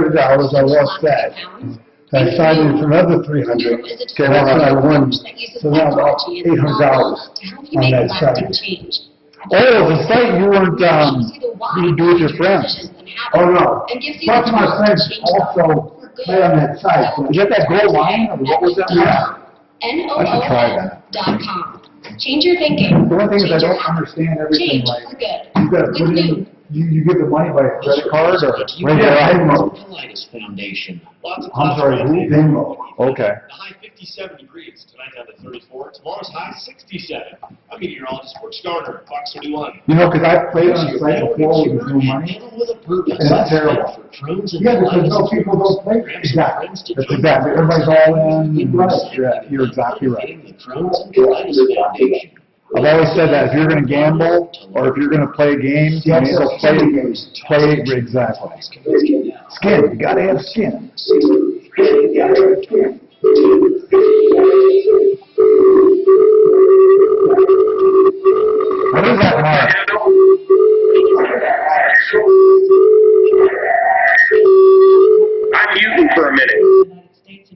$300, I lost that. I signed in for another $300, okay, that's when I won, so now I'm off $800 on that site. Oh, the site you weren't, you do with your friends. Oh, no. Plus my friends also play on that site. Is that that gold line, or what was that? Yeah. I should try that. Change your thinking. The one thing is I don't understand everything like, you gotta put in, you give the money by a credit card or regular Venmo. Foundation. I'm sorry, who? Venmo. Okay. The high 57 degrees, tonight down to 34, tomorrow's high 67. I'm meteorologist Brooks Garner, Fox 31. You know, because I played on a site before with no money, and it's terrible. Yeah, because no people don't play. Exactly. That's exactly. Everybody's all in. Right. You're exactly right. I've always said that if you're going to gamble or if you're going to play games, you need to play exactly. Skin. You got to have skin. What is that, Mark? I'm muting for a minute.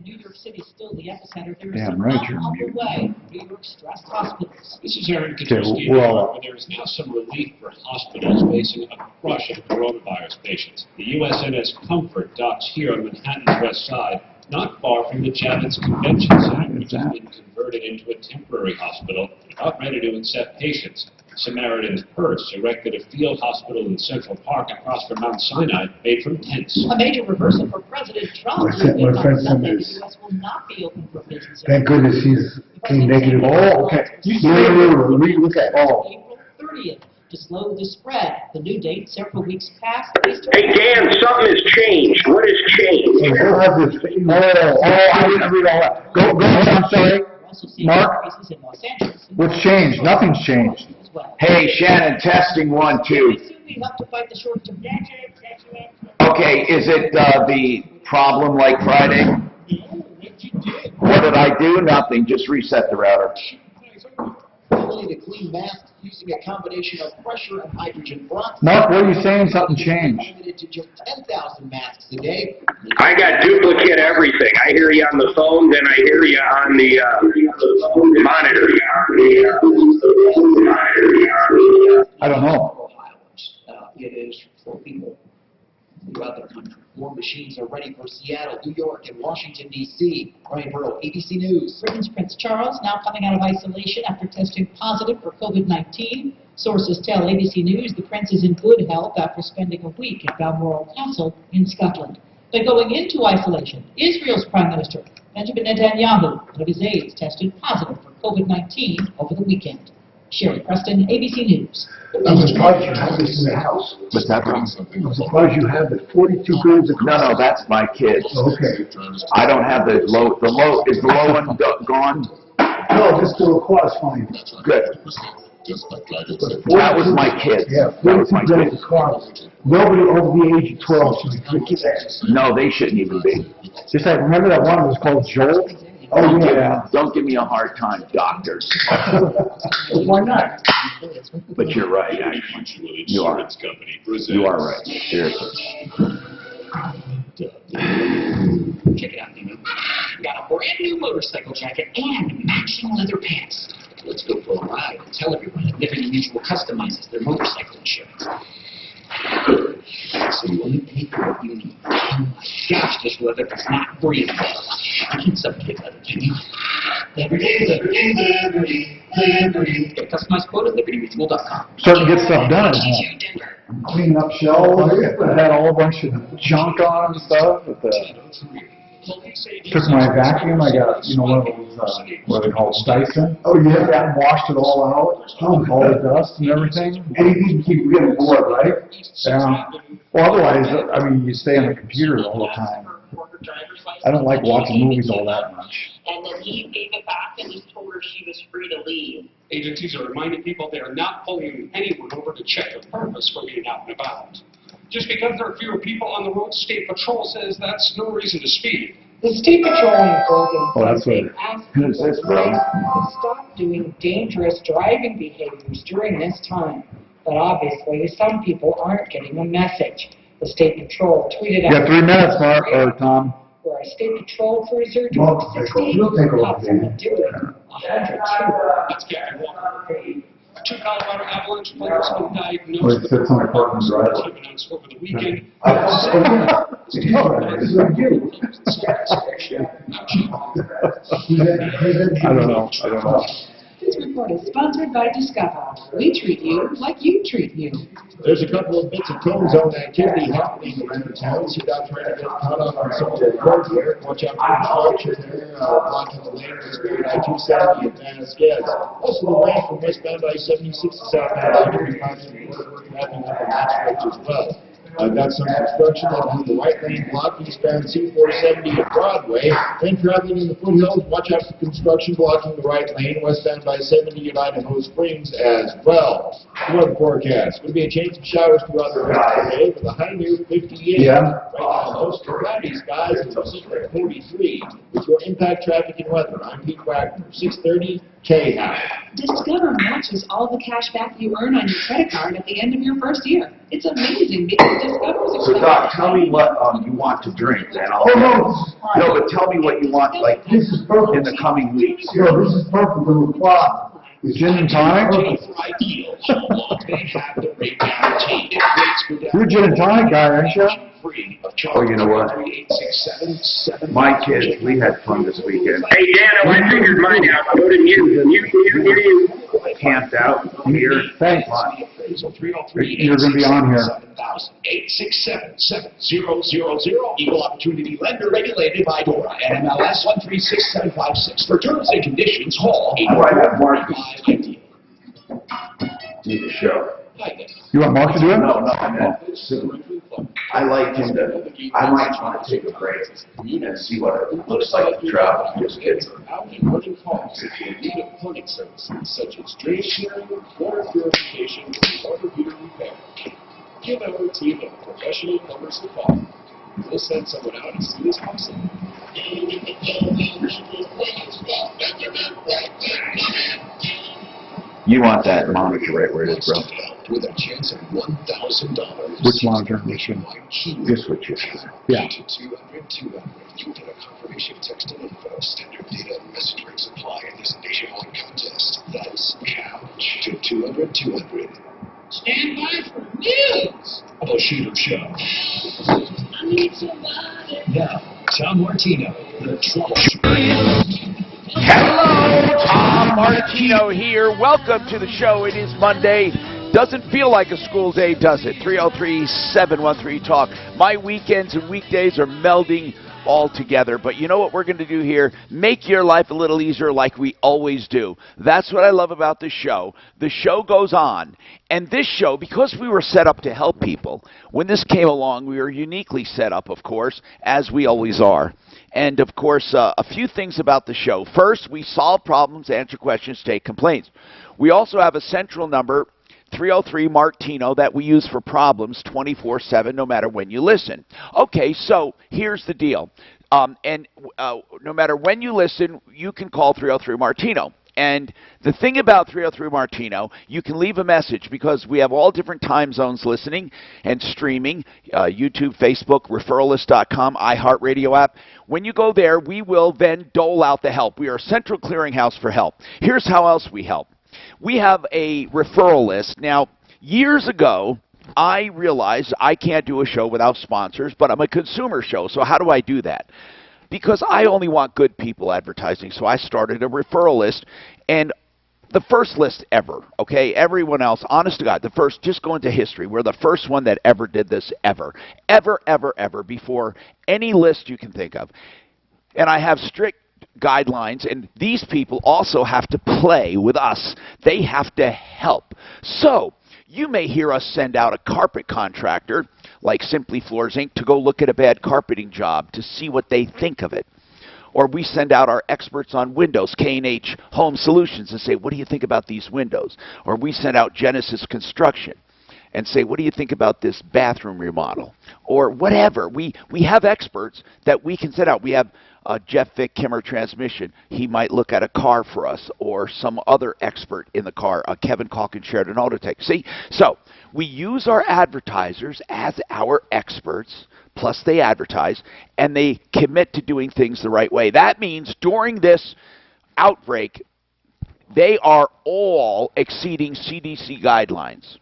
New York City is still the epicenter. There is Damn some right help you're on the muted. way. New York stressed hospitals. This is Aaron Okay, Kaczynski. well, There is now some relief for hospitals facing a crush of coronavirus patients. The USNS Comfort docks here on Manhattan's west side, not far from the Javits Convention Center, which has been converted into a temporary hospital, about ready to accept patients. Samaritan's Purse erected a field hospital in Central Park across from Mount Sinai, made from tents. A major reversal for President Trump. My friend sent Sunday, this. the U.S. will not be open for business. Thank goodness he's came negative. Oh, okay. Look at April 30th to slow the spread. The new date, several weeks past. Hey, Dan, something has changed. What has changed? I didn't read all that. Go ahead, I'm sorry. Mark? What's changed? Nothing's changed. Hey, Shannon, testing 1, 2. We have to fight the shortage of Okay, is it the problem like Friday? What did I do? Nothing. Just reset the router. Ability to clean masks using a combination of pressure and hydrogen peroxide. Mark, what are you saying? Something changed. Limited to just 10,000 masks a day. I got duplicate everything. I hear you on the phone, then I hear you on the monitor. I don't know. It is for people throughout the country. More machines are ready for Seattle, New York, and Washington, D.C. Brian Burrow, ABC News. Britain's Prince Charles now coming out of isolation after testing positive for COVID-19. Sources tell ABC News the prince is in good health after spending a week at Balmoral Castle in Scotland. But going into isolation, Israel's Prime Minister Benjamin Netanyahu, one of his aides, tested positive for COVID-19 over the weekend. Sherry Preston, ABC News. I'm surprised you have this in the house. What's that from? I'm surprised you have the 42 grams of No, that's my kids. Okay. I don't have the low, is the low one gone? No, just the request fine. Good. That was my kids. Yeah, That was 42 my grams kids. of carbs. Nobody over the age of 12 should be drinking that. No, they shouldn't even be. Just like, remember that one that was called Joel? Oh, yeah. Don't give me a hard time, doctors. Why not? But you're right, actually. You are. You are right. Seriously. Check it out, Nemo. Got a brand new motorcycle jacket and matching leather pants. Let's go for a ride and tell everyone that Liberty Mutual customizes their motorcycle insurance. So you only pay for what you need. Oh my gosh, this leather does not breathe. You can substitute leather, can you? Liberty, Liberty, Liberty, Liberty. Get a customized quote at libertymutual.com. Starting to get stuff done at home. Cleaning up shelves, I had all a bunch of junk on and stuff. Took my vacuum, I got, one of those, what are they called, Dyson. Oh, yeah, and washed it all out, all the dust and everything. And you can keep getting bored, right? Yeah. Well, otherwise, you stay on the computer all the time. I don't like watching movies all that much. And then he gave it back and just told her she was free to leave. Agencies are reminding people they are not pulling anyone over to check their purpose for being out and about. Just because there are fewer people on the road, State Patrol says that's no reason to speed. The State Patrol in Oregon Oh, that's what. asked Who's this, bro? to stop doing dangerous driving behaviors during this time. But obviously, some people aren't getting the message. The state patrol tweeted You got out 3 minutes, Mark, or Tom. where a state patrol cruiser doing Well, 68 you'll take over, cops Danny. and doing 102. That's Gary Walker. Two Colorado Avalanche players have been diagnosed Wait, with sits on the parking drive. team announced over the weekend. I don't know. This report is sponsored by Discover. We treat you like you treat you. There's a couple of bits of cone zone activity happening around town. See that trying to get caught up on some of the roads here. Watch out for construction there, blocking the lane eastbound I-270 at Manasquez. Also the rain from westbound I-76 to southbound I-35 work happening up on that stretch as well. Got some construction that has the right lane blocked eastbound C-470 at Broadway. Then traveling in the foothills, watch out for construction blocking the right lane westbound by 70 at Idaho Springs as well. The weather forecast. Going to be a change of showers throughout the rest of the day with a high near 58. Yeah. Right now, mostly cloudy skies and a secret 43. With your impact traffic and weather, I'm Pete Wagner, 630 K-House. Discover matches all the cash back you earn on your credit card at the end of your first year. It's amazing because Discover's So Doc, tell me what, you want to drink, and I'll. Oh, no, this is fine. No, but tell me what you want, like, This is perfect. in the coming weeks. No, this is perfect, the o'clock. Is gin and tonic? Ideal. How long they have the rate guarantee. If rates go down. You're a gin and tonic guy, aren't you? Free of Oh, you know what? 3867 My kids, we had fun this weekend. Hey, Dano, I figured mine out. Go to you. Camped out here. Thanks. Fun. You're gonna be on here. 867-7000. Equal Opportunity Lender regulated by DORA. NMLS 136756. For terms and conditions, call Oh, I got Mark. 855-50. Do the show. You want Mark to do it? No, I meant, I like him to, I might want to take a break and see what it looks like to travel. Just kidding. Out and running calls if you need of plumbing services such as drain clearing, water purification, and water heater repair. Give our team of professional plumbers a call. We'll send someone out as soon as possible. You want that monitor right where it is, bro. With a chance of $1,000. Which monitor? This one? This what you Yeah. 200-200. You get a confirmation text and info. Standard data message rates apply in this nationwide contest. That's couch to 200-200. Stand by for news. Troubleshooter Show. I need somebody. Now, Tom Martino, the Troubleshooter. Hello, Tom Martino here. Welcome to the show. It is Monday. Doesn't feel like a school day, does it? 303-713-TALK. My weekends and weekdays are melding all together. But you know what we're going to do here? Make your life a little easier like we always do. That's what I love about the show. The show goes on. And this show, because we were set up to help people, when this came along, we were uniquely set up, of course, as we always are. And, of course, a few things about the show. First, we solve problems, answer questions, take complaints. We also have a central number, 303-MARTINO, that we use for problems 24/7, no matter when you listen. Okay, so here's the deal. No matter when you listen, you can call 303-MARTINO. And the thing about 303-MARTINO, you can leave a message because we have all different time zones listening and streaming, YouTube, Facebook, referralist.com, iHeartRadio app. When you go there, we will then dole out the help. We are a central clearinghouse for help. Here's how else we help. We have a referral list. Now, years ago, I realized I can't do a show without sponsors, but I'm a consumer show, so how do I do that? Because I only want good people advertising, so I started a referral list, and the first list ever, okay? Everyone else, honest to God, the first, just go into history. We're the first one that ever did this ever. Ever, before any list you can think of. And I have strict guidelines, and these people also have to play with us. They have to help. So, you may hear us send out a carpet contractor, like Simply Floors, Inc., to go look at a bad carpeting job to see what they think of it. Or we send out our experts on windows, K&H Home Solutions, and say, what do you think about these windows? Or we send out Genesis Construction. and say, what do you think about this bathroom remodel? Or whatever. We have experts that we can set out. We have Jeff Vick, Kimmer Transmission. He might look at a car for us, or some other expert in the car. Kevin Calkin shared an Autotech. See, so we use our advertisers as our experts, plus they advertise, and they commit to doing things the right way. That means during this outbreak, they are all exceeding CDC guidelines.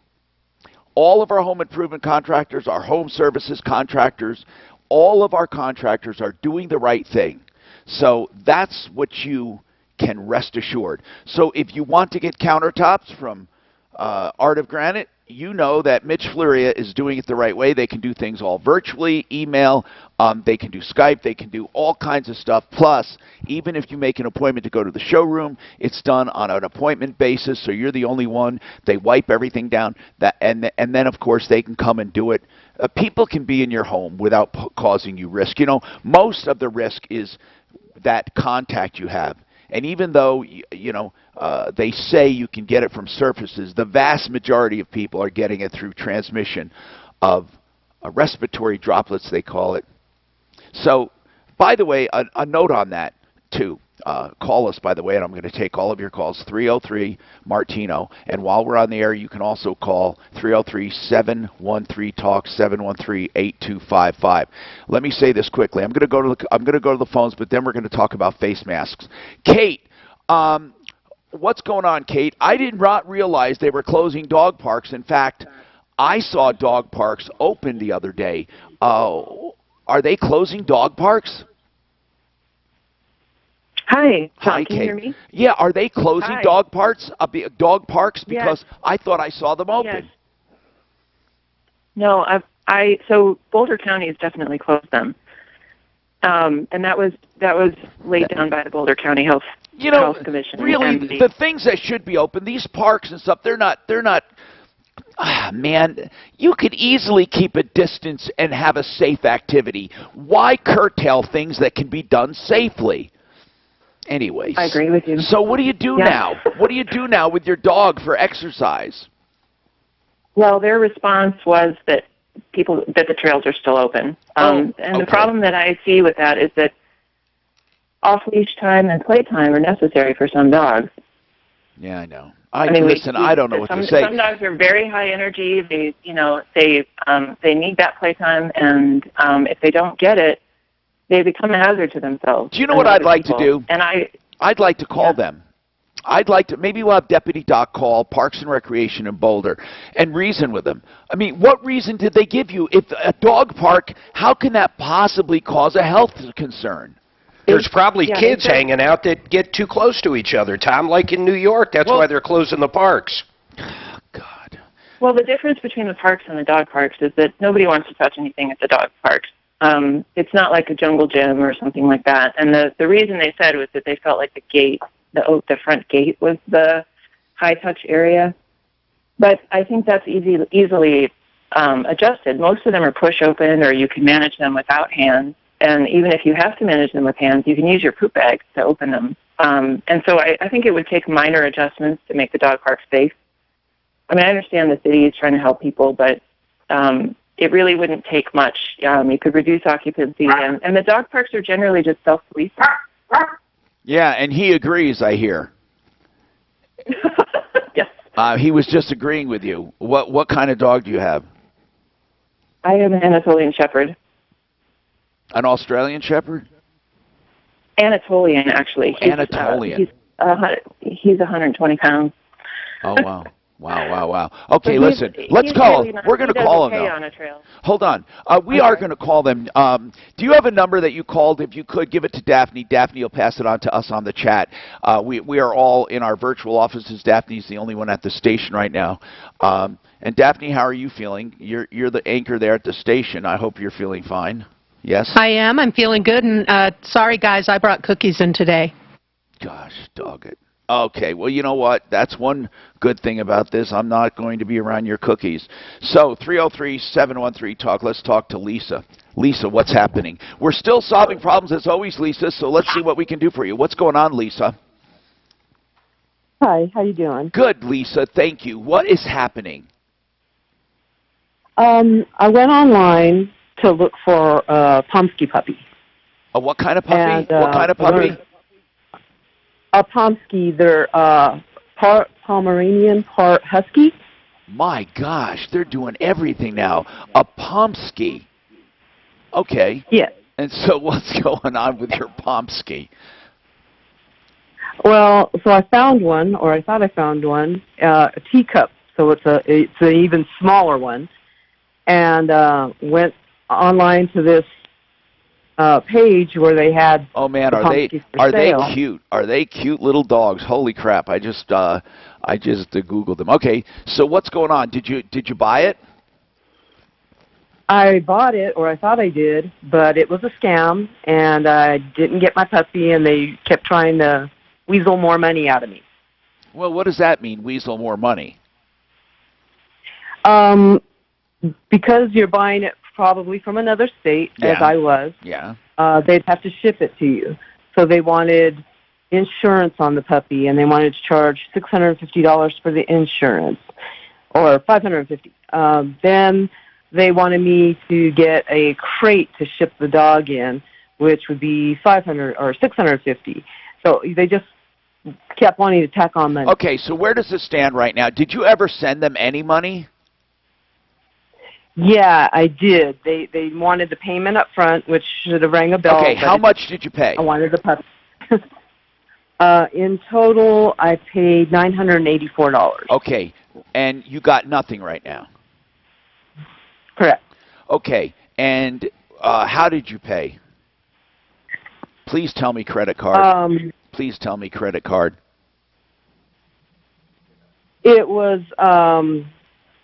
All of our home improvement contractors, our home services contractors, all of our contractors are doing the right thing. So that's what you can rest assured. So if you want to get countertops from Art of Granite, you know that Mitch Floria is doing it the right way. They can do things all virtually, email, they can do Skype, they can do all kinds of stuff. Plus, even if you make an appointment to go to the showroom, it's done on an appointment basis, so you're the only one. They wipe everything down, and then, of course, they can come and do it. People can be in your home without causing you risk. You know, most of the risk is that contact you have. And even though, they say you can get it from surfaces, the vast majority of people are getting it through transmission of respiratory droplets, they call it. So, by the way, a note on that, too. Call us, by the way, and I'm going to take all of your calls, 303-MARTINO. And while we're on the air, you can also call 303-713-TALK, 713-8255. Let me say this quickly. I'm going to go to the phones, but then we're going to talk about face masks. Kate, what's going on, Kate? I did not realize they were closing dog parks. In fact, I saw dog parks open the other day. Are they closing dog parks? Hi, Hi, Tom, can you hear me? Yeah, are they closing Hi. dog parks? Dog parks? Because I thought I saw them open. Yes. No, so Boulder County has definitely closed them, and that was laid down by the Boulder County Health Commission. Really, the things that should be open, these parks and stuff, they're not. Man, you could easily keep a distance and have a safe activity. Why curtail things that can be done safely? Anyways. I agree with you. So what do you do now? What do you do now with your dog for exercise? Well, their response was that the trails are still open. The problem that I see with that is that off-leash time and playtime are necessary for some dogs. Yeah, I know. I don't know what to say. Some dogs are very high energy. They need that playtime, and if they don't get it, they become a hazard to themselves. Do you know what I'd like to do? And I'd like to call them. Maybe we'll have Deputy Doc call Parks and Recreation in Boulder and reason with them. I mean, what reason did they give you? If a dog park, how can that possibly cause a health concern? There's probably kids hanging out that get too close to each other, Tom, like in New York. That's why they're closing the parks. God. Well, the difference between the parks and the dog parks is that nobody wants to touch anything at the dog parks. It's not like a jungle gym or something like that. And the reason they said was that they felt like the front gate was the high-touch area. But I think that's easily adjusted. Most of them are push-open, or you can manage them without hands. And even if you have to manage them with hands, you can use your poop bags to open them. And so I think it would take minor adjustments to make the dog park safe. I mean, I understand the city is trying to help people, but it really wouldn't take much. You could reduce occupancy, and the dog parks are generally just self-policing. Yeah, and he agrees, I hear. Yes. He was just agreeing with you. What kind of dog do you have? I have an Anatolian Shepherd. An Australian Shepherd? Anatolian, actually. Anatolian. He's 120 pounds. Oh, wow. Wow. Okay, listen. Let's call him. We're going to call him, though. Hold on. We are going to call them. Do you have a number that you called? If you could, give it to Daphne. Daphne will pass it on to us on the chat. We are all in our virtual offices. Daphne's the only one at the station right now. And Daphne, how are you feeling? You're the anchor there at the station. I hope you're feeling fine. Yes? I am. I'm feeling good. And sorry, guys, I brought cookies in today. Gosh, dog it. Okay, well, you know what? That's one good thing about this. I'm not going to be around your cookies. So, 303-713-TALK. Let's talk to Lisa. Lisa, what's happening? We're still solving problems as always, Lisa, so let's see what we can do for you. What's going on, Lisa? Hi, how you doing? Good, Lisa. Thank you. What is happening? I went online to look for a Pomsky puppy. A what kind of puppy? And, what kind of puppy? A Pomsky. They're part Pomeranian, part Husky. My gosh, they're doing everything now. A Pomsky. Okay. Yes. And so what's going on with your Pomsky? Well, so I found one, or I thought I found one, a teacup. So it's an even smaller one, and went online to this page where they had. Oh man, the are they sale. cute? Are they cute little dogs? Holy crap! I just Googled them. Okay, so what's going on? Did you buy it? I bought it, or I thought I did, but it was a scam, and I didn't get my puppy, and they kept trying to weasel more money out of me. Well, what does that mean? Weasel more money? Because you're buying it probably from another state, as I was. Yeah. They'd have to ship it to you. So they wanted insurance on the puppy, and they wanted to charge $650 for the insurance, or $550. Then they wanted me to get a crate to ship the dog in, which would be $500 or $650. So they just kept wanting to tack on money. Okay, so where does it stand right now? Did you ever send them any money? Yeah, I did. They wanted the payment up front, which should have rang a bell. Okay, how much did you pay? I wanted the puppy. In total, I paid $984. Okay, and you got nothing right now? Correct. Okay, and how did you pay? Please tell me credit card. Please tell me credit card. It was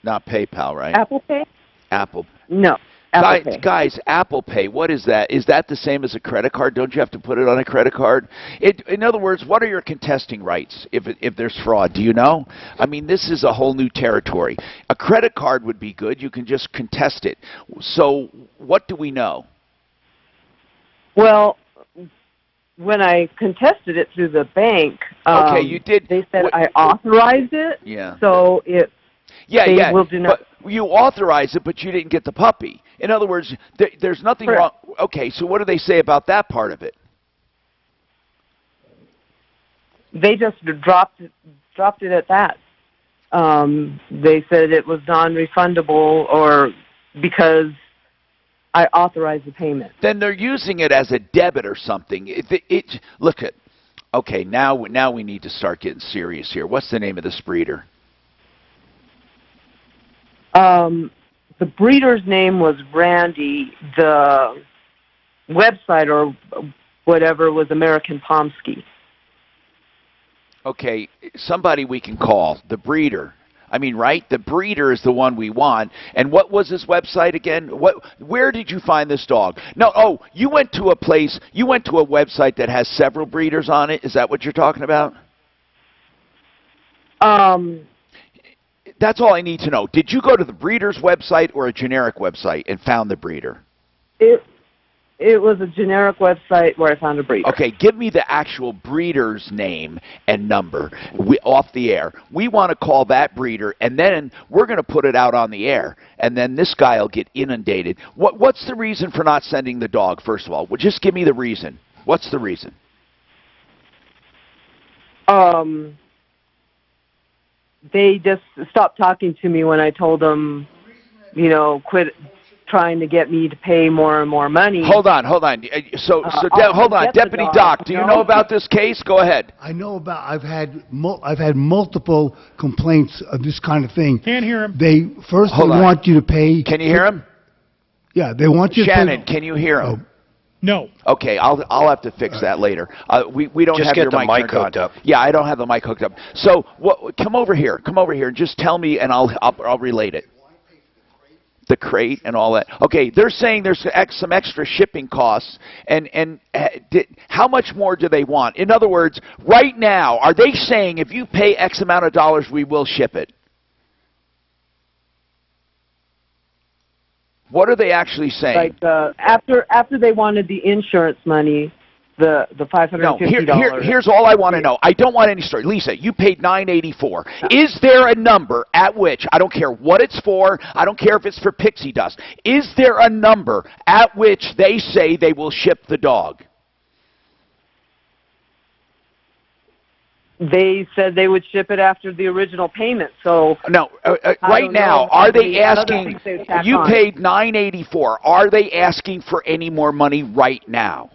not PayPal, right? Apple Pay? Apple. No. Apple Pay. Guys, Apple Pay, what is that? Is that the same as a credit card? Don't you have to put it on a credit card? In other words, what are your contesting rights if there's fraud? Do you know? I mean, this is a whole new territory. A credit card would be good. You can just contest it. So what do we know? Well, when I contested it through the bank, okay, you did. They said I authorized it. Yeah. So it. Yeah. Will do not. But you authorized it, but you didn't get the puppy. In other words, there's nothing wrong. Okay, so what do they say about that part of it? They just dropped it at that. They said it was non-refundable, or because I authorized the payment. Then they're using it as a debit or something. Look at. Okay, now we need to start getting serious here. What's the name of this breeder? The breeder's name was Randy. The website or whatever was American Pomsky. Okay, somebody we can call. The breeder. I mean, right? The breeder is the one we want. And what was his website again? Where did you find this dog? No, oh, you went to a website that has several breeders on it. Is that what you're talking about? That's all I need to know. Did you go to the breeder's website or a generic website and found the breeder? It was a generic website where I found a breeder. Okay, give me the actual breeder's name and number off the air. We want to call that breeder, and then we're going to put it out on the air, and then this guy will get inundated. What's the reason for not sending the dog, first of all? Well, just give me the reason. What's the reason? They just stopped talking to me when I told them, quit trying to get me to pay more and more money. Hold on. Hold on, Deputy Doc. Do you know about this case? Go ahead. I know about. I've had multiple complaints of this kind of thing. Can't hear him. They want you to pay. Can you hear him? Yeah, they want you. Shannon, can you hear him? No. Okay, I'll have to fix that later. We don't just have get your the mic hooked up. Yeah, I don't have the mic hooked up. So come over here. Come over here and just tell me, and I'll relate it. The crate and all that. Okay, they're saying there's some extra shipping costs, and how much more do they want? In other words, right now, are they saying if you pay X amount of dollars, we will ship it? What are they actually saying? Like after they wanted the insurance money, the No, $550. here's all I want to know. I don't want any story. Lisa, you paid $984. Is there a number at which, I don't care what it's for, I don't care if it's for pixie dust, is there a number at which they say they will ship the dog? They said they would ship it after the original payment, so... No, right now, are they asking, you paid $984, are they asking for any more money right now?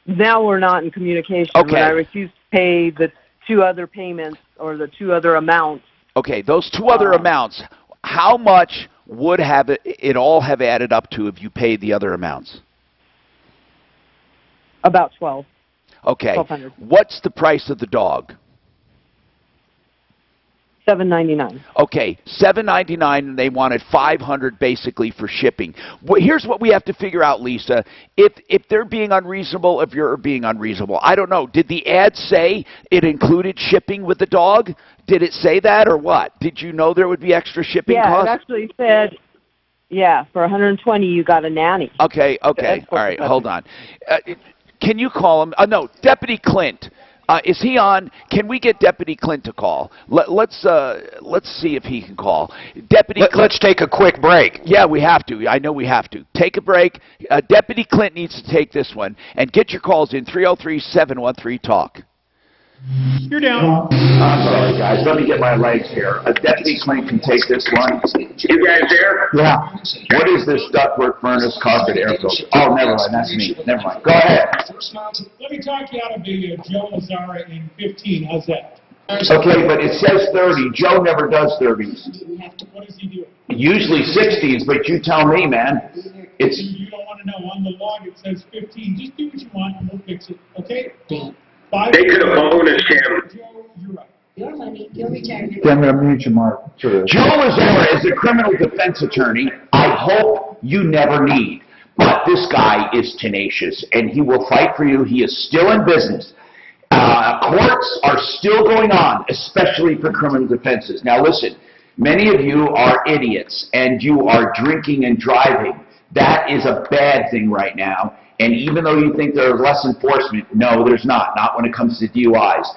Now we're not in communication. Okay. When I refused to pay the two other payments, or the two other amounts... Okay, those two other amounts, how much would have it all have added up to if you paid the other amounts? About 12. Okay. $1,200. What's the price of the dog? $7.99. Okay, $7.99, and they wanted $500 basically for shipping. Well, here's what we have to figure out, Lisa. If they're being unreasonable, if you're being unreasonable, I don't know. Did the ad say it included shipping with the dog? Did it say that or what? Did you know there would be extra shipping costs? Yeah, it actually said, for $120 you got a nanny. Okay, all right, hold on. Can you call him? No, Deputy Clint. Is he on? Can we get Deputy Clint to call? Let's see if he can call. Deputy Clint. Let's take a quick break. Yeah, we have to. I know we have to. Take a break. Deputy Clint needs to take this one. And get your calls in 303-713-TALK. You're down. I'm sorry, guys. Let me get my legs here. A Deputy Clint can take this one. You guys there? Yeah. What is this ductwork furnace carpet air filter? Oh, never mind. That's me. Never mind. Go ahead. Let me talk you out of the Joe Lazara in 15. How's that? Okay, but it says 30. Joe never does 30s. What does he do? Usually 60s, but you tell me, man. It's. You don't want to know. On the log it says 15. Just do what you want and we'll fix it. Okay? They could have bonused him. You're right. Your money, your retirement. Yeah, I'm going to mute you, Mark. Sure. Joe Lazara is a criminal defense attorney I hope you never need. But this guy is tenacious, and he will fight for you. He is still in business. Courts are still going on, especially for criminal defenses. Now listen, many of you are idiots, and you are drinking and driving. That is a bad thing right now. And even though you think there's less enforcement, no, there's not when it comes to DUIs.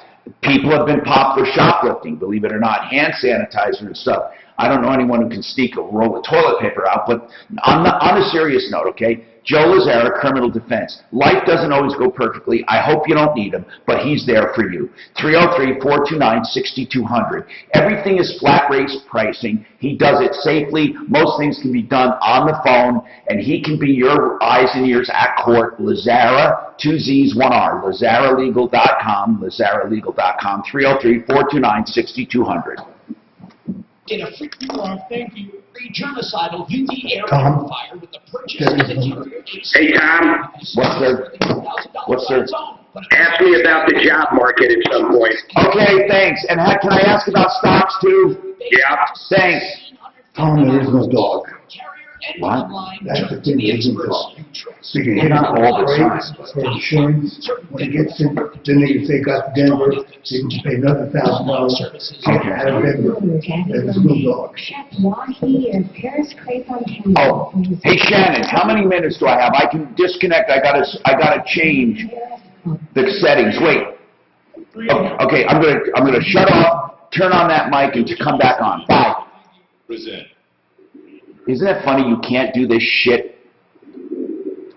People have been popped for shoplifting, believe it or not, hand sanitizer and stuff. I don't know anyone who can sneak a roll of toilet paper out, but on a serious note, okay, Joe Lazara, criminal defense. Life doesn't always go perfectly. I hope you don't need him, but he's there for you. 303-429-6200. Everything is flat rate pricing. He does it safely. Most things can be done on the phone, and he can be your eyes and ears at court. Lazara, 2 Z's, 1 R. LazaraLegal.com, LazaraLegal.com, 303-429-6200. In a free off, thank you. Free germicidal UV air Tom? purifier with the purchase of the Hey, Tom. What's there? Ask me about the job market at some point. Okay, thanks. And can I ask about stocks too? Yeah. Thanks. Tom, there is no dog. What? That's the thing, there isn't dog. So you get on all the time for insurance. When it gets in, then if they got Denver, they can pay another $1,000. Okay. Out of Denver. There's no dog. Oh, hey Shannon, how many minutes do I have? I can disconnect. I gotta change the settings. Wait. Okay, I'm gonna shut off, turn on that mic, and come back on. Bye. Isn't that funny? You can't do this shit.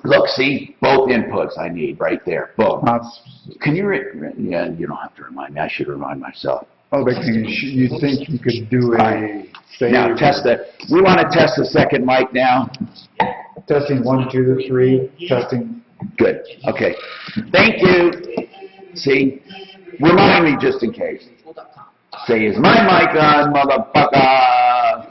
Look, see, both inputs I need right there. Boom. Can you? Yeah, you don't have to remind me. I should remind myself. Oh, but you think you could do a save? Now test it. We want to test the second mic now. Testing 1, 2, 3. Testing. Good. Okay. Thank you. See, remind me just in case. Say, is my mic on, motherfucker?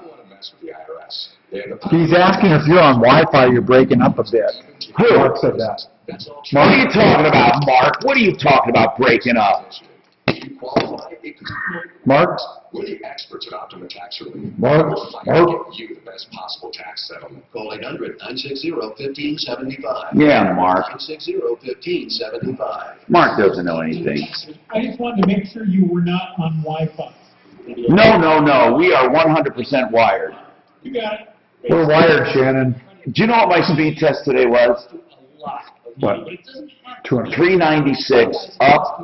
He's asking if you're on Wi-Fi. You're breaking up a bit. Who? Mark said that. What are you talking about, Mark? What are you talking about breaking up? Mark? We're the experts at Optima Tax Relief. Mark? We'll fight to get you the best possible tax settlement. Call 800-960-1575. Yeah, Mark. 960-1575. Mark doesn't know anything. I just wanted to make sure you were not on Wi-Fi. No. We are 100% wired. You got it. We're wired, Shannon. Do you know what my speed test today was? What? 200. 396 up,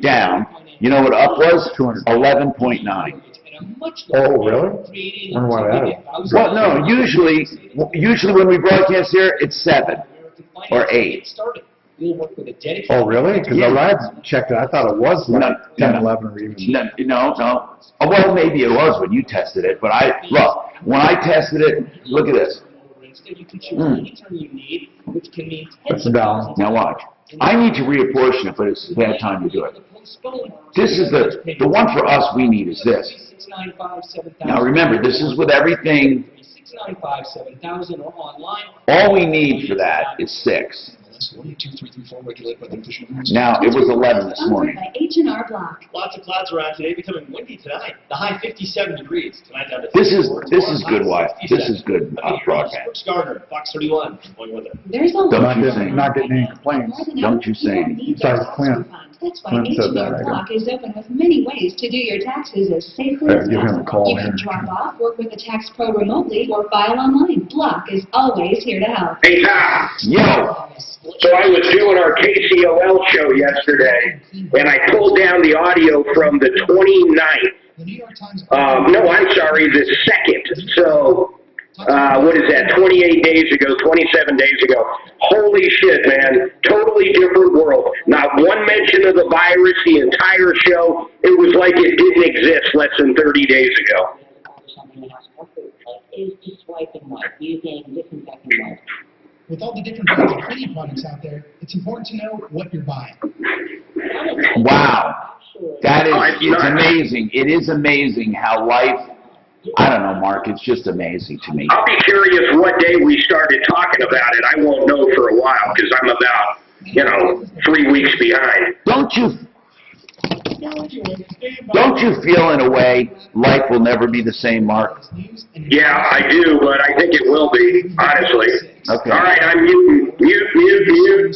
down. You know what up was? 11.9. Oh, really? Wonder why that is. Well, no, usually when we broadcast here, it's 7 or 8. Oh, really? Because the lab checked it. I thought it was like 10, 11, or even. No. Oh, well, maybe it was when you tested it, but look, when I tested it, look at this. That's down. Now watch. I need to reapportion it, but it's a bad time to do it. This is the one for us we need is this. Now remember, this is with everything. All we need for that is 6. Now, it was 11 this morning. H&R Block. Lots of clouds around today, becoming windy tonight. The high 57 degrees. Tonight down to This is good, this is good broadcast. Brooks Gardner, Fox 31. Going with it. There's a Not getting any complaints. Don't you say anything. Besides Clint. That's why Clint said H&R that, Block is open with many ways to do your taxes as safely as Give him a call possible. You can here. drop off, work with a tax pro remotely, or file online. Block is always here to help. Hey, Tom. Yo. So I was doing our KCOL show yesterday, and I pulled down the audio from the 29th. No, I'm sorry, the 2nd. So, what is that, 28 days ago, 27 days ago. Holy shit, man. Totally different world. Not one mention of the virus the entire show. It was like it didn't exist less than 30 days ago. Is just wiping white, using disinfectant wipes. With all the different kinds of cleaning products out there, it's important to know what you're buying. Wow. It's amazing. It is amazing how life, I don't know, Mark, it's just amazing to me. I'll be curious what day we started talking about it. I won't know for a while because I'm about, 3 weeks behind. Don't you feel in a way life will never be the same, Mark? Yeah, I do, but I think it will be, honestly. Okay. All right, I'm muting. Mute.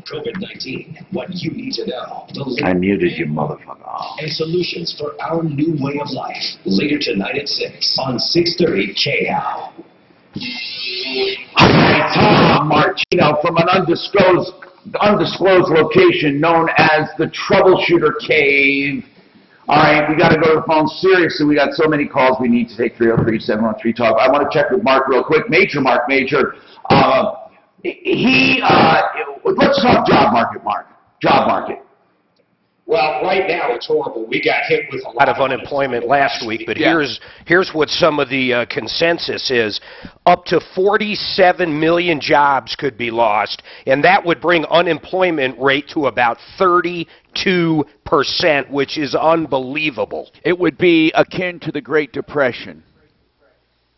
COVID-19, what you need to know. I muted you, motherfucker. And solutions for our new way of life. Later tonight at 6 on 630 KHOW. Hi, Tom Martino from an undisclosed location known as the Troubleshooter Cave. All right, we got to go to the phone. Seriously, we got so many calls we need to take. 303-713-TALK. I want to check with Mark real quick. Mark Major. Let's talk job market, Mark. Job market. Well, right now it's horrible. We got hit with a lot of unemployment last week, but here's what some of the consensus is. Up to 47 million jobs could be lost, and that would bring unemployment rate to about 32%, which is unbelievable. It would be akin to the Great Depression.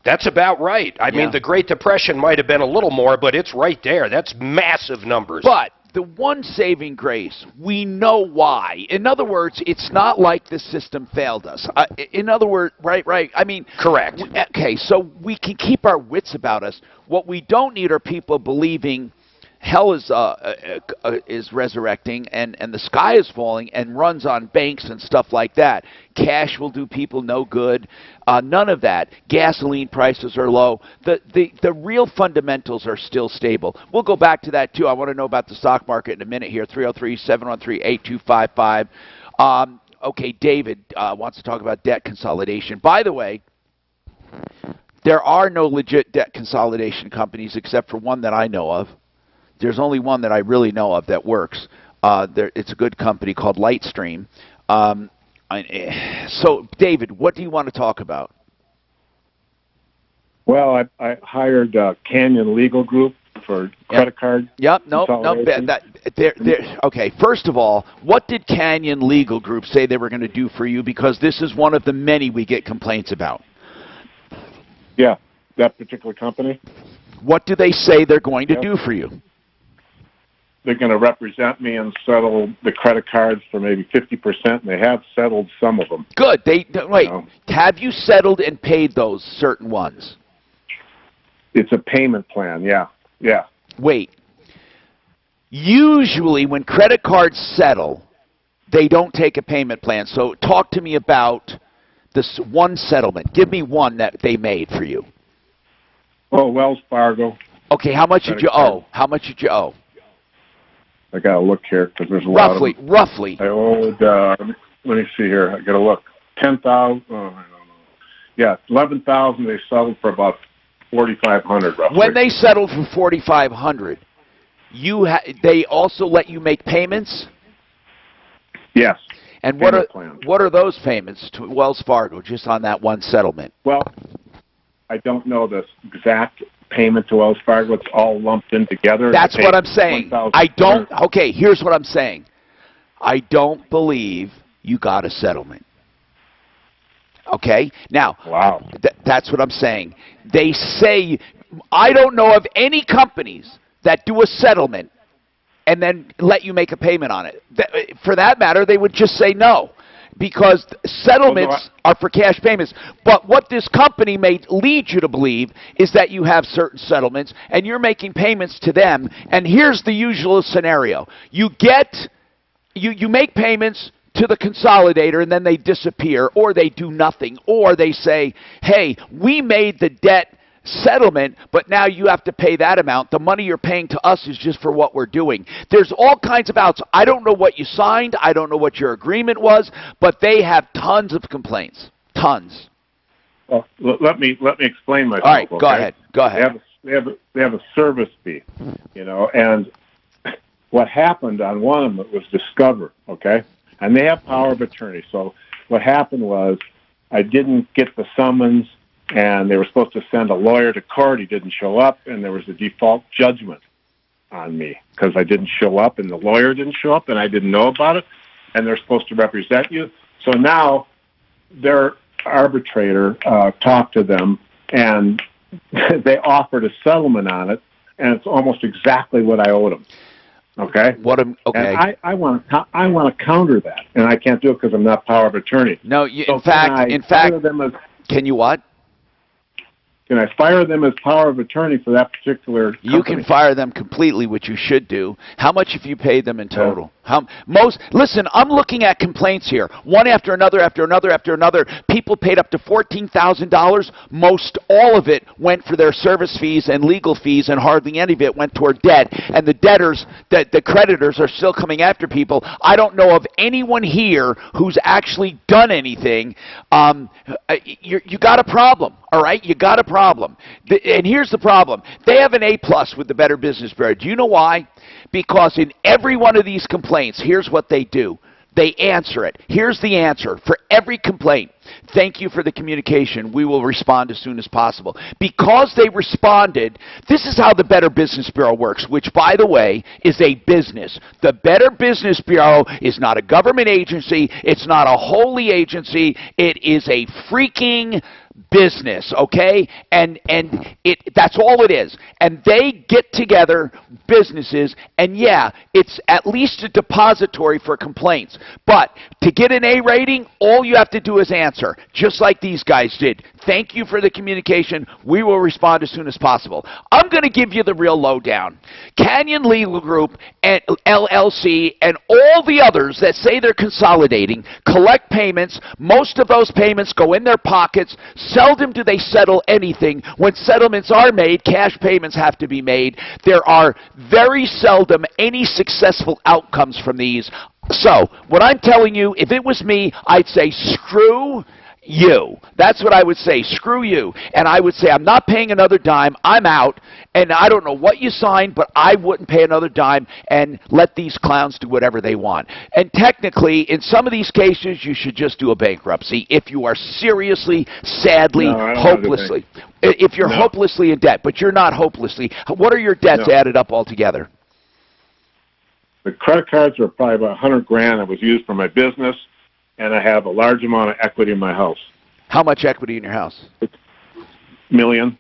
That's about right. I mean, the Great Depression might have been a little more, but it's right there. That's massive numbers. But the one saving grace, we know why. In other words, it's not like the system failed us. In other words, right. I mean, correct. Okay, so we can keep our wits about us. What we don't need are people believing hell is resurrecting and the sky is falling and runs on banks and stuff like that. Cash will do people no good. None of that. Gasoline prices are low. The real fundamentals are still stable. We'll go back to that too. I want to know about the stock market in a minute here. 303-713-8255. Okay, David wants to talk about debt consolidation. By the way, there are no legit debt consolidation companies except for one that I know of. There's only one that I really know of that works. It's a good company called Lightstream. So, David, what do you want to talk about? Well, I hired Canyon Legal Group for credit card. Okay, first of all, what did Canyon Legal Group say they were going to do for you? Because this is one of the many we get complaints about. Yeah, that particular company. What do they say they're going to do for you? They're going to represent me and settle the credit cards for maybe 50%, and they have settled some of them. Good. Wait, have you settled and paid those certain ones? It's a payment plan, yeah. Wait. Usually when credit cards settle, they don't take a payment plan. So talk to me about this one settlement. Give me one that they made for you. Oh, Wells Fargo. Okay, how much did you credit owe? How much did you owe? I gotta look here because there's a lot of them. Roughly. I owed. Let me see here. I gotta look. 10,000. Oh, I don't know. Yeah, 11,000. They settled for about 4,500 roughly. When they settled for 4,500, they also let you make payments. Yes. And what are those payments to Wells Fargo just on that one settlement? Well, I don't know the exact payment to Wells Fargo. It's all lumped in together. That's what I'm saying. I don't. Okay, here's what I'm saying. I don't believe you got a settlement. Okay? Now, wow. That's what I'm saying. They say, I don't know of any companies that do a settlement and then let you make a payment on it. For that matter, they would just say no, because settlements are for cash payments. But what this company may lead you to believe is that you have certain settlements and you're making payments to them. And here's the usual scenario. You make payments to the consolidator and then they disappear, or they do nothing, or they say, hey, we made the debt settlement, but now you have to pay that amount. The money you're paying to us is just for what we're doing. There's all kinds of outs. I don't know what you signed. I don't know what your agreement was, but they have tons of complaints. Tons. Well, let me explain myself. All right, okay? Go ahead. Go ahead. They have a service fee, and what happened on one of them was Discover, okay? And they have power of attorney. So what happened was I didn't get the summons, and they were supposed to send a lawyer to court. He didn't show up, and there was a default judgment on me because I didn't show up, and the lawyer didn't show up, and I didn't know about it, and they're supposed to represent you. So now their arbitrator talked to them, and they offered a settlement on it, and it's almost exactly what I owed them. Okay. Okay. And I want to counter that, and I can't do it because I'm not power of attorney. No. In fact, can you what? Can I fire them as power of attorney for that particular company? You can fire them completely, which you should do. How much have you paid them in total? Listen, I'm looking at complaints here. One after another, after another, after another. People paid up to $14,000. Most all of it went for their service fees and legal fees, and hardly any of it went toward debt. And the debtors, the creditors are still coming after people. I don't know of anyone here who's actually done anything. You got a problem. All right, you got a problem. And here's the problem. They have an A+ with the Better Business Bureau. Do you know why? Because in every one of these complaints, here's what they do. They answer it. Here's the answer for every complaint. Thank you for the communication. We will respond as soon as possible. Because they responded, this is how the Better Business Bureau works, which, by the way, is a business. The Better Business Bureau is not a government agency. It's not a holy agency. It is a freaking business, okay? And that's all it is. And they get together, businesses, and yeah, it's at least a depository for complaints. But to get an A rating, all you have to do is answer, just like these guys did. Thank you for the communication. We will respond as soon as possible. I'm going to give you the real lowdown. Canyon Legal Group and LLC and all the others that say they're consolidating collect payments. Most of those payments go in their pockets. Seldom do they settle anything. When settlements are made, cash payments have to be made. There are very seldom any successful outcomes from these. So, what I'm telling you, if it was me, I'd say screw you. That's what I would say. Screw you. And I would say, I'm not paying another dime. I'm out. And I don't know what you signed, but I wouldn't pay another dime and let these clowns do whatever they want. And technically, in some of these cases, you should just do a bankruptcy if you are seriously, sadly, hopelessly. If you're hopelessly in debt, but you're not hopelessly. What are your debts added up altogether? The credit cards are probably about $100,000 that was used for my business, and I have a large amount of equity in my house. How much equity in your house? $1 million.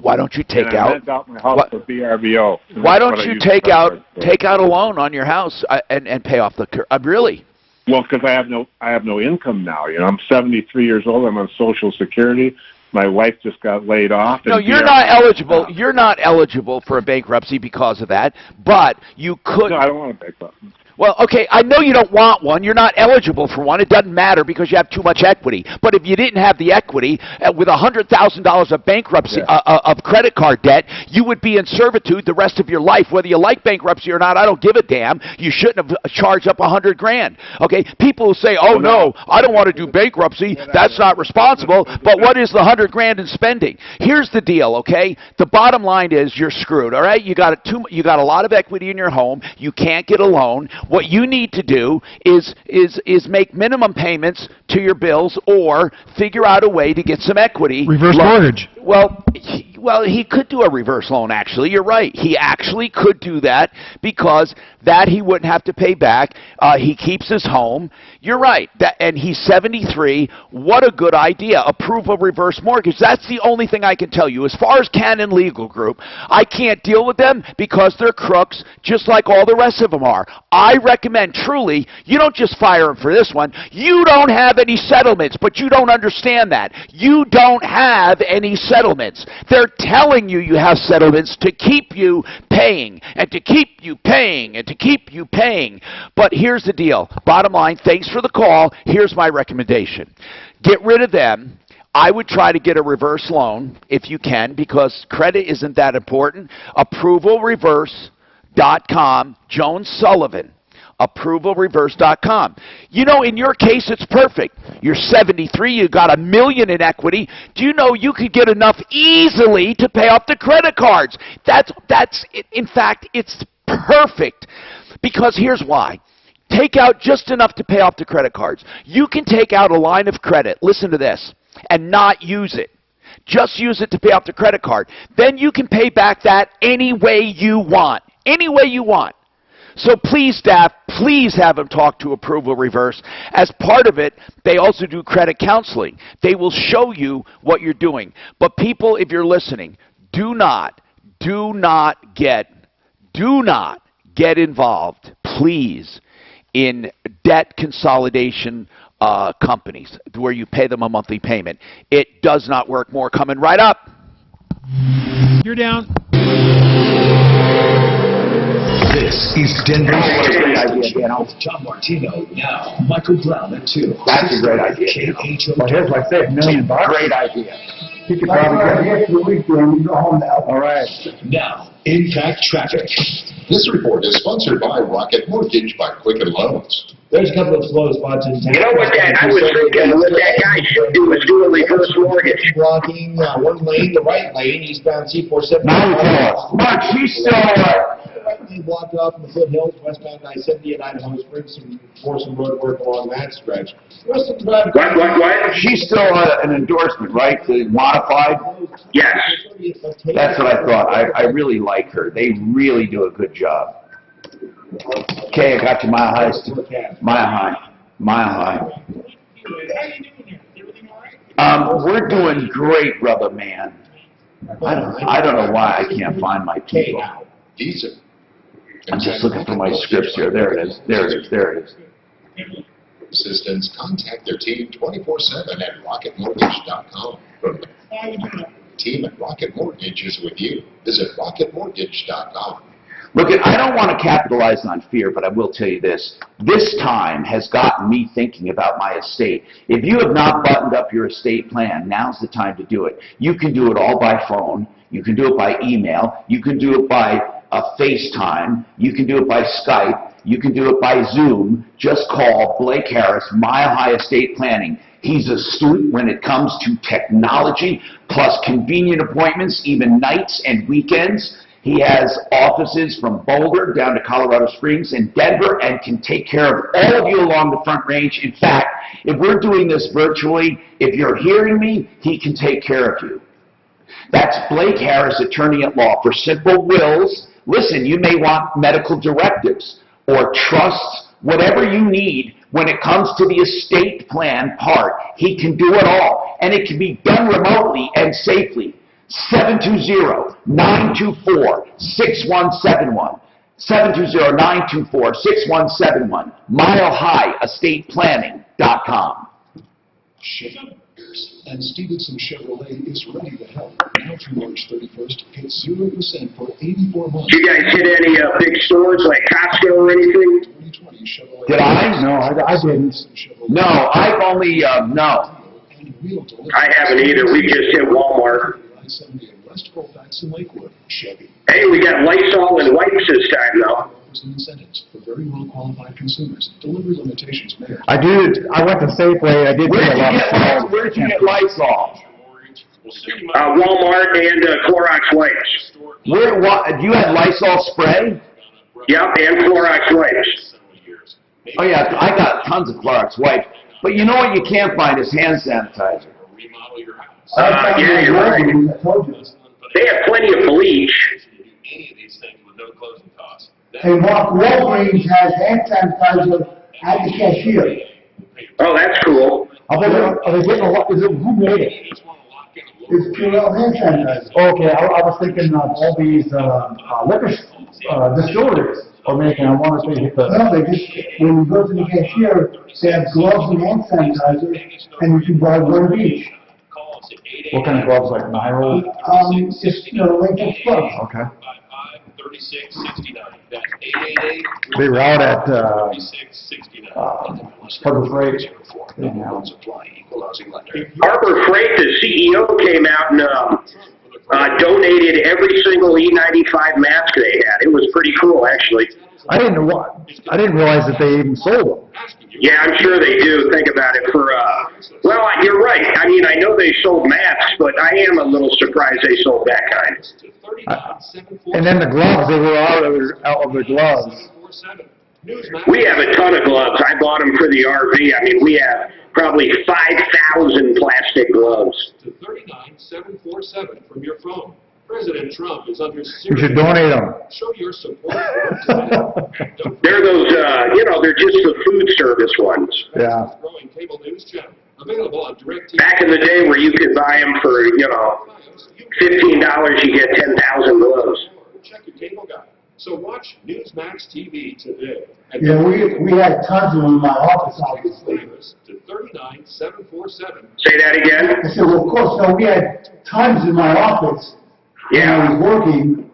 Why don't you take and I rent out my house for VRBO. Why don't you take out a loan on your house and pay off the really? Well, because I have no income now. You know, I'm 73 years old. I'm on Social Security. My wife just got laid off. No, you're not eligible. You're not eligible for a bankruptcy because of that. But you could. No, I don't want a bankruptcy. Well, okay, I know you don't want one. You're not eligible for one. It doesn't matter because you have too much equity. But if you didn't have the equity, with $100,000 of bankruptcy, of credit card debt, you would be in servitude the rest of your life. Whether you like bankruptcy or not, I don't give a damn. You shouldn't have charged up $100 grand. Okay, people who say, "Oh no, I don't want to do bankruptcy. That's not responsible." But what is the $100 grand in spending? Here's the deal. Okay, the bottom line is you're screwed. All right, you got a lot of equity in your home. You can't get a loan. What you need to do is make minimum payments to your bills or figure out a way to get some equity. Reverse mortgage. Well, he could do a reverse loan, actually. You're right. He actually could do that because that he wouldn't have to pay back. He keeps his home. You're right. And he's 73. What a good idea. Approve a reverse mortgage. That's the only thing I can tell you. As far as Cannon Legal Group, I can't deal with them because they're crooks, just like all the rest of them are. I recommend, truly, you don't just fire them for this one. You don't have any settlements, but you don't understand that. You don't have any settlements. They're telling you you have settlements to keep you paying and to keep you paying and to keep you paying. But here's the deal. Bottom line, thanks for the call. Here's my recommendation. Get rid of them. I would try to get a reverse loan if you can because credit isn't that important. ApprovalReverse.com, Joan Sullivan. ApprovalReverse.com. You know, in your case, it's perfect. You're 73. You got $1 million in equity. Do you know you could get enough easily to pay off the credit cards? In fact, it's perfect. Because here's why. Take out just enough to pay off the credit cards. You can take out a line of credit. Listen to this. And not use it. Just use it to pay off the credit card. Then you can pay back that any way you want. Any way you want. So please, staff, please have them talk to Approval Reverse. As part of it, they also do credit counseling. They will show you what you're doing. But people, if you're listening, do not get involved, please, in debt consolidation companies where you pay them a monthly payment. It does not work. More coming right up. You're down. This is Denver's great idea, John Martino now. Michael Brown at 2. That's a great idea. Well, here's what I say, $1 million. Great idea. You could probably get to the weekend and go home now. All right. Now, Impact Traffic. This report is sponsored by Rocket Mortgage by Quicken Loans. There's a couple of slow spots in town. You know what I was thinking, what that guy should do is do a reverse mortgage. Blocking one lane, the right lane, eastbound C470. Mark, she's still Right lane blocked off in the foothills, westbound I-70 at Idaho Springs, for some road work along that stretch. The rest of the drive. What? She's still an endorsement, right? The modified? Yes. That's what I thought. I really like her. They really do a good job. Okay, I got you Mile High. Mile High. We're doing great, brother man. I don't know why I can't find my people. Decent. I'm just looking for my scripts here. There it is. Assistants, contact their team 24/7 at rocketmortgage.com. Team at Rocket Mortgage is with you. Visit rocketmortgage.com. Look, I don't want to capitalize on fear, but I will tell you this. This time has gotten me thinking about my estate. If you have not buttoned up your estate plan, now's the time to do it. You can do it all by phone. You can do it by email. You can do it by FaceTime. You can do it by Skype. You can do it by Zoom. Just call Blake Harris, Mile High Estate Planning. He's astute when it comes to technology, plus convenient appointments, even nights and weekends. He has offices from Boulder down to Colorado Springs and Denver and can take care of all of you along the Front Range. In fact, if we're doing this virtually, if you're hearing me, he can take care of you. That's Blake Harris, attorney at law. For simple wills, listen, you may want medical directives or trusts, whatever you need when it comes to the estate plan part. He can do it all, and it can be done remotely and safely. 720-924-6171. 720-924-6171. MileHighEstatePlanning.com. And Stevenson Chevrolet is ready to help. Now through March 31st, pay 0% for 84 months. You guys hit any big stores like Costco or anything? 2020 Did I? No, I didn't. No, I've only, no. I haven't either. We just hit Walmart. Hey, we got Lysol and wipes this time, though. I went to Safeway, I did get a lot. Where did you get Lysol? Walmart and Clorox wipes. Do you have Lysol spray? Yep, and Clorox wipes. Oh yeah, I got tons of Clorox wipes. But you know what you can't find is hand sanitizer. Yeah, you're right. They have plenty of bleach. Hey, Walgreens has hand sanitizer at the cashier. Oh, that's cool. Are they getting a lot, who made it? It's Purell hand sanitizer. Okay, I was thinking of all these, liquor, distilleries are making, I want to say, no, they just, when you go to the cashier, they have gloves and hand sanitizer, and you can buy one of each. What kind of gloves, like Niro? Just, latex gloves. Okay. They were out at, Harbor Freight. Harbor Freight, the CEO came out and donated every single E95 mask they had. It was pretty cool, actually. I didn't realize that they even sold them. Yeah, I'm sure they do. Think about it for, well, you're right. I mean, I know they sold masks, but I am a little surprised they sold that kind. And then the gloves, they were out of the gloves. We have a ton of gloves. I bought them for the RV. I mean, we have probably 5,000 plastic gloves. To 39747 from your phone. President Trump is under serious. You should donate them. Show your support. They're those, they're just the food service ones. Yeah. Growing cable news channel. Available on DirecTV. Back in the day where you could buy them for, $15, you get 10,000 gloves. Check your cable guide. So watch Newsmax TV today. Yeah, we had tons of them in my office, obviously. To 39747. Say that again? I said, well, of course, so we had tons in my office. Yeah. When I was working,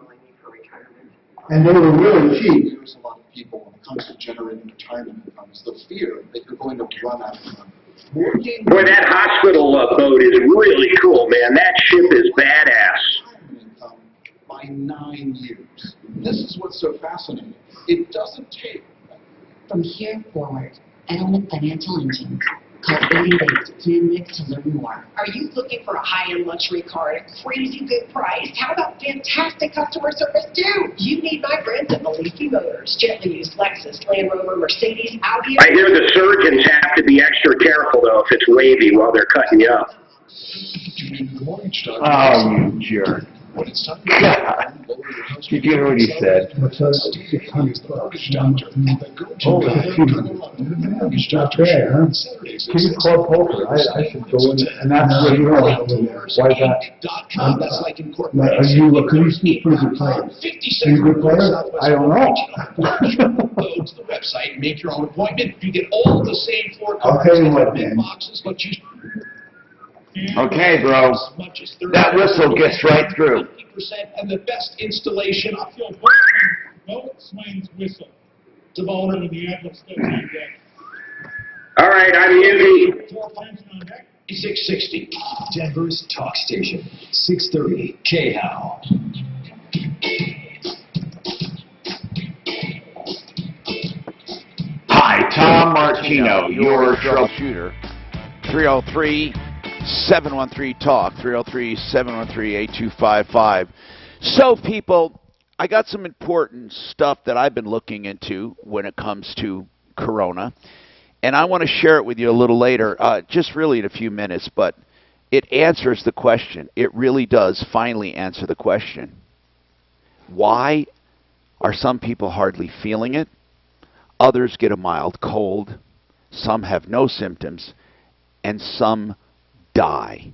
and they were really cheap. There's a lot of people when it comes to generating retirement incomes, the fear that you're going to run out of money. Boy, that hospital boat is really cool, man. That ship is badass. By 9 years. This is what's so fascinating. It doesn't take. From here forward, Edelman Financial Engine. Call 888-PLAN-MIX to learn more. Are you looking for a high-end luxury car at a crazy good price? How about fantastic customer service too? You need my friends at Malifi Motors. Gently used Lexus, Land Rover, Mercedes, Audi. I hear the surgeons have to be extra careful, though, if it's wavy while they're cutting you up. Oh, you jerk. Did you hear what he said? Oh, that's not bad, huh? King's Club Poker, I should go in, and that's what you want to do. Why is that? Can you speak pretty good players? Are you a good player? I don't know. Go to the website and make your own appointment. You get all the same four I'll cards tell you in what, the big man. boxes, but you Okay, bro. That whistle gets right through. 50% and the best installation. I feel both swings whistle. To ball over the Atlas 13 deck. All right, I'm Yugi. 660. Denver's talk station. 630 KHOW. Hi, Tom Martino, your troubleshooter. 303-713-TALK, 303-713-8255. So, people, I got some important stuff that I've been looking into when it comes to Corona, and I want to share it with you a little later, just really in a few minutes, but it answers the question. It really does finally answer the question. Why are some people hardly feeling it? Others get a mild cold. Some have no symptoms, and some die.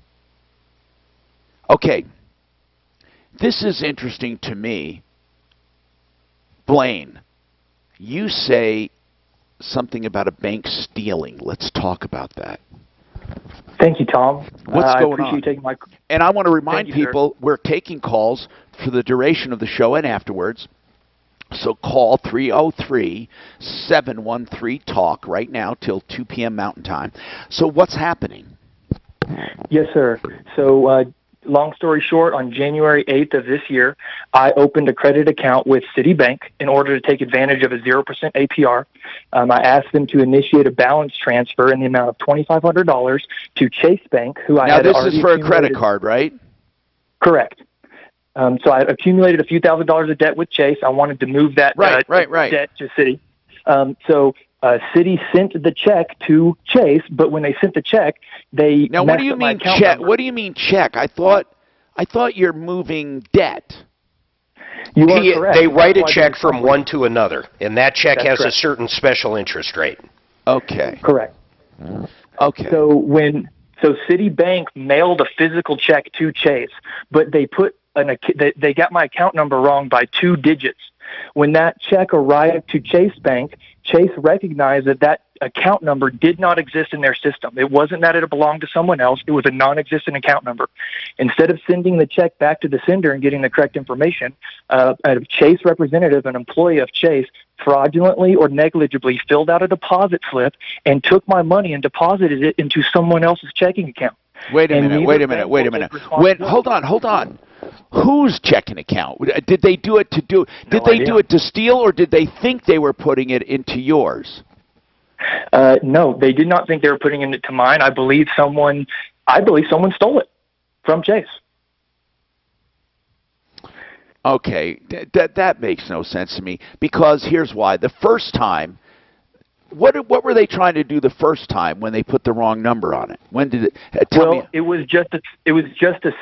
Okay, this is interesting to me. Blaine, you say something about a bank stealing. Let's talk about that. Thank you, Tom. What's I going appreciate on? you taking my. And I want to remind Thank you, sir. people we're taking calls for the duration of the show and afterwards So call 303-713-TALK right now till 2 p.m. Mountain Time. So what's happening? Yes, sir. So, long story short, on January 8th of this year, I opened a credit account with Citibank in order to take advantage of a 0% APR. I asked them to initiate a balance transfer in the amount of $2,500 to Chase Bank, who I had Now, already this is for a credit accumulated- card, right? Correct. So I accumulated a few $1,000s of debt with Chase. I wanted to move that right. debt to Citi. Citi sent the check to Chase, but when they sent the check, they Now, what do you mean check? What do you mean check? I thought you're moving debt. You are correct. They write a That's why check there's from something- one to another, and that check That's has a correct. certain special interest rate. Okay. Correct. Okay. So Citibank mailed a physical check to Chase, but they put they got my account number wrong by 2 digits. When that check arrived to Chase Bank, Chase recognized that account number did not exist in their system. It wasn't that it belonged to someone else. It was a non-existent account number. Instead of sending the check back to the sender and getting the correct information, a Chase representative, an employee of Chase, fraudulently or negligibly filled out a deposit slip and took my money and deposited it into someone else's checking account. Wait a minute. Hold on. Whose checking account? Did they do it to do? Did they do it to steal, or did they think they were putting it into yours? No, they did not think they were putting it into mine. I believe someone stole it from Chase. Okay, that makes no sense to me, because here's why. The first time, what were they trying to do the first time when they put the wrong number on it? When did it? Tell me. It was just a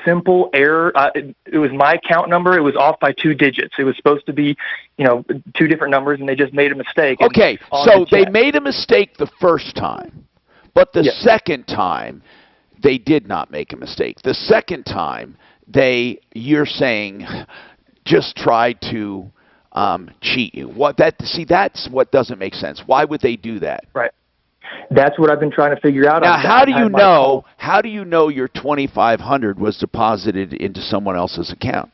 simple error. It was my account number. It was off by 2 digits. It was supposed to be, 2 different numbers, and they just made a mistake. Okay, so they made a mistake the first time, but the second time they did not make a mistake. The second time you're saying, just tried to cheat you. That's what doesn't make sense. Why would they do that? Right. That's what I've been trying to figure out. Now, how do you know your $2,500 was deposited into someone else's account?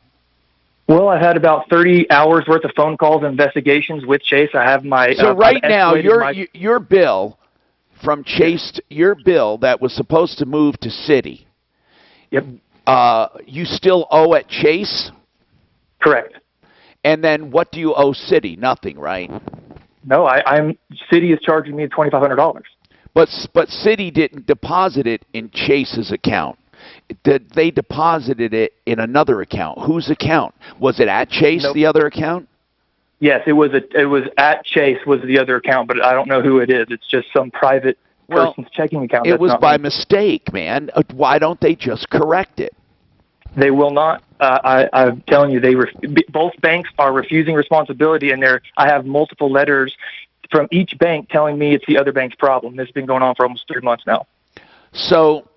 Well, I had about 30 hours worth of phone calls and investigations with Chase. I have my so right now your bill from Chase, your bill that was supposed to move to Citi. Yep. You still owe at Chase? Correct. And then what do you owe Citi? Nothing, right? No, Citi is charging me $2,500. But Citi didn't deposit it in Chase's account. They deposited it in another account. Whose account? Was it at Chase, the other account? Yes, it was at Chase was the other account, but I don't know who it is. It's just some private person's checking account. It was by mistake, man. Why don't they just correct it? They will not. I'm telling you, both banks are refusing responsibility, and I have multiple letters from each bank telling me it's the other bank's problem. This has been going on for almost 3 months now. So,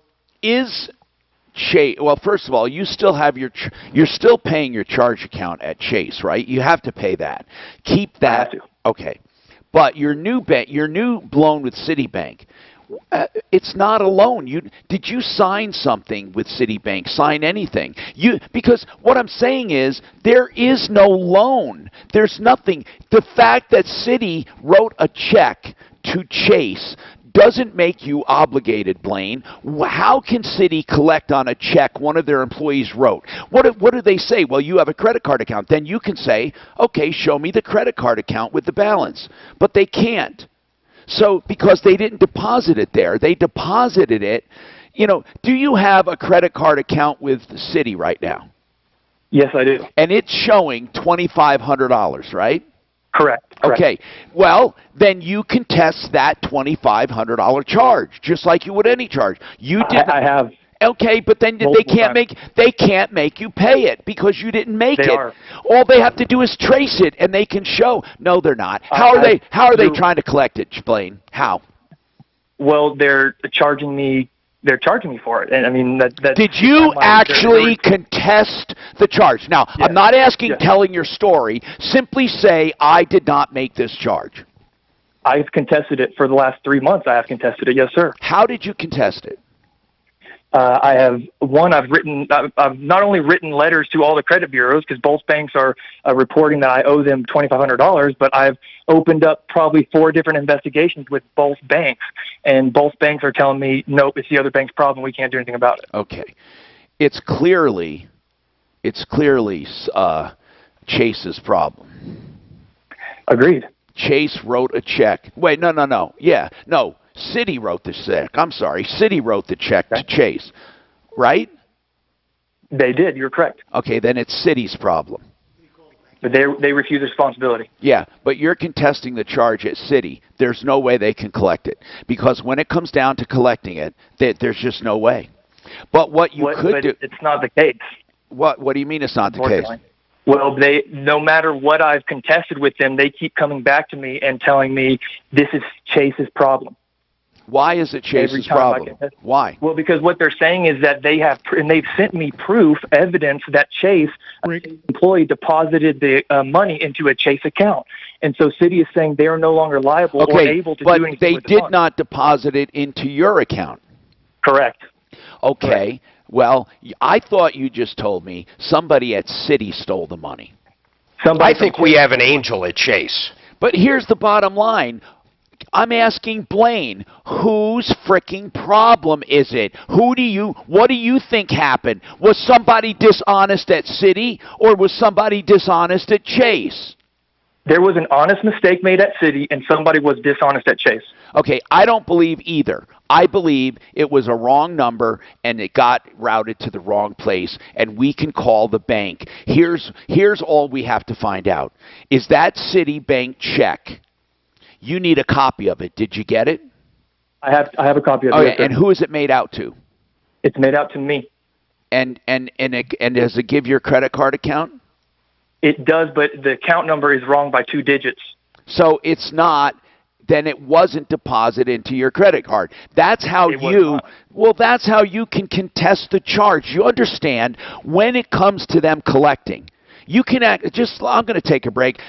is Chase? Well, first of all, you still have you're still paying your charge account at Chase, right? You have to pay that. Keep that. I have to. Okay, but your new loan with Citibank. It's not a loan. Did you sign something with Citibank? Sign anything? Because what I'm saying is there is no loan. There's nothing. The fact that Citi wrote a check to Chase doesn't make you obligated, Blaine. How can Citi collect on a check one of their employees wrote? What do they say? Well, you have a credit card account. Then you can say, okay, show me the credit card account with the balance. But they can't. So, because they didn't deposit it there, they deposited it. Do you have a credit card account with Citi right now? Yes, I do. And it's showing $2,500, right? Correct. Okay. Well, then you contest that $2,500 charge, just like you would any charge. You did. I have. Okay, but then they can't make you pay it because you didn't make it. Are. All they have to do is trace it, and they can show. No, they're not. How are they trying to collect it, Blaine? How? Well, they're charging me for it, and I mean that. Did you actually contest the charge? Now, yes. I'm not asking telling your story. Simply say I did not make this charge. I've contested it for the last 3 months. I have contested it, yes, sir. How did you contest it? I've not only written letters to all the credit bureaus because both banks are reporting that I owe them $2,500, but I've opened up probably 4 different investigations with both banks, and both banks are telling me, nope, it's the other bank's problem. We can't do anything about it. Okay. It's clearly Chase's problem. Agreed. Chase wrote a check. Wait, no. Yeah, no. Citi wrote the check. I'm sorry. Citi wrote the check to Chase, right? They did. You're correct. Okay, then it's Citi's problem. But they refuse responsibility. Yeah, but you're contesting the charge at Citi. There's no way they can collect it because when it comes down to collecting it, there's just no way. But what you could do. It's not the case. What do you mean it's not the case? Well, no matter what I've contested with them, they keep coming back to me and telling me this is Chase's problem. Why is it Chase's problem? Why? Well, because what they're saying is that they've sent me evidence that Chase, employee, deposited the money into a Chase account. And so Citi is saying they are no longer liable or able to do anything with the but they did not deposit it into your account. Correct. Okay. Correct. Well, I thought you just told me somebody at Citi stole the money. I think we have an angel at Chase. But here's the bottom line. I'm asking Blaine, whose fricking problem is it? What do you think happened? Was somebody dishonest at Citi or was somebody dishonest at Chase? There was an honest mistake made at Citi and somebody was dishonest at Chase. Okay, I don't believe either. I believe it was a wrong number and it got routed to the wrong place and we can call the bank. Here's all we have to find out. Is that Citibank check? You need a copy of it. Did you get it? I have a copy of it. Okay, and who is it made out to? It's made out to me. And does it give your credit card account? It does, but the account number is wrong by 2 digits. So it's not, then it wasn't deposited into your credit card. That's how that's how you can contest the charge. You understand when it comes to them collecting. You can I'm going to take a break.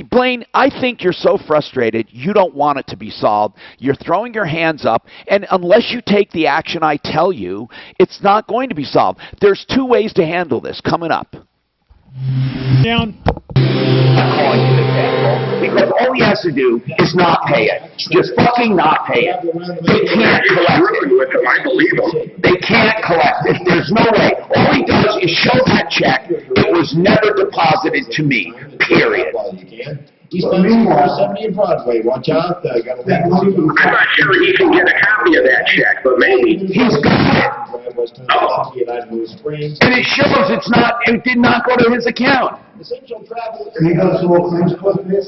Blaine, I think you're so frustrated, you don't want it to be solved. You're throwing your hands up, and unless you take the action I tell you, it's not going to be solved. There's 2 ways to handle this coming up. Down. Because all he has to do is not pay it. Just fucking not pay it. They can't collect it. I believe him. They can't collect it. There's no way. All he does is show that check. It was never deposited to me. Period. He's spending 470 in Broadway. Watch out. I'm not sure he can get a copy of that check, but maybe. He's got it. Oh. And it shows it did not go to his account. Essential travel. Can you go to small claims court for this?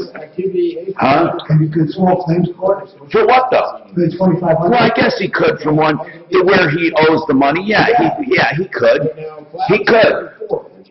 Huh? Can you go to small claims court? For what though? For the 2,500. Well, I guess he could from one where he ose the money. Yeah, he could. He could.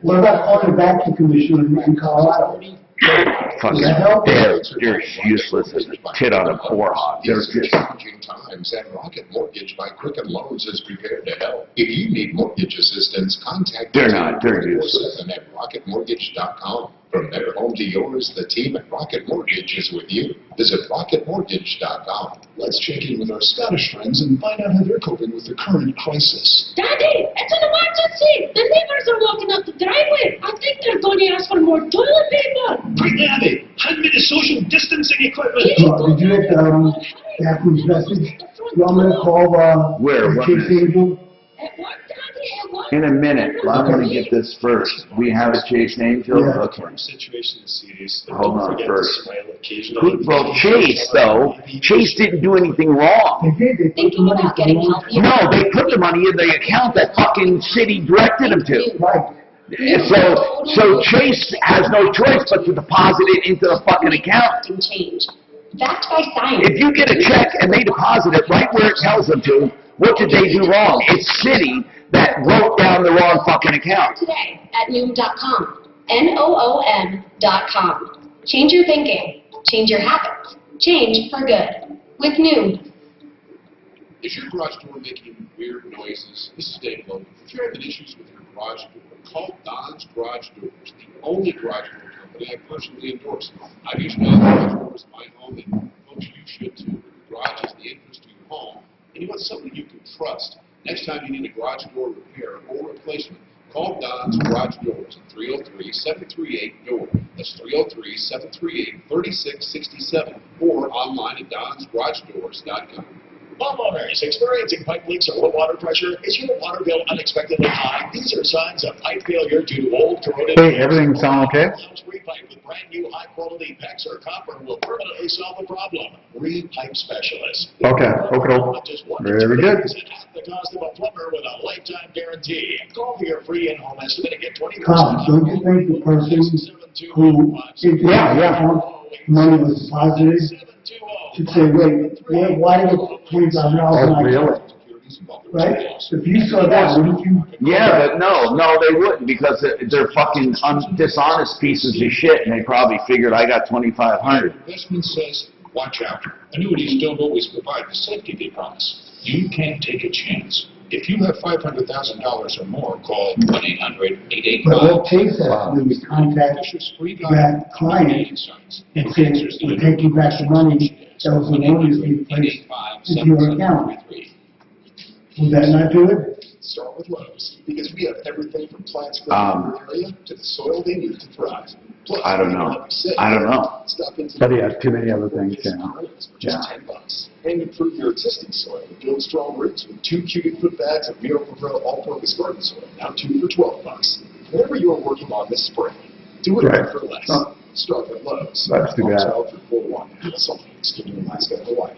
What about calling the banking commission in Colorado? They're useless as a tit on a poor hog. They're just challenging times, and Rocket Mortgage by Quicken Loans is prepared to help. If you need mortgage assistance, contact They're useless. at rocketmortgage.com. From their home to yours, the team at Rocket Mortgage is with you. Visit rocketmortgage.com. Let's check in with our Scottish friends and find out how they're coping with the current crisis. Daddy, it's an emergency! The neighbors are walking up the driveway. I think they're going to ask for more toilet paper. Quick, Daddy, hand me the social distancing equipment. Did you get Daphne's message? You want me to call where? What Chase Angel? At work, Daddy, at work. In a minute. Well, I'm going to get this first. We have a Chase Angel? Yeah. Okay. Situation is serious. Hold on first. Well, Chase, though, Chase didn't do anything wrong. They did. Thinking about getting help. No, they put the money in the account that fucking Citi directed them to. Right. So Chase has no choice but to deposit it into the fucking account. Can change. Backed by science. If you get a check and they deposit it right where it tells them to, what did they do wrong? It's Citi that wrote down the wrong fucking account. Today at noom.com. NOOM.com. Change your thinking. Change your habits. Change for good. With Noom. Is your garage door making weird noises? This is Dave Logan. If you're having issues with your garage door, call Don's Garage Doors, the only garage door company I personally endorse. I've used Don's Garage Doors in my home, and folks, you should too. The garage is the entrance to your home, and you want somebody you can trust. Next time you need a garage door repair or replacement, call Don's Garage Doors at 303-738-DOOR. That's 303-738-3667 or online at donsgaragedoors.com. Homeowners experiencing pipe leaks or low water pressure, is your water bill unexpectedly high? These are signs of pipe failure due to old corroded Hey, everything sound okay? Repipe with brand new high quality PEX or copper will permanently solve the problem. Repipe Specialist. Okay, very good. At the cost of a plumber with a lifetime guarantee. Call for your free in-home estimate and get 20%. Tom, don't you think the person who, money was deposited should say, wait, why was $25? Oh, really? Right? If you saw that, wouldn't you? Yeah, but no, they wouldn't because they're fucking dishonest pieces of shit, and they probably figured I got 2,500. Investment says, watch out. Annuities don't always provide the safety they promise. You can't take a chance. If you have $500,000 or more, call 1-800-885. But what takes that when we contact that client and say, we'll take you back the money that was erroneously placed into your account? Would that not do it? Start with Lowe's, because we have everything from plants growing in your area to the soil they need to thrive. Plus, I don't know. Stop into But yeah, too many other things, just $10. And improve your existing soil and build strong roots with 2 cubic foot bags of Miracle-Gro all-purpose garden soil, now 2 for $12. Whatever you are working on this spring, do it right for less. Start with Lowe's. That's too bad. Excuse Alaska, Hawaii.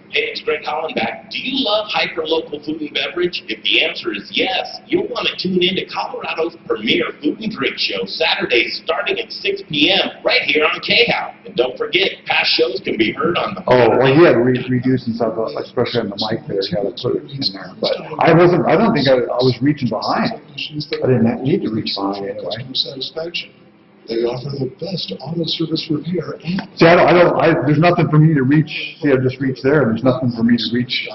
Hey, it's Greg Holland back. Do you love hyper-local food and beverage? If the answer is yes, you'll want to tune in to Colorado's premier food and drink show, Saturdays starting at 6 p.m. right here on KHOW. And don't forget, past shows can be heard on the... Oh, well, he had to reduce and stuff, especially on the mic there, he had to put it in there. But I don't think I was reaching behind. I didn't need to reach behind anyway. Satisfaction. They offer the best auto service repair and... See, there's nothing for me to reach. See, I just reached there, and there's nothing for me to reach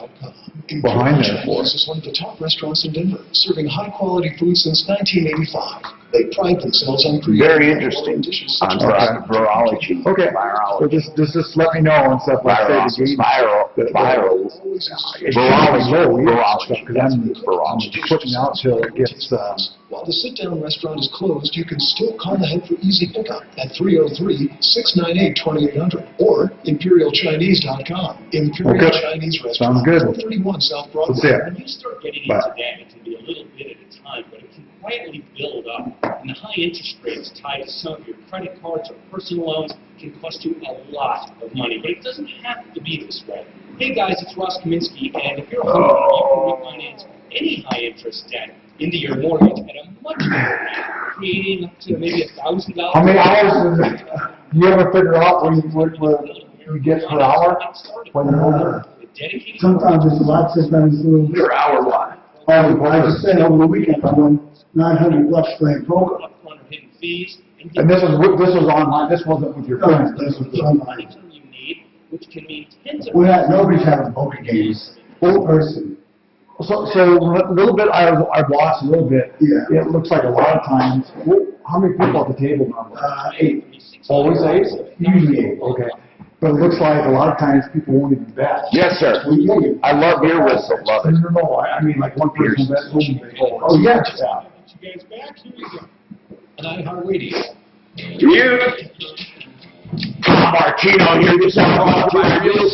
behind there for. This is one of the top restaurants in Denver, serving high-quality food since 1985. They pride themselves on creating very interesting on virology. Okay, so just let me know and stuff like that. Virology. Because I'm putting out till it gets. While the sit-down restaurant is closed, you can still call ahead for easy pickup at 303-698-2800 or ImperialChinese.com. Imperial Chinese Restaurant, Sounds good. 431 South Broadway. When you start getting into that, it can be a little bit at a time, but it can quietly build up. And the high interest rates tied to some of your credit cards or personal loans can cost you a lot of money. But it doesn't have to be this way. Hey guys, it's Ross Kaminsky, and if you're hoping you can refinance any high interest debt into your mortgage at a much lower rate, creating up to maybe $1,000. How many hours do you ever figure out what you get per hour? Sometimes it's a lot, sometimes it's a little bit. Per hour what? I just said over the weekend, I won $900 playing poker. And this was online. This wasn't with your friends. This was online. Nobody's having poker games. Full person. So a little bit, I've lost a little bit. Yeah. It looks like a lot of times. How many people at the table normally? 8. Always 8? Usually 8. Okay. But it looks like a lot of times people won't even bet. Yes, sir. I love your whistle. Love it. No, I mean, like one person bets, oh, yes. You guys back? Here we go. And iHeartRadio. Tom Martino here. This is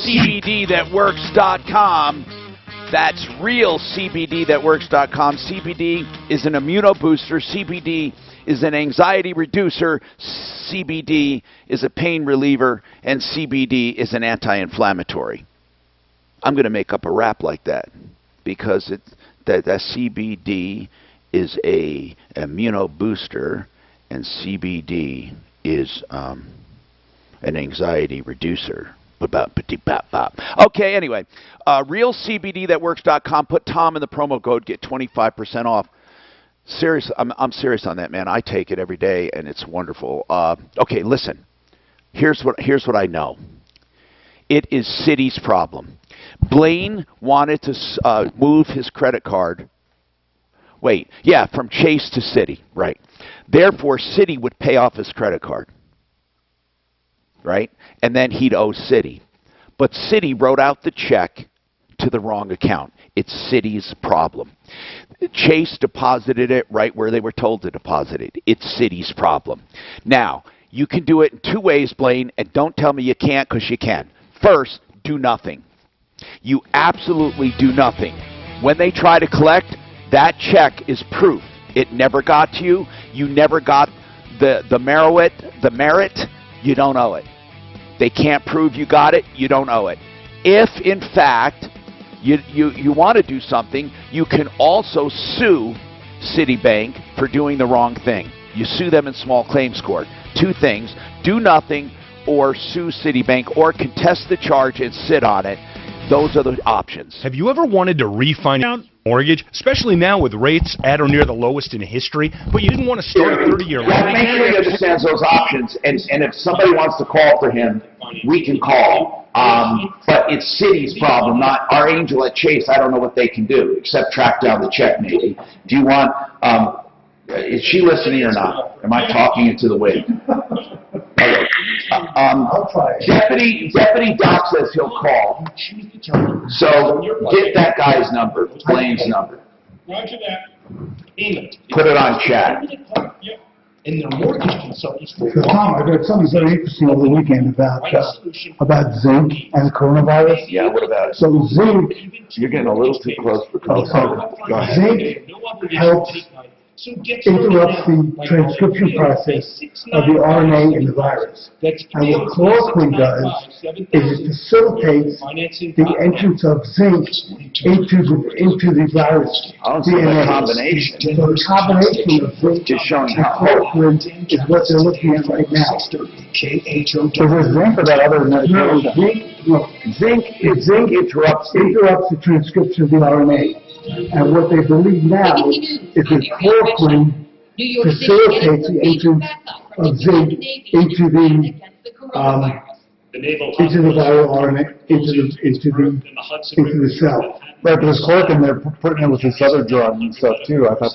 RealCBDThatWorks.com. That's RealCBDThatWorks.com. CBD is an immunobooster. CBD is an anxiety reducer. CBD is a pain reliever. And CBD is an anti-inflammatory. I'm going to make up a rap like that because that CBD is a immunobooster and CBD is an anxiety reducer. Okay, anyway, RealCBDThatWorks.com. Put Tom in the promo code, get 25% off. Serious, I'm serious on that, man. I take it every day, and it's wonderful. Okay, listen. Here's what I know. It is Citi's problem. Blaine wanted to move his credit card. From Chase to Citi, right? Therefore, Citi would pay off his credit card. Right? And then he'd owe Citi. But Citi wrote out the check to the wrong account. It's Citi's problem. Chase deposited it right where they were told to deposit it. It's Citi's problem. Now, you can do it in two ways, Blaine, and don't tell me you can't, because you can. First, do nothing. You absolutely do nothing. When they try to collect, that check is proof. It never got to you. You never got the merit. You don't owe it. They can't prove you got it. You don't owe it. If, in fact, you want to do something, you can also sue Citibank for doing the wrong thing. You sue them in small claims court. Two things: do nothing, or sue Citibank, or contest the charge and sit on it. Those are the options. Have you ever wanted to refinance a mortgage, especially now with rates at or near the lowest in history, but you didn't want to start a 30-year loan? Make sure he understands those options, and if somebody wants to call for him, we can call. But it's Citi's problem, not our angel at Chase. I don't know what they can do, except track down the check, maybe. Do you want, is she listening or not? Am I talking into the wind? Okay. Deputy Doc says he'll call. So get that guy's number, Blaine's number. Roger that. Put it on chat. And the mortgage consultants for So Tom, I read something very interesting over the weekend about zinc and coronavirus. Yeah, what about it? So zinc, You're getting a little too close for color. Go ahead. zinc helps interrupt the transcription process of the RNA in the virus. And what chloroquine does is it facilitates the entrance of zinc into the virus DNA. Combination. So the combination of zinc Just showing and how. chloroquine is what they're looking at right now. Is there zinc or that other medication? No, zinc interrupts the transcription of the RNA. And what they believe now is that chloroquine facilitates the entrance of zinc into the viral RNA, into the cell. Right, but there's chloroquine, they're putting it with this other drug and stuff too. I thought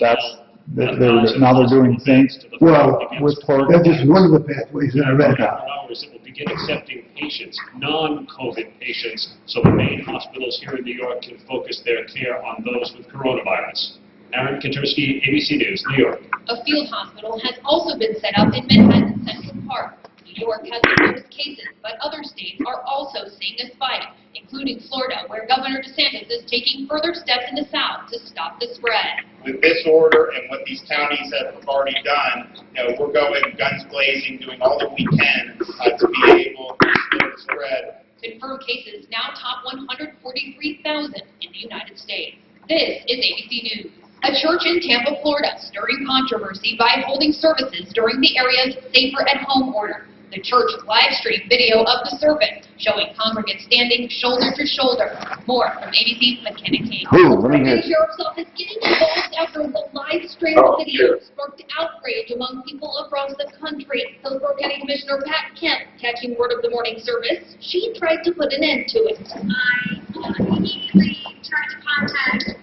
now they're doing zinc. Well, with chloroquine. that's just one of the pathways that I read about. Hours, it will begin accepting patients, non-COVID patients, so the main hospitals here in New York can focus their care on those with coronavirus. Aaron Katersky, ABC News, New York. A field hospital has also been set up in Manhattan's Central Park. New York has the most cases, but other states are also seeing a spike, including Florida, where Governor DeSantis is taking further steps in the South to stop the spread. With this order and what these counties have already done, we're going guns blazing, doing all that we can to be able to slow the spread. Confirmed cases now top 143,000 in the United States. This is ABC News. A church in Tampa, Florida, stirring controversy by holding services during the area's Safer at Home order. The church live-streamed video of the service, showing congregants standing shoulder to shoulder. More from ABC's McKenna King. The Sheriff's Office getting involved after the live-streamed video sparked outrage among people across the country. Hillsborough County Commissioner Pat Kemp, catching word of the morning service, she tried to put an end to it. I immediately tried to contact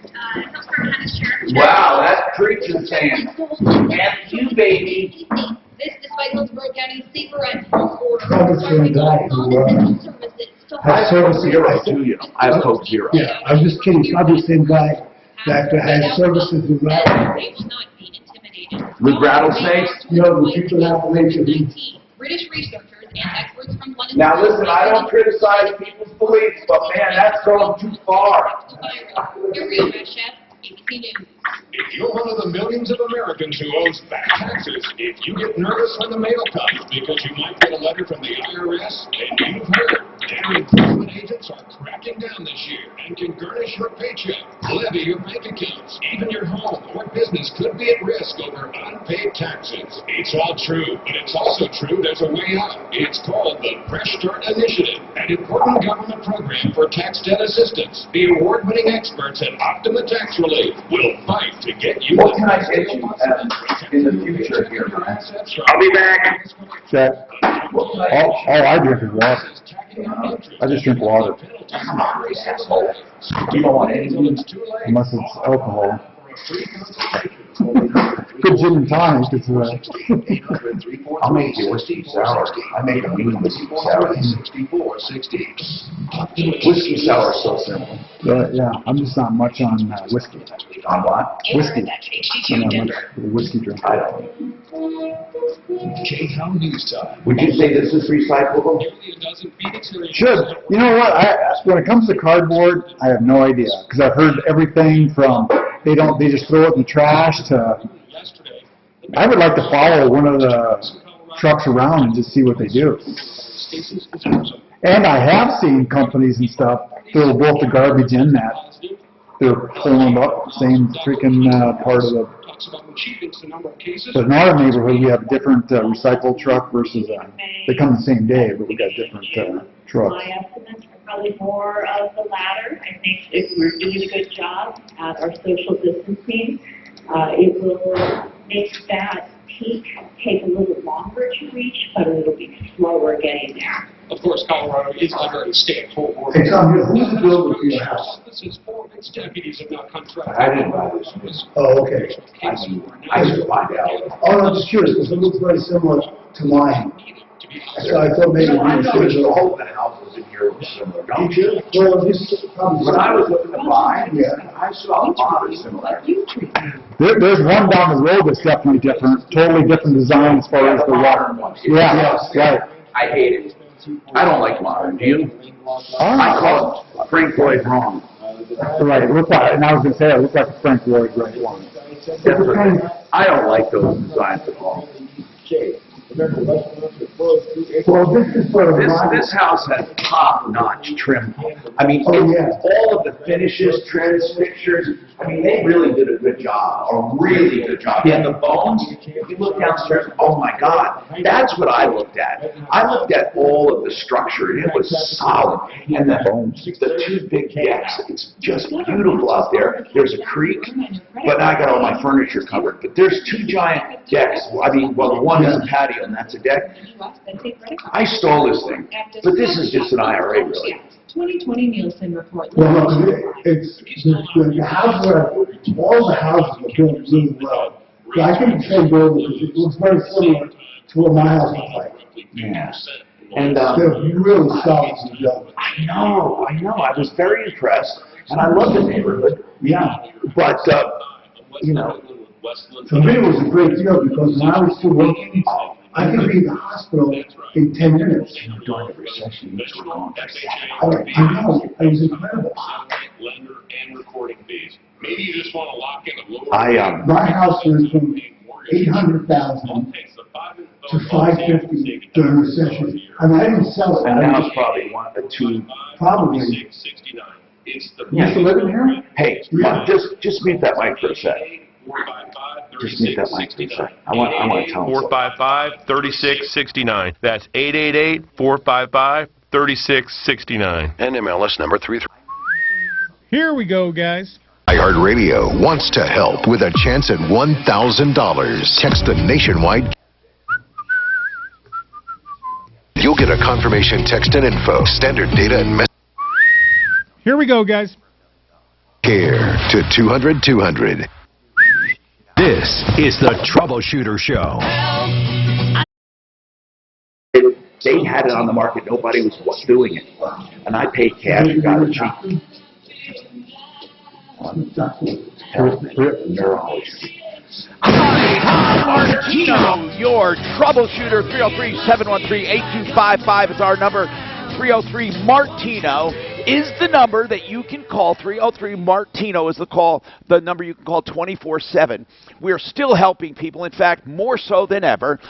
Hillsborough County Sheriff. Wow, that's preaching saying, F you, baby. This despite Hillsborough County's Safer at Home order. Probably the guy who has service zero. I have Coke Zero. Yeah, I was just kidding. Probably the same guy that has services with rattlesnakes. With rattlesnakes? No, the people that have rattlesnakes. British researchers and experts from London. Now listen, I don't criticize people's beliefs, but man, that's going too far. Here we are, Chef. ABC News. If you're one of the millions of Americans who owes back taxes, if you get nervous when the mail comes because you might get a letter from the IRS, then you've heard. Their enforcement agents are cracking down this year and can garnish your paycheck, levy your bank accounts. Even your home or business could be at risk over unpaid taxes. It's all true, but it's also true there's a way out. It's called the Fresh Start Initiative, an important government program for tax debt assistance. The award-winning experts at Optima Tax Relief will fight to get you. What can I get you in the future here? I'll be back. Check. All I drink is water. I just drink water. You don't want anything unless it's alcohol. good gin and tonic. It's, I'll make you whiskey sour. I make a mean whiskey sour. Whiskey sour is so simple. yeah, I'm just not much on whiskey. On what? Whiskey. I'm not much of a whiskey drinker. I don't. K-Town News Time. Would you say this is recyclable? Should. You know what? When it comes to cardboard, I have no idea, because I've heard everything from they just throw it in the trash to. I would like to follow one of the trucks around and just see what they do. And I have seen companies and stuff throw both the garbage in that. They're pulling up the same freaking part of the. But in our neighborhood, we have different recycle truck versus they come the same day, but we got different trucks. My estimates are probably more of the latter. I think if we're doing a good job at our social distancing, it will make that peak take a little longer to reach, but it'll be slower getting there. Of course, Colorado is under a stay-at-home order. Hey, Tom, who's the builder for your house? Offices for its deputies have not contracted. I didn't buy this one. Oh, okay. I should find out. Oh, no, I'm just curious, because it looks very similar to mine. So I thought maybe. I noticed all of the houses in here were similar, don't you? Well, this is probably. When I was looking to buy, I saw a lot of similarities. There's one down the road that's definitely different, totally different design as far as the water. Yeah, right. I hate it. I don't like modern, do you? I call it Frank Lloyd wrong. Right, it looks like, and I was going to say, it looks like a Frank Lloyd right one. I don't like those designs at all. Well, this is sort of. This house has top-notch trim. I mean, all of the finishes, trims, fixtures, I mean, they really did a good job, a really good job. And the bones, if you look downstairs, oh my God, that's what I looked at. I looked at all of the structure, and it was solid. And the two big decks, it's just beautiful out there. There's a creek, but I got all my furniture covered. But there's two giant decks. I mean, well, the one is a patio, and that's a deck. I stole this thing, but this is just an IRA, really. 2020 Nielsen report. Well, no, it's the house where all the houses were built really well. So I think the same building, because it looks very similar to what my house looks like. Yeah. And they're really solid and built. I know. I was very impressed, and I love the neighborhood. Yeah. But you know. For me, it was a great deal, because when I was still working, I could be in the hospital in 10 minutes. During the recession, you were going for I know, it was incredible. Lender and recording fees. Maybe you just want to lock in a lower. My house was from 800,000 to 550 during the recession. I mean, I didn't sell it. And now it's probably one or two. Probably. You still living here? Hey, just mute that mic for a sec. Just mute that mic for a sec. I want to tell them. 455-3669. That's 888-455-3669. NMLS number 33. Here we go, guys. iHeartRadio wants to help with a chance at $1,000. Text the nationwide. You'll get a confirmation text and info, standard data and message. Here we go, guys. Care to 200-200. This is the Troubleshooter Show. They had it on the market. Nobody was doing it. And I paid cash and got it cheap. Neurology. Tom Martino, your troubleshooter. 303-713-8255 is our number. 303-MARTINO is the number that you can call. 303-MARTINO is the number you can call 24/7. We're still helping people, in fact, more so than ever,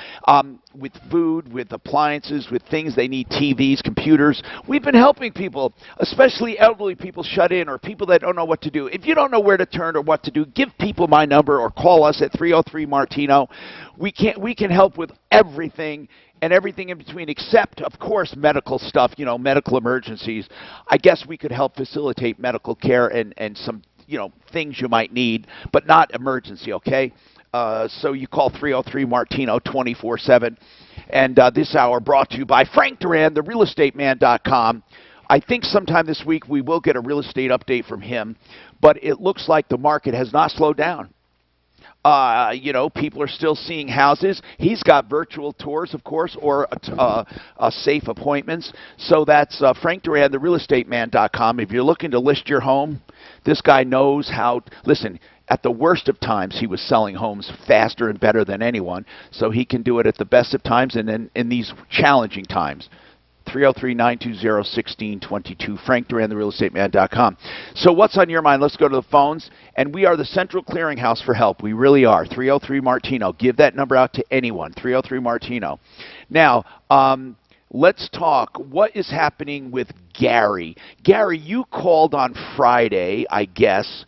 with food, with appliances, with things they need, TVs, computers. We've been helping people, especially elderly people shut in or people that don't know what to do. If you don't know where to turn or what to do, give people my number or call us at 303-MARTINO. We can help with everything and everything in between, except, of course, medical stuff, medical emergencies. I guess we could help facilitate medical care and some, things you might need, but not emergency, okay? So you call 303-MARTINO 24/7. And this hour brought to you by Frank Duran, therealestateman.com. I think sometime this week we will get a real estate update from him, but it looks like the market has not slowed down. People are still seeing houses. He's got virtual tours, of course, or safe appointments. So that's Frank Duran, therealestateman.com. If you're looking to list your home, this guy knows how. Listen, at the worst of times, he was selling homes faster and better than anyone. So he can do it at the best of times and in these challenging times. 303-920-1622, Frank Duran, therealestateman.com. So what's on your mind? Let's go to the phones. And we are the Central Clearinghouse for help. We really are. 303-MARTINO. Give that number out to anyone. 303-MARTINO. Now, let's talk. What is happening with Gary? Gary, you called on Friday, I guess,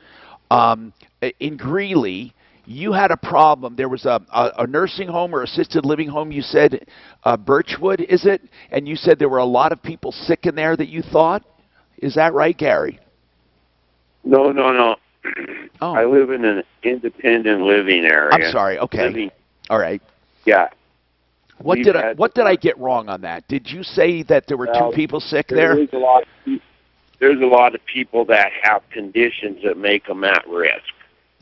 in Greeley. You had a problem. There was a nursing home or assisted living home, you said, Birchwood, is it? And you said there were a lot of people sick in there that you thought? Is that right, Gary? No. Oh. I live in an independent living area. I'm sorry. Okay. All right. Yeah. What did I get wrong on that? Did you say that there were two people sick there? There's a lot of people that have conditions that make them at risk.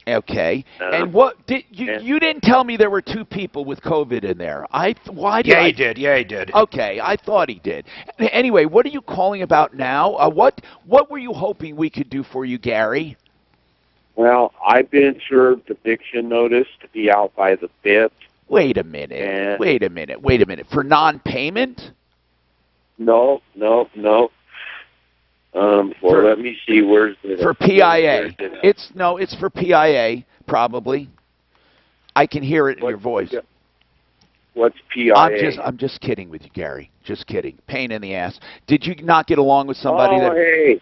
Okay. And what did you didn't tell me there were two people with COVID in there. Why did he did. Yeah, he did. Okay, I thought he did. Anyway, what are you calling about now? What were you hoping we could do for you, Gary? Well, I've been served eviction notice to be out by the 5th. Wait a minute. Wait a minute. For non-payment? No. Let me see. Where's the for PIA? It's for PIA probably. I can hear it in your voice. What's PIA? I'm just kidding with you, Gary. Just kidding. Pain in the ass. Did you not get along with somebody Hey.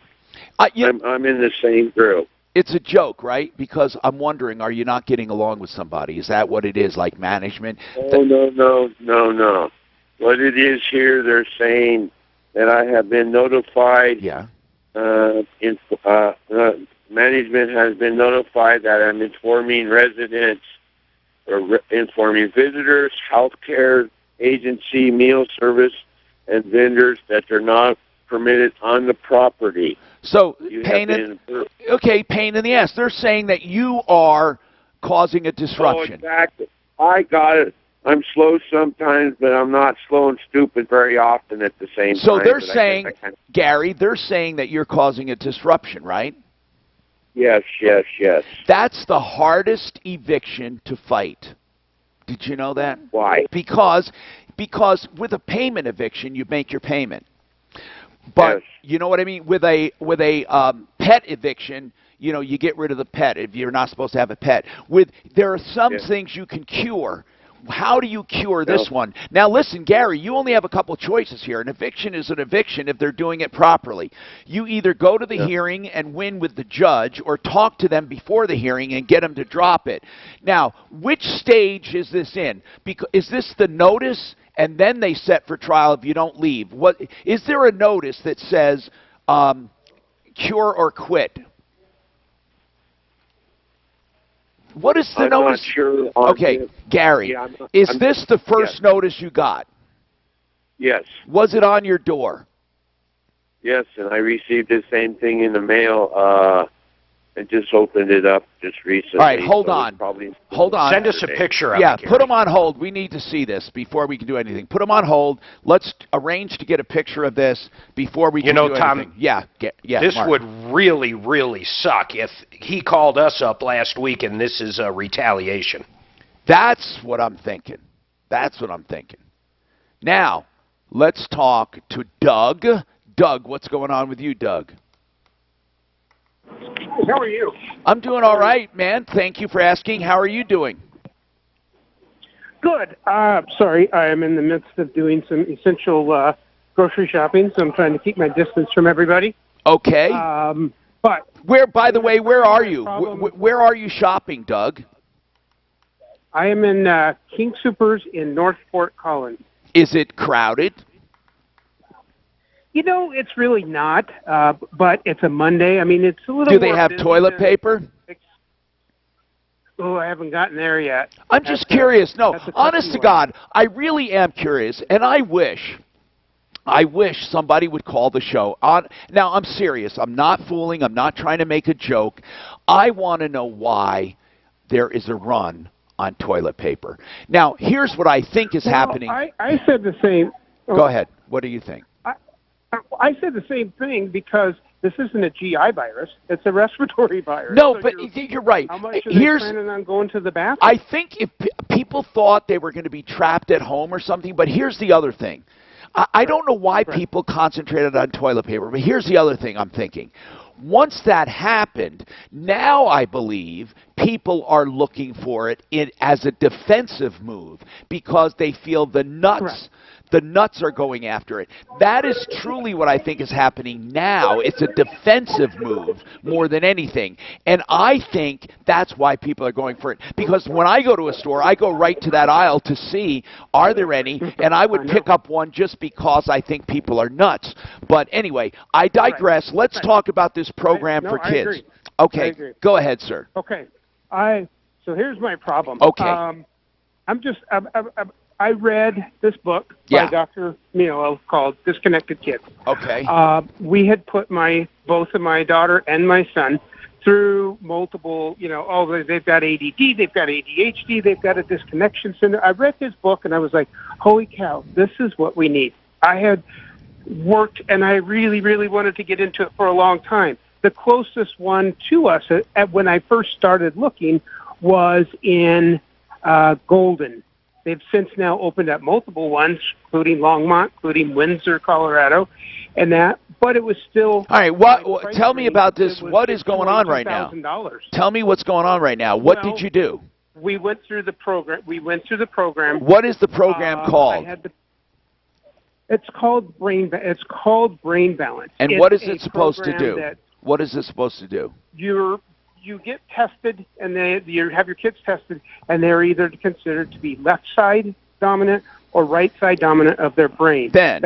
I'm in the same group. It's a joke, right? Because I'm wondering, are you not getting along with somebody? Is that what it is, like management? No. What it is here, they're saying that I have been notified. Yeah. Management has been notified that I'm informing residents or informing visitors, healthcare agency, meal service, and vendors that they're not permitted on the property. So, pain in the ass. They're saying that you are causing a disruption. Oh, exactly. I got it. I'm slow sometimes, but I'm not slow and stupid very often at the same time. So they're saying, Gary, they're saying that you're causing a disruption, right? Yes. That's the hardest eviction to fight. Did you know that? Why? Because with a payment eviction, you make your payment. But you know what I mean? With a pet eviction, you get rid of the pet if you're not supposed to have a pet. There are some things you can cure. How do you cure this one? Now, listen, Gary, you only have a couple choices here. An eviction is an eviction if they're doing it properly. You either go to the hearing and win with the judge or talk to them before the hearing and get them to drop it. Now, which stage is this in? Is this the notice and then they set for trial if you don't leave? Is there a notice that says cure or quit? What is the notice? Not sure. Okay, Gary, is this the first notice you got? Yes. Was it on your door? Yes, and I received the same thing in the mail. I just opened it up just recently. All right, hold on. Send us a picture of it. Yeah, put them on hold. We need to see this before we can do anything. Put them on hold. Let's arrange to get a picture of this before we can do Tom, anything. Yeah, this Mark. would really, really suck if he called us up last week and this is a retaliation. That's what I'm thinking. Now, let's talk to Doug. Doug, what's going on with you, Doug? How are you? I'm doing all right, man. Thank you for asking. How are you doing? Good. Sorry, I am in the midst of doing some essential grocery shopping, so I'm trying to keep my distance from everybody. Okay. But by the way, where are you? Where are you shopping, Doug? I am in King Soopers in North Fort Collins. Is it crowded? It's really not, but it's a Monday. I mean, it's a little. Do they have toilet paper? Oh, I haven't gotten there yet. I'm just curious. No, honest to God, I really am curious, and I wish somebody would call the show. Now, I'm serious. I'm not fooling. I'm not trying to make a joke. I want to know why there is a run on toilet paper. Now, here's what I think is happening. I said the same. Go ahead. What do you think? I said the same thing because this isn't a GI virus. It's a respiratory virus. No, So but you're right. How much are they planning on going to the bathroom? I think if people thought they were going to be trapped at home or something, but here's the other thing. I don't know why people concentrated on toilet paper, but here's the other thing I'm thinking. Once that happened, now I believe people are looking for it as a defensive move because they feel the nuts are going after it. That is truly what I think is happening now. It's a defensive move more than anything. And I think that's why people are going for it. Because when I go to a store, I go right to that aisle to see, are there any? And I would pick up one just because I think people are nuts. But anyway, I digress. Let's talk about this program for kids. I agree. Okay, I agree. go ahead, sir. Okay. So here's my problem. Okay. I read this book by Dr. Milo called Disconnected Kids. Okay. We had put both of my daughter and my son through multiple, they've got ADD, they've got ADHD, they've got a disconnection syndrome. I read this book and I was like, holy cow, this is what we need. I had worked and I really, really wanted to get into it for a long time. The closest one to us when I first started looking was in Golden. They've since now opened up multiple ones, including Longmont, including Windsor, Colorado, and that. But it was still. All right. Tell me about this. What is going on right now? Tell me what's going on right now. What did you do? We went through the program. What is the program called? It's called Brain. It's called Brain Balance. And what is it supposed to do? What is it supposed to do? You get tested, and you have your kids tested, and they're either considered to be left side dominant or right side dominant of their brain. Then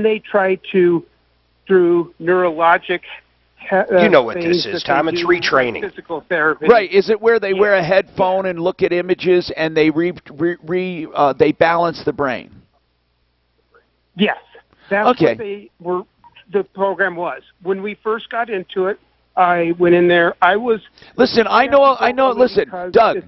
they try to, through neurologic. You know what this is, Tom. It's retraining. Physical therapy. Right. Is it where they wear a headphone and look at images and they they balance the brain? Yes. That's what the program was. When we first got into it, I went in there. Listen, I know. Listen, Doug.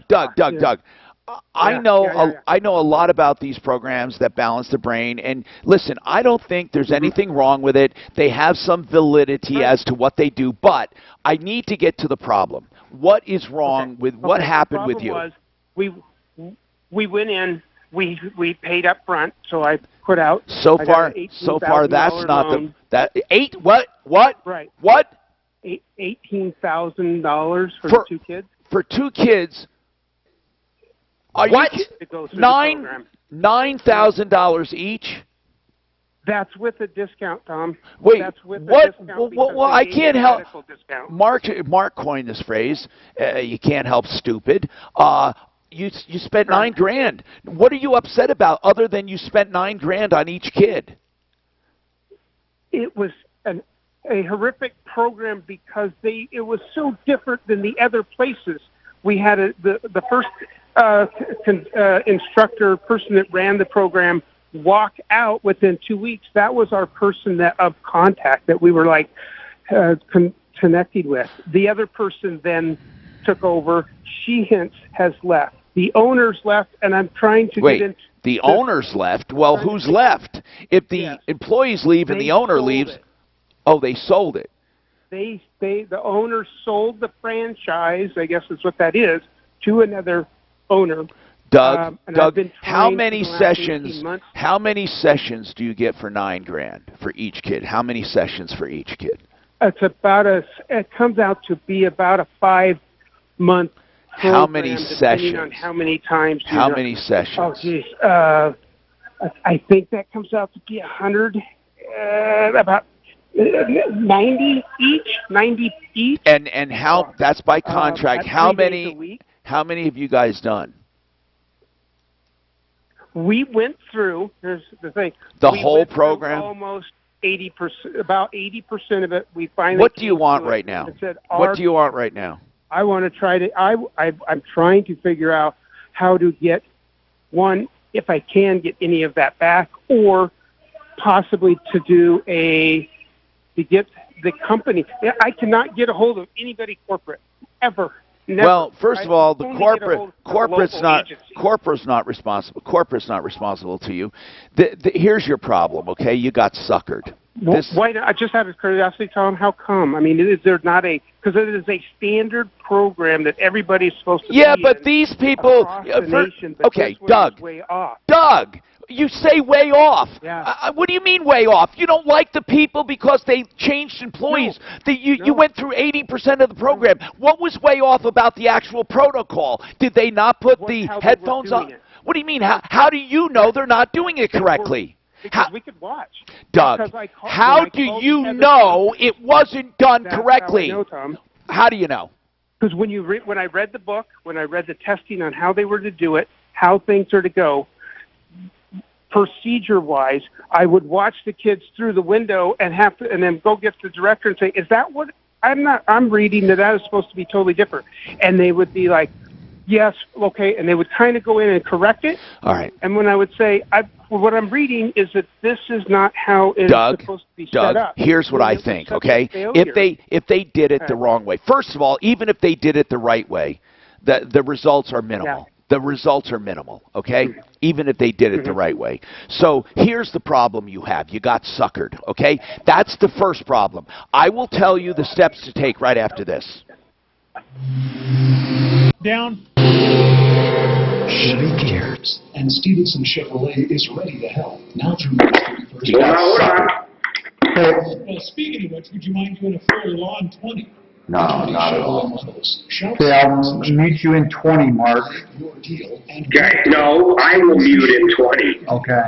I know a lot about these programs that balance the brain. And listen, I don't think there's anything wrong with it. They have some validity as to what they do. But I need to get to the problem. What is wrong with what happened with you? The problem was we went in. We paid up front, so I put out. So far, that's not loan. Right. What? $18,000 for 2 kids. For 2 kids. What? $9,000 each. That's with a discount, Tom. Wait, that's with what? A discount Well, I can't help. Discount. Mark coined this phrase. You can't help stupid. You spent $9,000. What are you upset about, other than you spent $9,000 on each kid? It was a horrific program because it was so different than the other places. We had the first instructor person that ran the program walk out within 2 weeks. That was our person of contact that we were like connected with. The other person then took over. She hence has left. The owners left, and I'm trying to get into. The owners left? Well, who's left? If the employees leave and the owner leaves, they sold it. The owner sold the franchise, I guess is what that is, to another owner. Doug, how many sessions do you get for $9,000 for each kid? How many sessions for each kid? It comes out to be about a 5-month program. How many sessions? On how many times? How many sessions? Oh, geez. I think that comes out to be 100, about 90 each. And how? That's by contract. How many have you guys done? We went through. Here's the thing. The whole program. Almost 80%. About 80% of it. We finally. What do you want right now? What do you want right now? I want to try to. I'm trying to figure out how to get one, if I can get any of that back, or possibly to get the company. I cannot get a hold of anybody corporate ever. never. Well, first of all, the only get a hold of the corporate's not responsible. Corporate's not responsible to you. Here's your problem. Okay, you got suckered. Why? I just out of curiosity, Tom. How come? I mean, is there not a? Because it is a standard program that everybody's supposed to. Yeah, be but in these people. across the nation, but Okay, this one Doug. is way off. Doug. You say way off. Yeah. What do you mean way off? You don't like the people because they changed employees. You went through 80% of the program. What was way off about the actual protocol? Did they not put the headphones on? What do you mean? How do you know they're not doing it correctly? Because we could watch. Doug, how do you know it wasn't done correctly? How I know, Tom. How do you know? Because when I read the book, when I read the testing on how they were to do it, how things are to go, procedure-wise, I would watch the kids through the window and then go get the director and say, "Is that what I'm reading that is supposed to be totally different?" And they would be like, "Yes, okay," and they would kind of go in and correct it. All right. And when I would say, what I'm reading is that this is not how it's supposed to be set up. Here's what I think, okay? If they did it the wrong way, first of all, even if they did it the right way, the results are minimal. Yeah. The results are minimal, okay? Even if they did it the right way. So here's the problem you have. You got suckered, okay? That's the first problem. I will tell you the steps to take right after this. Down. Chevy cares, and Stevenson Chevrolet is ready to help. Now through March 31st. Well, speaking of which, would you mind doing a full lawn 20? No, not at all. Okay, I'll meet you in 20, Mark. Okay, no, I will mute in 20. Okay.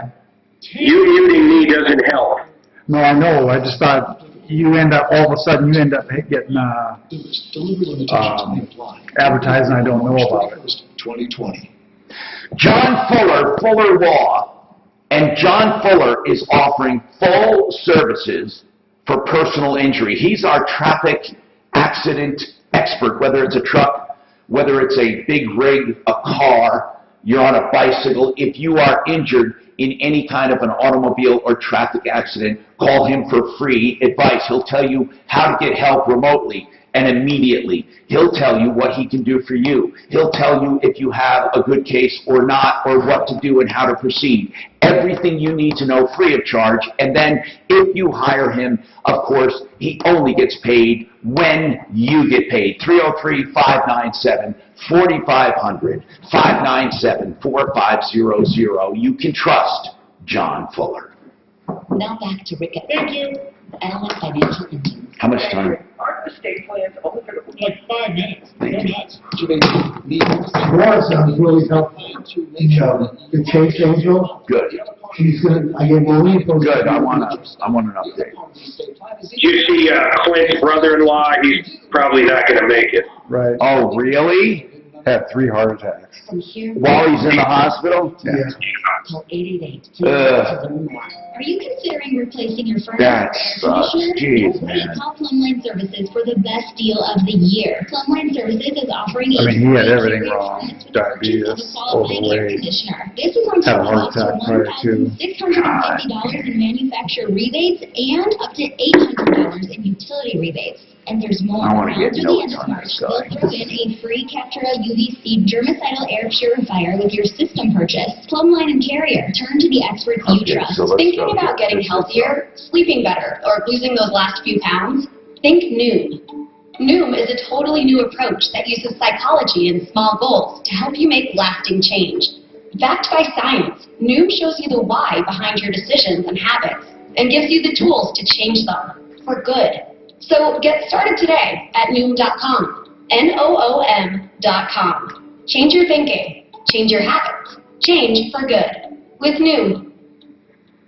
You muting me doesn't help. No, I know. I just thought you end up, all of a sudden, you end up getting advertising I don't know about it. 2020. John Fuller Law, and John Fuller is offering full services for personal injury. He's our traffic accident expert, whether it's a truck, whether it's a big rig, a car, you're on a bicycle. If you are injured in any kind of an automobile or traffic accident, call him for free advice. He'll tell you how to get help remotely and immediately. He'll tell you what he can do for you. He'll tell you if you have a good case or not, or what to do and how to proceed. Everything you need to know free of charge. And then if you hire him, of course, he only gets paid when you get paid. 303-597-4500, 597-4500. You can trust John Fuller. Now back to Rick. Thank you. Allen Financial Engine. How much time? Aren't the state plans only going to be like 5 minutes? Go nuts. Laura sounds really helpful. The Chase Angel. Good. She's gonna, I gave her info. Good, I want an update. Did you see Clint's brother-in-law? He's probably not going to make it. Right. Oh, really? Had 3 heart attacks. From here, While he's in the hospital? Yeah. call 888 to learn more. Are you considering replacing your furnace That or air sucks. conditioner? Jeez, man. Call Plumline Services for the best deal of the year. Plumline Services is offering I mean, he had everything a wrong. Diabetes, overweight, conditioner. This is on had a top heart of up attack prior to to. $1,650 in manufacturer rebates and up to $800 in utility rebates. And there's more. I wanna get Through the notes end of on March, this we'll guy. throw in a free Captura UVC germicidal air purifier with your system purchase. Plumline and Carrier, turn to the experts you Okay, trust. so let's Thinking go about here. getting healthier, sleeping better, or losing those last few pounds? Think Noom. Noom is a totally new approach that uses psychology and small goals to help you make lasting change. Backed by science, Noom shows you the why behind your decisions and habits and gives you the tools to change them for good. So get started today at Noom.com. Noom.com. Change your thinking, change your habits, change for good. With Noom.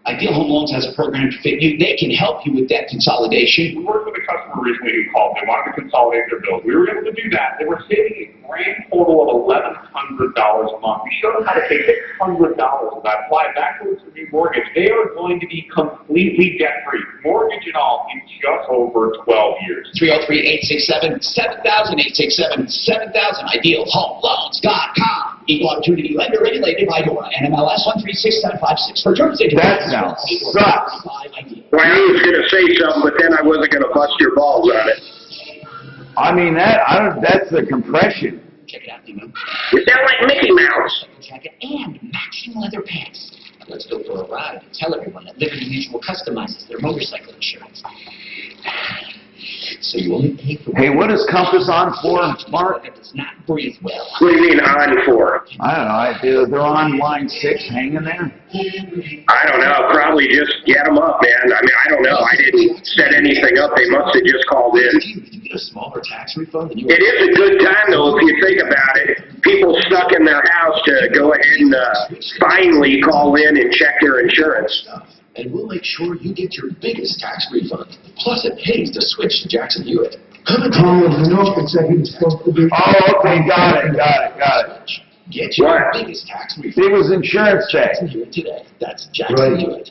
Ideal Home Loans has a program to fit you. They can help you with debt consolidation. We worked with a customer recently who called. They wanted to consolidate their bills. We were able to do that. They were saving a grand total of $1,100 a month. We showed them how to take $600 of that, apply it back towards the new mortgage. They are going to be completely debt-free, mortgage and all, in just over 12 years. 303-867-7000, 867-7000, idealhomeloans.com. Equal opportunity lender regulated by DORA, NMLS 136756. For terms and That sounds sucks. Well, I was going to say something, but then I wasn't going to bust your balls on it. I mean, that's the compression. Check it out, Limo. You sound like Mickey Mouse. Jacket and matching leather pants. Let's go for a ride and tell everyone that Liberty Mutual customizes their motorcycle insurance. So you only pay for... Hey, what is Compass on for, Mark? It does not breathe well. What do you mean on for? I don't know. They're on line 6 hanging there. I don't know. Probably just get them up, man. I mean, I don't know. I didn't set anything up. They must have just called in. Did you get a smaller tax refund than you... It is a good time, though, if you think about it. People stuck in their house to go ahead and finally call in and check their insurance. And we'll make sure you get your biggest tax refund. Plus, it pays to switch to Jackson Hewitt. Tom, you know it's like it's supposed to be. Oh, okay, got it. Get your What? biggest tax refund. It was insurance day. Jackson Hewitt today. That's Jackson Hewitt.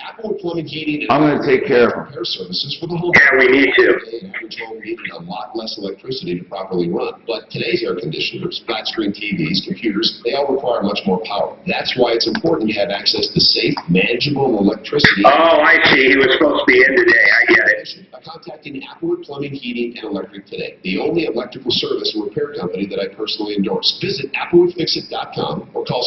Apple Plumbing, Heating, and I'm going to take care of them. repair services for the home. Yeah, we need to. Average home needed a lot less electricity to properly run. But today's air conditioners, flat screen TVs, computers, they all require much more power. That's why it's important you have access to safe, manageable electricity. Oh, I see. He was supposed to be in today. I get it. By contacting Applewood Plumbing, Heating, and Electric today, the only electrical service and repair company that I personally endorse. Visit ApplewoodFixit.com or call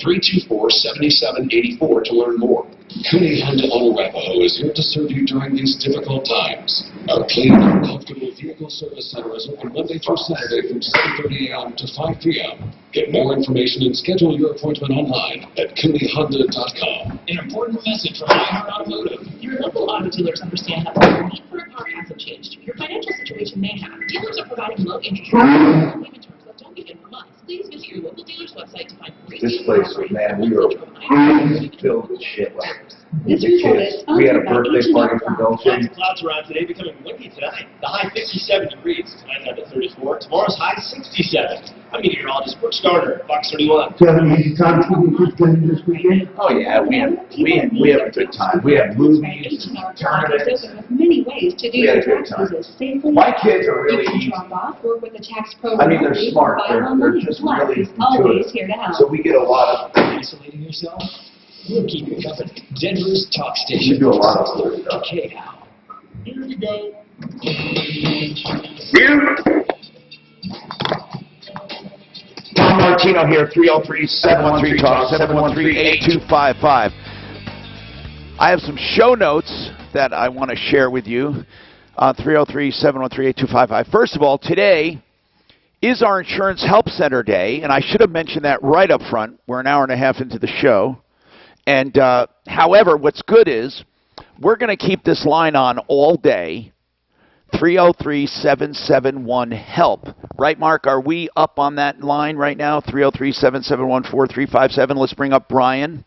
720-324-7784 to learn more. Cooney Honda Arapahoe is here to serve you during these difficult times. Our clean and comfortable vehicle service center is open Monday through Saturday from 7:30 a.m. to 5 p.m. Get more information and schedule your appointment online at CooneyHonda.com. An important message from Ironheart Automotive. Your local auto dealers understand that while your need for a car hasn't changed, your financial situation may have. Dealers are providing low interest rates and payment terms that don't begin from months. Please visit your local dealer's website to find great This deals place, on man, we were filled with shit. This The report kids. is We had a sponsored by birthday party for Dolce. Lots of clouds around today, becoming windy tonight. The high 57 degrees. Tonight's down to 34. Tomorrow's high 67. I'm meteorologist Brooks Garner, Fox 31. Do you have any time for the kids playing this weekend? Oh, yeah, we have a good time. We have movies and tournaments. With many ways to do We had your a good taxes time. safely. My kids are You really can easy. drop off, work with the tax pro. I mean, they're smart. They're just really always intuitive. here to help. So we get a lot of, Isolating yourself? We'll keep you company. Denver's talk we station. do a lot of other stuff. Okay, now. Here we go. Tom Martino here, 303-713-TALK, 713-8255. I have some show notes that I want to share with you on 303-713-8255. First of all, today is our Insurance Help Center Day, and I should have mentioned that right up front. We're an hour and a half into the show. And however, what's good is we're going to keep this line on all day, 303-771-HELP. Right, Mark? Are we up on that line right now? 303-771-4357. Let's bring up Brian.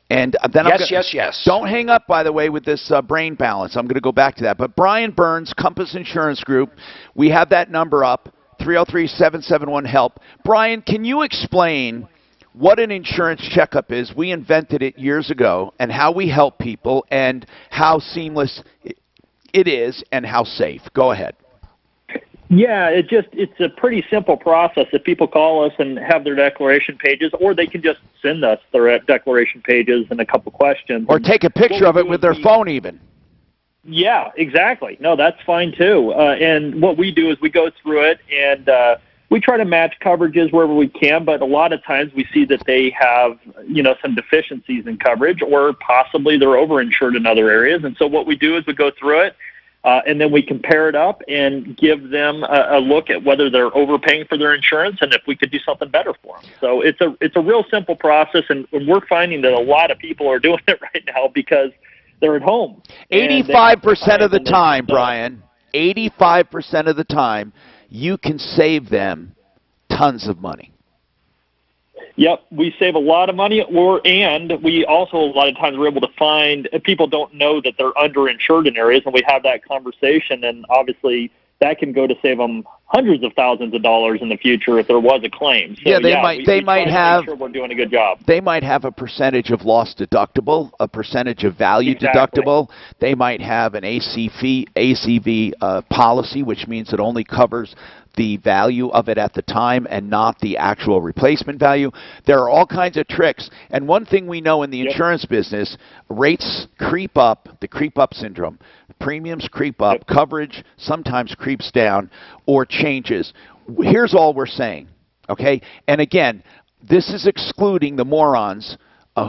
And then Yes. Don't hang up, by the way, with this brain balance. I'm going to go back to that. But Brian Burns, Compass Insurance Group, we have that number up, 303-771-HELP. Brian, can you explain what an insurance checkup is? We invented it years ago, and how we help people, and how seamless it is, and how safe. Go ahead. Yeah, it's a pretty simple process. If people call us and have their declaration pages, or they can just send us their declaration pages and a couple questions. Or take a picture of it with their phone even. Yeah, exactly. No, that's fine too. And what we do is we go through it and we try to match coverages wherever we can, but a lot of times we see that they have, some deficiencies in coverage, or possibly they're overinsured in other areas. And so what we do is we go through it, and then we compare it up and give them a look at whether they're overpaying for their insurance and if we could do something better for them. So it's a real simple process, and we're finding that a lot of people are doing it right now because they're at home. 85% of the time, Brian, 85% of the time, you can save them tons of money. Yep, we save a lot of money, and we also a lot of times we're able to find people don't know that they're underinsured in areas, and we have that conversation, and obviously that can go to save them hundreds of thousands of dollars in the future if there was a claim. So, yeah, they might have. Make sure we're doing a good job. They might have a percentage of loss deductible, a percentage of value deductible. They might have an ACV policy, which means it only covers the value of it at the time and not the actual replacement value. There are all kinds of tricks. And one thing we know in the insurance business, rates creep up, the creep up syndrome. Premiums creep up, coverage sometimes creeps down or changes. Here's all we're saying, okay? And again, this is excluding the morons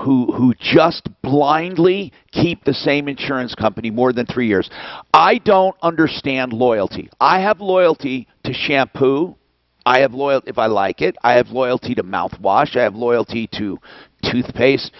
who just blindly keep the same insurance company more than 3 years. I don't understand loyalty. I have loyalty to shampoo. I have loyalty if I like it. I have loyalty to mouthwash. I have loyalty to toothpaste.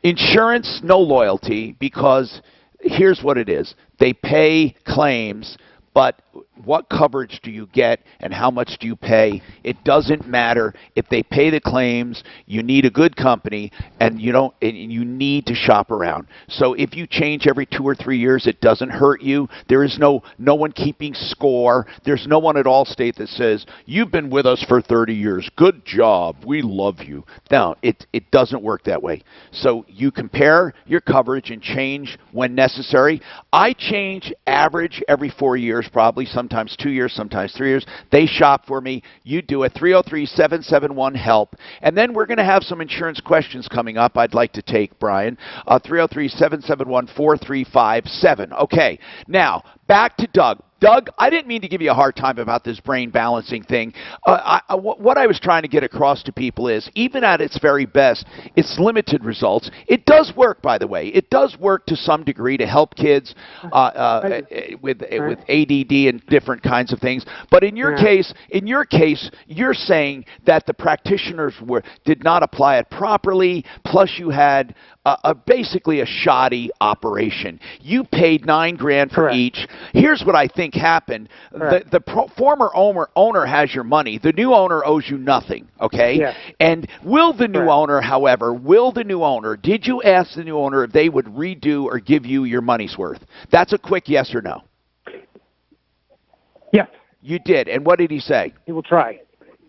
Insurance, no loyalty, because here's what it is. They pay claims, but what coverage do you get and how much do you pay? It doesn't matter. If they pay the claims, you need a good company, and you need to shop around. So if you change every 2 or 3 years, it doesn't hurt you. There is no one keeping score. There's no one at Allstate that says, you've been with us for 30 years. Good job. We love you. No, it doesn't work that way. So you compare your coverage and change when necessary. I change average every 4 years, probably, sometimes 2 years, sometimes 3 years. They shop for me. You do it. 303-771-HELP. And then we're going to have some insurance questions coming up I'd like to take, Brian. 303-771-4357. Okay. Now, back to Doug. Doug, I didn't mean to give you a hard time about this brain balancing thing. What I was trying to get across to people is, even at its very best, it's limited results. It does work, by the way. It does work to some degree to help kids with ADD and different kinds of things. But in your case, you're saying that the practitioners did not apply it properly. Plus, you had basically a shoddy operation. You paid $9,000 for each. Here's what I think happened. The former owner has your money. The new owner owes you nothing, okay? Yeah. And will the new owner, however, did you ask the new owner if they would redo or give you your money's worth? That's a quick yes or no. Yes. You did. And what did he say? He will try.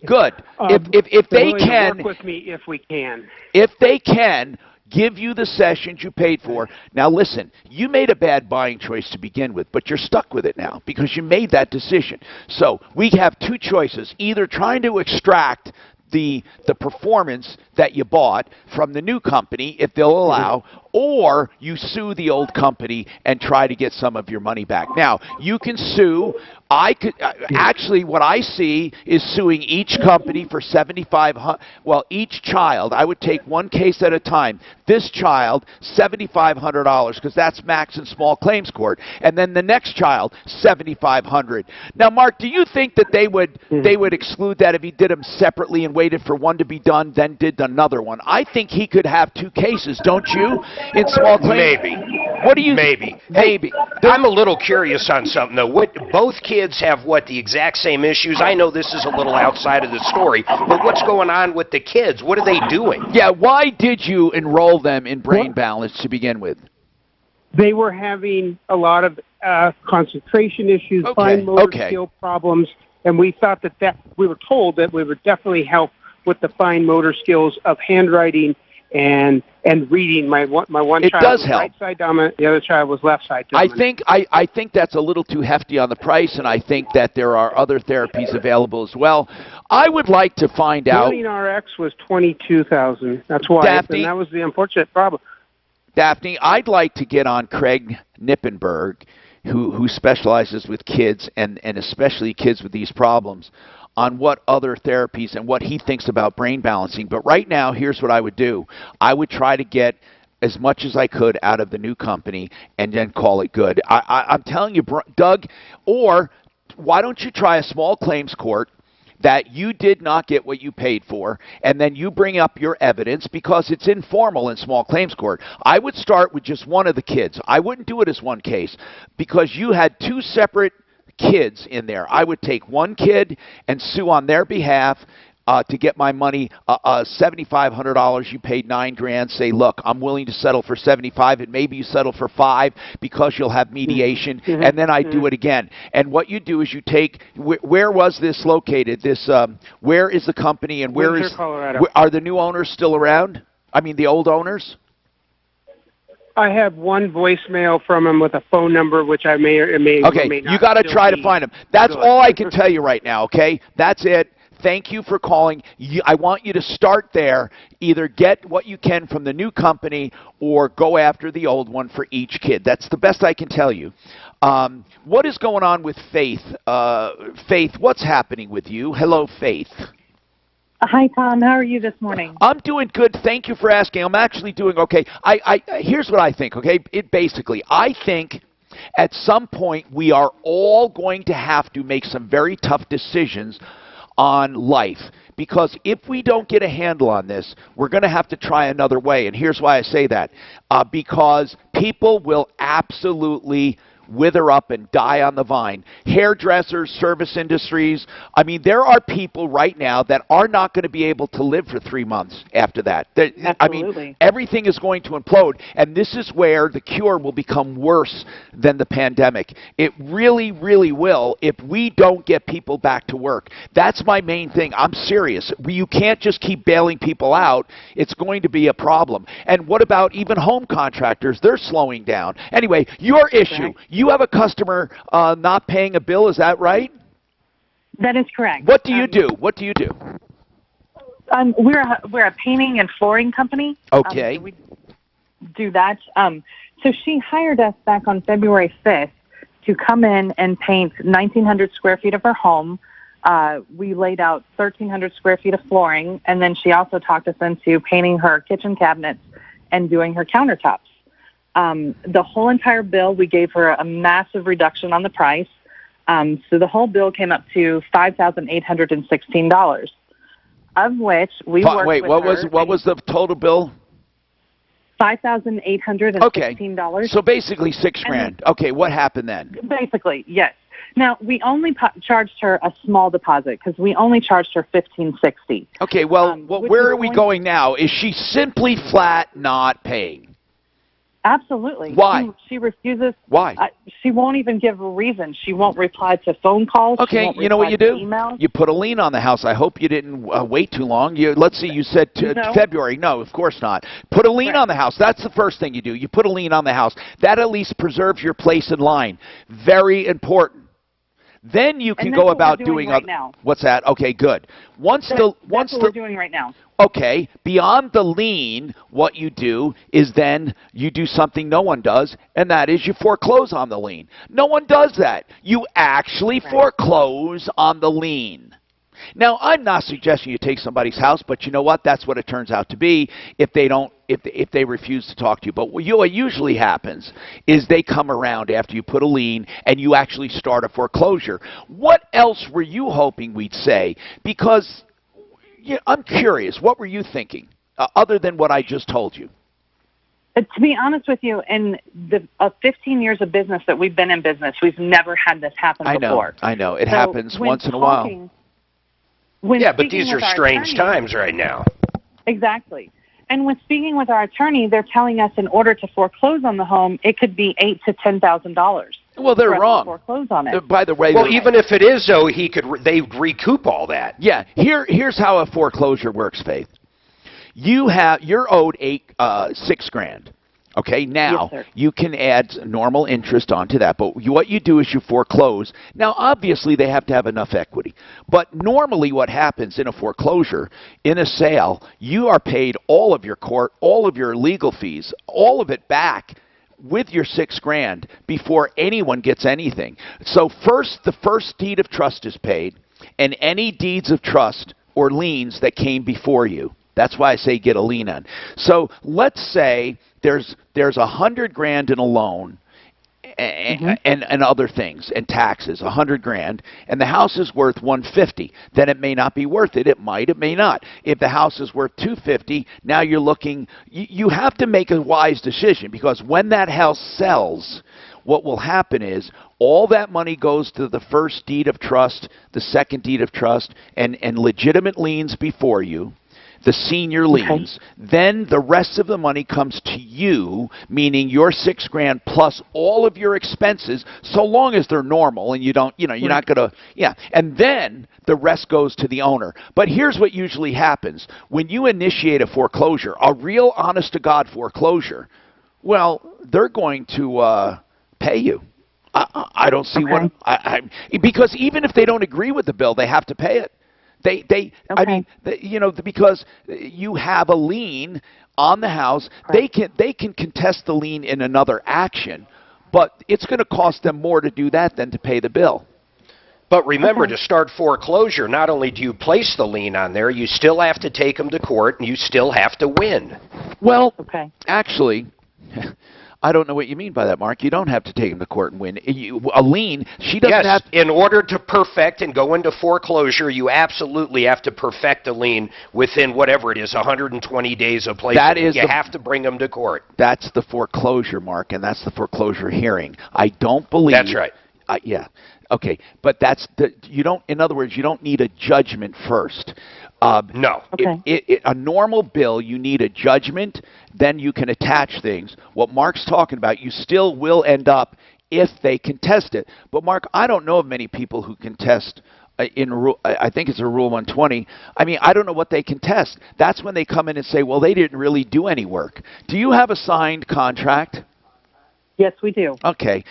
Good. If they can, work with me if we can. If they can give you the sessions you paid for. Now listen, you made a bad buying choice to begin with, but you're stuck with it now because you made that decision. So we have two choices, either trying to extract the performance that you bought from the new company, if they'll allow, or you sue the old company and try to get some of your money back. Now, you can sue. Actually, what I see is suing each company for $7,500. Well, each child. I would take one case at a time. This child, $7,500, because that's max in small claims court, and then the next child, $7,500. Now, Mark, do you think that they would exclude that if he did them separately and waited for one to be done, then did another one? I think he could have two cases, don't you? In small claims. Maybe. What do you? Maybe. Maybe. I'm a little curious on something though. Both kids have the exact same issues? I know this is a little outside of the story, but what's going on with the kids? What are they doing? Yeah. Why did you enroll them in Brain Balance to begin with? They were having a lot of concentration issues, fine motor skill problems, and we thought that we were told that we would definitely help with the fine motor skills of handwriting and reading. My one child was right side dominant, the other child was left side dominant. I think that's a little too hefty on the price, and I think that there are other therapies available as well. I would like to find out. Morning RX was $22,000. That's why, Daphne, and that was the unfortunate problem. Daphne, I'd like to get on Craig Nippenberg, who specializes with kids and especially kids with these problems, on what other therapies and what he thinks about brain balancing. But right now, here's what I would do. I would try to get as much as I could out of the new company and then call it good. I'm telling you, Doug, or why don't you try a small claims court that you did not get what you paid for, and then you bring up your evidence, because it's informal in small claims court. I would start with just one of the kids. I wouldn't do it as one case, because you had two separate kids in there. I would take one kid and sue on their behalf to get my money. $7,500, you paid $9,000. Say, look, I'm willing to settle for $75,000, and maybe you settle for $5,000 because you'll have mediation, and then I do it again. And what you do is you take where was this located? Where is the company, and Windsor, Colorado. Are the new owners still around? I mean, the old owners. I have one voicemail from him with a phone number, which I may or may, Okay, may not you got to still try to be find him. That's good. all I can tell you right now, okay? That's it. Thank you for calling. I want you to start there. Either get what you can from the new company or go after the old one for each kid. That's the best I can tell you. What is going on with Faith? Faith, what's happening with you? Hello, Faith. Hi, Tom. How are you this morning? I'm doing good. Thank you for asking. I'm actually doing okay. Here's what I think, okay? I think at some point we are all going to have to make some very tough decisions on life. Because if we don't get a handle on this, we're going to have to try another way. And here's why I say that. Because people will absolutely wither up and die on the vine. Hairdressers, service industries. I mean, there are people right now that are not going to be able to live for 3 months after that. I mean, everything is going to implode, and this is where the cure will become worse than the pandemic. It really, really will if we don't get people back to work. That's my main thing. I'm serious. You can't just keep bailing people out. It's going to be a problem. And what about even home contractors? They're slowing down. Anyway, your issue. You have a customer not paying a bill, is that right? That is correct. What do you do? What do you do? We're a painting and flooring company. Okay. So we do that. So she hired us back on February 5th to come in and paint 1,900 square feet of her home. We laid out 1,300 square feet of flooring, and then she also talked us into painting her kitchen cabinets and doing her countertops. The whole entire bill, we gave her a massive reduction on the price. So the whole bill came up to $5,816, of which we worked Wait, with what was the total bill? $5,816. Okay. So basically $6,000. Okay, what happened then? Basically, yes. Now, we only charged her a small deposit because we only charged her $1,560. Okay, well, where are we going now? Is she simply flat not paying? Absolutely. Why? She refuses. Why? She won't even give a reason. She won't reply to phone calls. Okay, you know what you do? You put a lien on the house. I hope you didn't wait too long. Let's see, you said February. No, of course not. Put a lien on the house. That's the first thing you do. You put a lien on the house. That at least preserves your place in line. Very important. Then you can go about doing right now. What's that? Okay, good. That's what we're doing right now. Okay, beyond the lien, what you do is then you do something no one does, and that is you foreclose on the lien. No one does that. You actually foreclose on the lien. Now, I'm not suggesting you take somebody's house, but you know what? That's what it turns out to be if they refuse to talk to you. But what usually happens is they come around after you put a lien and you actually start a foreclosure. What else were you hoping we'd say? Because I'm curious. What were you thinking other than what I just told you? To be honest with you, in the 15 years of business that we've been in business, we've never had this happen before. I know. It happens once in a while. Yeah, but these are strange times right now. Exactly. And when speaking with our attorney, they're telling us in order to foreclose on the home, it could be $8,000 to $10,000. Well, they're wrong. Foreclose on it. By the way, well, even if it is, though, they'd recoup all that. Yeah. Here's how a foreclosure works, Faith. You're owed $6,000. Okay, now you can add normal interest onto that, but what you do is you foreclose. Now, obviously, they have to have enough equity, but normally what happens in a foreclosure, in a sale, you are paid all of your court, all of your legal fees, all of it back with your $6,000 before anyone gets anything. So the first deed of trust is paid, and any deeds of trust or liens that came before you. That's why I say get a lien on. So let's say there's $100,000 in a loan and other things and taxes, $100,000, and the house is worth $150. Then it may not be worth it. It might. It may not. If the house is worth $250, now you're looking. You have to make a wise decision because when that house sells, what will happen is all that money goes to the first deed of trust, the second deed of trust, and legitimate liens before you. The senior liens. Then the rest of the money comes to you, meaning your $6,000 plus all of your expenses, so long as they're normal and you don't, you're not going to, and then the rest goes to the owner. But here's what usually happens. When you initiate a foreclosure, a real honest-to-God foreclosure, Well, they're going to pay you. I don't see what because even if they don't agree with the bill, they have to pay it. I mean, because you have a lien on the house, they can contest the lien in another action, but it's going to cost them more to do that than to pay the bill. But remember, to start foreclosure, not only do you place the lien on there, you still have to take them to court, and you still have to win. Well, actually, I don't know what you mean by that, Mark. You don't have to take them to court and win. A lien, she doesn't have... in order to perfect and go into foreclosure, you absolutely have to perfect a lien within whatever it is, 120 days of placement. You have to bring them to court. That's the foreclosure, Mark, and that's the foreclosure hearing. I don't believe... That's right. Yeah. Okay, but that's you don't. In other words, you don't need a judgment first. No. A normal bill, you need a judgment, then you can attach things. What Mark's talking about, you still will end up if they contest it. But Mark, I don't know of many people who contest I think it's a Rule 120. I mean, I don't know what they contest. That's when they come in and say, well, they didn't really do any work. Do you have a signed contract? Yes, we do. Okay.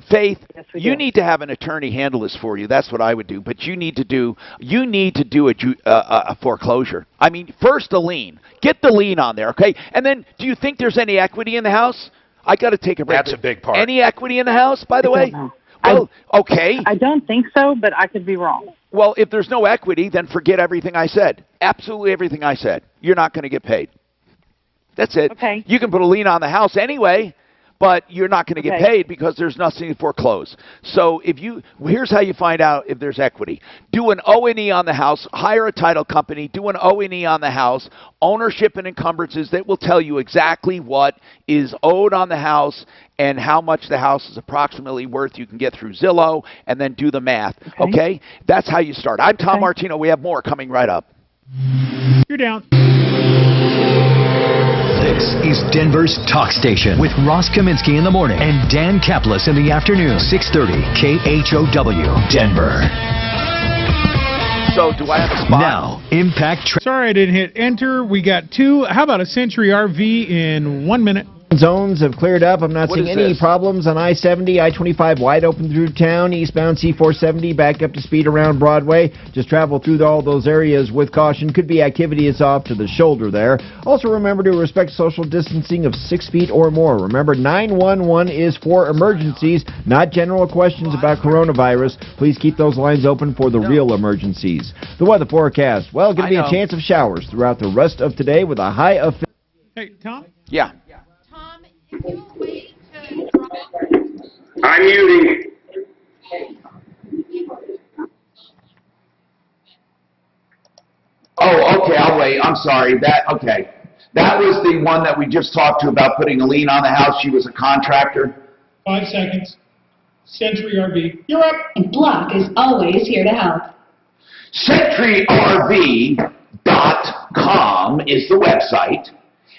Faith, yes, we you do. need to have an attorney handle this for you. That's what I would do. But you need to do a foreclosure. I mean, first a lien. Get the lien on there, okay? And then, do you think there's any equity in the house? I got to take a break. That's a big part. Any equity in the house, by the way? Well, okay. I don't think so, but I could be wrong. Well, if there's no equity, then forget everything I said. Absolutely everything I said. You're not going to get paid. That's it. Okay. You can put a lien on the house anyway, but you're not going to get paid because there's nothing to foreclose. So here's how you find out if there's equity. Do an O&E on the house, hire a title company, do an O&E on the house, ownership and encumbrances. That will tell you exactly what is owed on the house and how much the house is approximately worth. You can get through Zillow and then do the math. Okay? That's how you start. I'm Tom Martino. We have more coming right up. You're down. This is Denver's Talk Station with Ross Kaminsky in the morning and Dan Kaplis in the afternoon. 630 KHOW, Denver. So do I have a spot? Now, Impact... Sorry I didn't hit enter. We got two. How about a Century RV in 1 minute? Zones have cleared up. I'm not seeing any problems on I-70, I-25 wide open through town, eastbound C-470 backed up to speed around Broadway. Just travel through all those areas with caution. Could be activity is off to the shoulder there. Also remember to respect social distancing of 6 feet or more. Remember 911 is for emergencies, not general questions about coronavirus. Please keep those lines open for the real emergencies. The weather forecast. Well, going to be a chance of showers throughout the rest of today with a high of... Hey, Tom? Yeah. I'm muting. Oh, okay, I'll wait. I'm sorry. That was the one that we just talked to about putting a lien on the house. She was a contractor. 5 seconds. Century RV, you're up. Block is always here to help. CenturyRV.com is the website,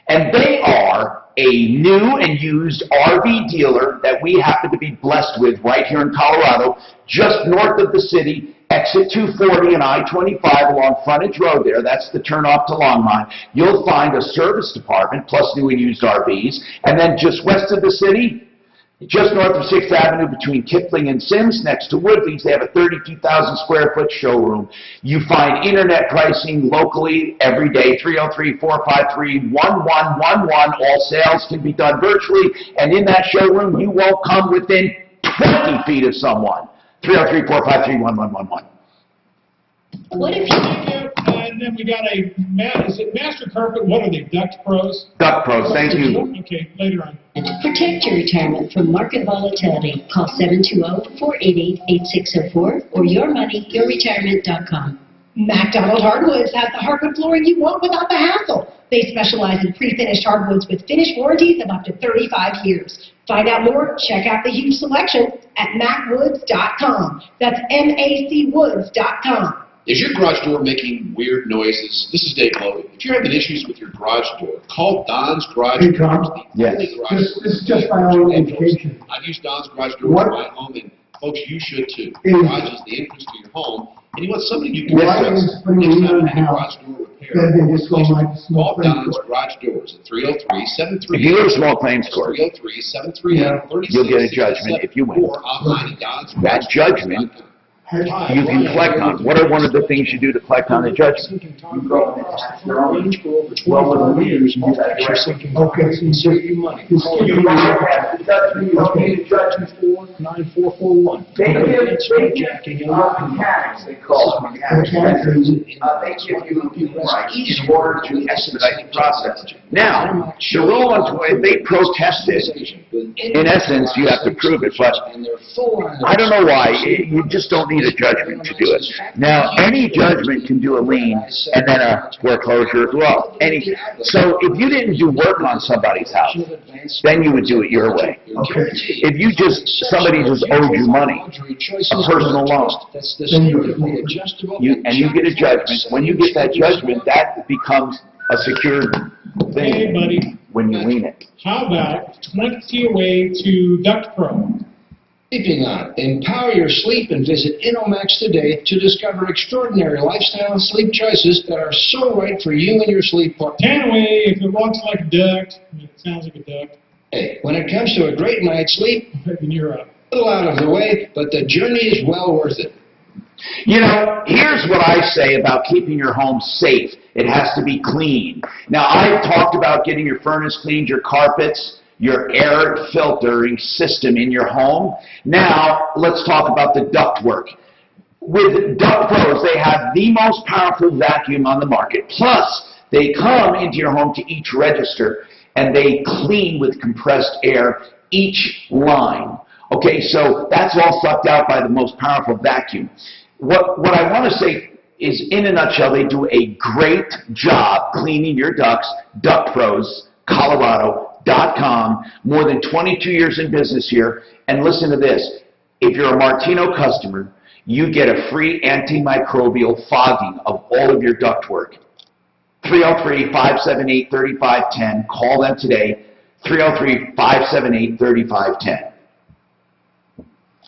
and they are a new and used RV dealer that we happen to be blessed with right here in Colorado, just north of the city, exit 240 and I-25 along Frontage Road there. That's the turnoff to Longmont. You'll find a service department plus new and used RVs. And then just west of the city, just north of 6th Avenue between Kipling and Sims, next to Woodley's, they have a 32,000 square foot showroom. You find internet pricing locally every day, 303-453-1111. All sales can be done virtually, and in that showroom, you won't come within 20 feet of someone. 303-453-1111. What if you... And then we got is it Master Carpet? What are they, Duct Pros? Duct Pros, thank you. Okay, later on. Protect your retirement from market volatility. Call 720-488-8604 or yourmoneyyourretirement.com. MacDonald Hardwoods has the hardwood flooring you want without the hassle. They specialize in pre-finished hardwoods with finish warranties of up to 35 years. Find out more, check out the huge selection at macwoods.com. That's MACwoods.com. Is your garage door making weird noises? This is Dave Logan. If you're having issues with your garage door, call Don's Garage Doors. Yes. This is just my own education. I've used Don's Garage Doors in my home, and folks, you should too. Garage is the entrance to your home. and you want somebody you can Yes, trust. sir. Next time you need garage door repair, Then they just go like the small call claims Don's court. Garage Doors at 303-738. If you go to small claims court, 303-738-3667. you'll get a judgment if you win. Or online at Don's That judgment you can collect on. What are one of the things you do to collect on a judgment? You go and your own well with the leaders, you actually sinking. Okay, so you save you money. You have the judgment, you don't need a judgment for 9441. They give you tax, they call it tax. They give you rights in order to expedite the process. Now, the rule on, if they protest it, in essence, you have to prove it, but I don't know why, you just don't need a judgment to do it. Now, any judgment can do a lien and then a foreclosure as well. So if you didn't do work on somebody's house, then you would do it your way. If you somebody just owed you money, a personal loan, and you get a judgment, when you get that judgment, that becomes a secured thing Hey, buddy. when you lien it. How about 20 away to Duct Pro? Sleeping on. Empower your sleep and visit Inomax today to discover extraordinary lifestyle and sleep choices that are so right for you and your sleep partner. 10 away if it walks like a duck. It sounds like a duck. Hey, when it comes to a great night's sleep, Then you're up. a little out of the way, but the journey is well worth it. You know, here's what I say about keeping your home safe. It has to be clean. Now, I've talked about getting your furnace cleaned, your carpets, your air filtering system in your home. Now, let's talk about the ductwork. With Duct Pros, they have the most powerful vacuum on the market. Plus, they come into your home to each register, and they clean with compressed air each line. Okay, so that's all sucked out by the most powerful vacuum. What I want to say is, in a nutshell, they do a great job cleaning your ducts. Duct Pros, Colorado.com, more than 22 years in business here. And listen to this, if you're a Martino customer, you get a free antimicrobial fogging of all of your ductwork. 303-578-3510. Call them today, 303-578-3510.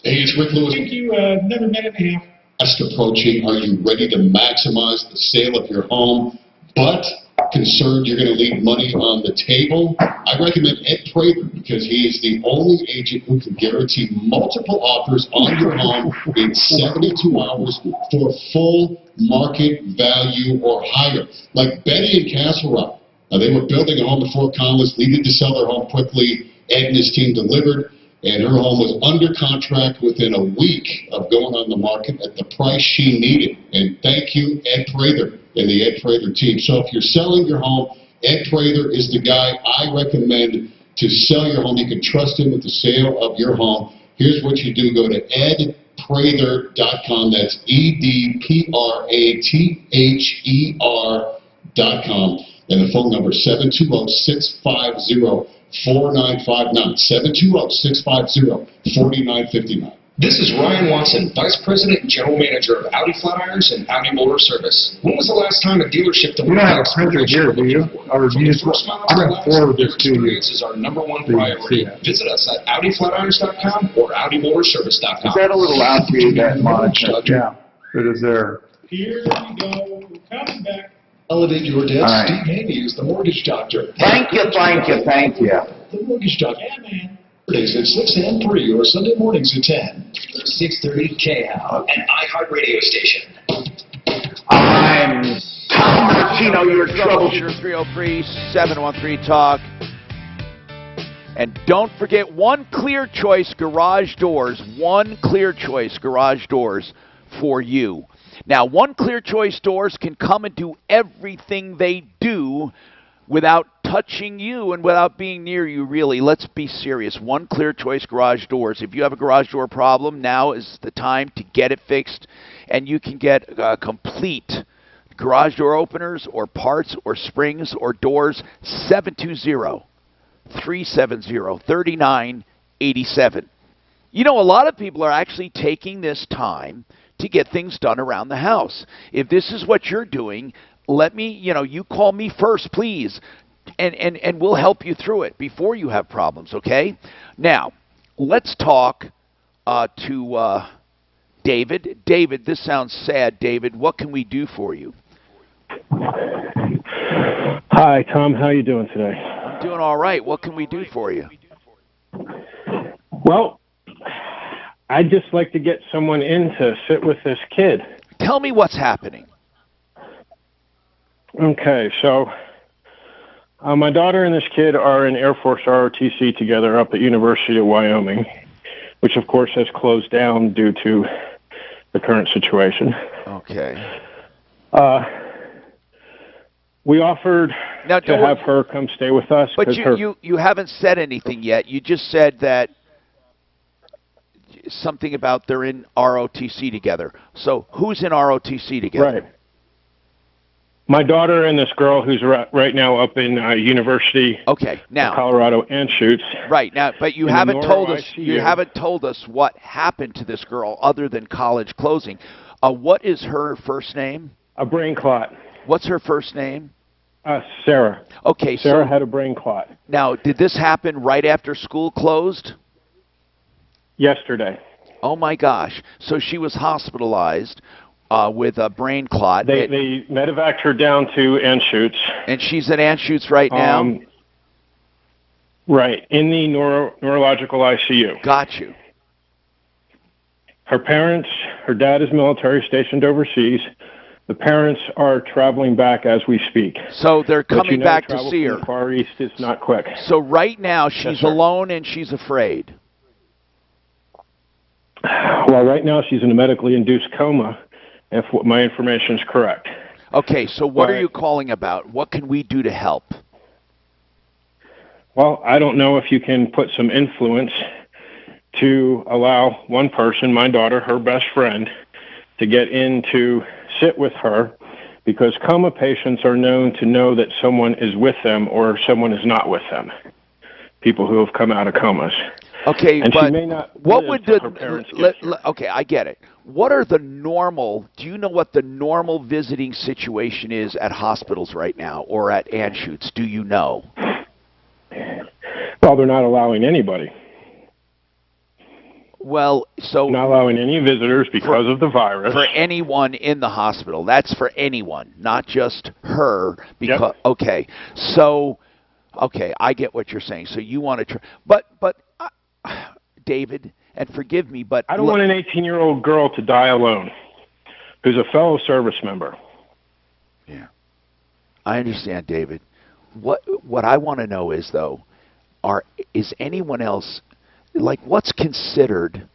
Hey, it's Rick Lewis. Thank you. Another minute and a half. Fast approaching. Are you ready to maximize the sale of your home, but concerned you're going to leave money on the table? I recommend Ed Prater because he is the only agent who can guarantee multiple offers on your home in 72 hours for full market value or higher. Like Betty in Castle Rock. They were building a home in Fort Collins, needed to sell their home quickly. Ed and his team delivered, and her home was under contract within a week of going on the market at the price she needed. And thank you, Ed Prater and the Ed Prater team. So if you're selling your home, Ed Prater is the guy I recommend to sell your home. You can trust him with the sale of your home. Here's what you do. Go to edprater.com. That's EDPRATHER.com. And the phone number is 720-650-4959. 720-650-4959. This is Ryan Watson, Vice President and General Manager of Audi Flat Irons and Audi Motor Service. When was the last time a dealership You don't have a printer here, do you? Or do you just, I'm going to forward this to you. Experience is our number one priority. Visit us at AudiFlatIrons.com or AudiMotorService.com. Is that a little out to you, that monitor? Yeah, it is there. Here we go. We're coming back. Elevate your debts. All right. Steve Haney is the mortgage doctor. Thank you. The mortgage doctor. Yeah, man. Saturdays at 6 and 3 or Sunday mornings at 10. 630 KHAL, an iHeart radio station. I'm Tom Martino, your troubleshooter. 303-713-TALK. And don't forget, One Clear Choice Garage Doors. One Clear Choice Garage Doors for you. Now, One Clear Choice Doors can come and do everything they do without touching you and without being near you, really. Let's be serious. One Clear Choice Garage Doors. If you have a garage door problem, now is the time to get it fixed, and you can get complete garage door openers or parts or springs or doors. 720-370-3987. You know, a lot of people are actually taking this time to get things done around the house. If this is what you're doing, let me, you call me first, please, and we'll help you through it before you have problems, okay? Now, let's talk to David. David, this sounds sad. David, what can we do for you? Hi, Tom. How are you doing today? I'm doing all right. What can we do for you? Well, I'd just like to get someone in to sit with this kid. Tell me what's happening. Okay, so my daughter and this kid are in Air Force ROTC together up at University of Wyoming, which of course has closed down due to the current situation. Okay. We offered now, to have her come stay with us. But you haven't said anything yet. You just said that something about they're in ROTC together. So who's in ROTC together? Right. My daughter and this girl who's right now up in University of Colorado Anschutz. Right. Now, but you haven't told us you haven't told us what happened to this girl other than college closing. What is her first name? A brain clot. What's her first name? Sarah. Okay, Sarah had a brain clot. Now, did this happen right after school closed? Yesterday. Oh my gosh. So she was hospitalized with a brain clot. They medevaced her down to Anschutz. And she's at Anschutz right now? Right, in the neurological ICU. Got you. Her parents, her dad is military stationed overseas. The parents are traveling back as we speak. So they're coming back to see her. From the Far East is not quick. So right now she's alone and she's afraid. Well, right now she's in a medically induced coma, if my information is correct. Okay, so what are you calling about? What can we do to help? Well, I don't know if you can put some influence to allow one person, my daughter, her best friend, to get in to sit with her, because coma patients are known to know that someone is with them or someone is not with them. People who have come out of comas. Okay, and but she may not what would the her parents okay, I get it. What are the normal? Do you know what the normal visiting situation is at hospitals right now or at Anschutz? Do you know? Well, they're not allowing anybody. Well, so not allowing any visitors because of the virus. For anyone in the hospital. That's for anyone, not just her. Because okay, so okay, I get what you're saying. So you want to but David, and forgive me, but I don't want an 18-year-old girl to die alone who's a fellow service member. Yeah. I understand, David. What I want to know is though, is anyone else, like, what's considered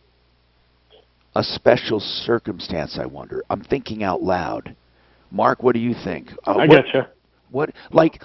a special circumstance, I wonder? I'm thinking out loud. Mark, what do you think? I getcha. What, like,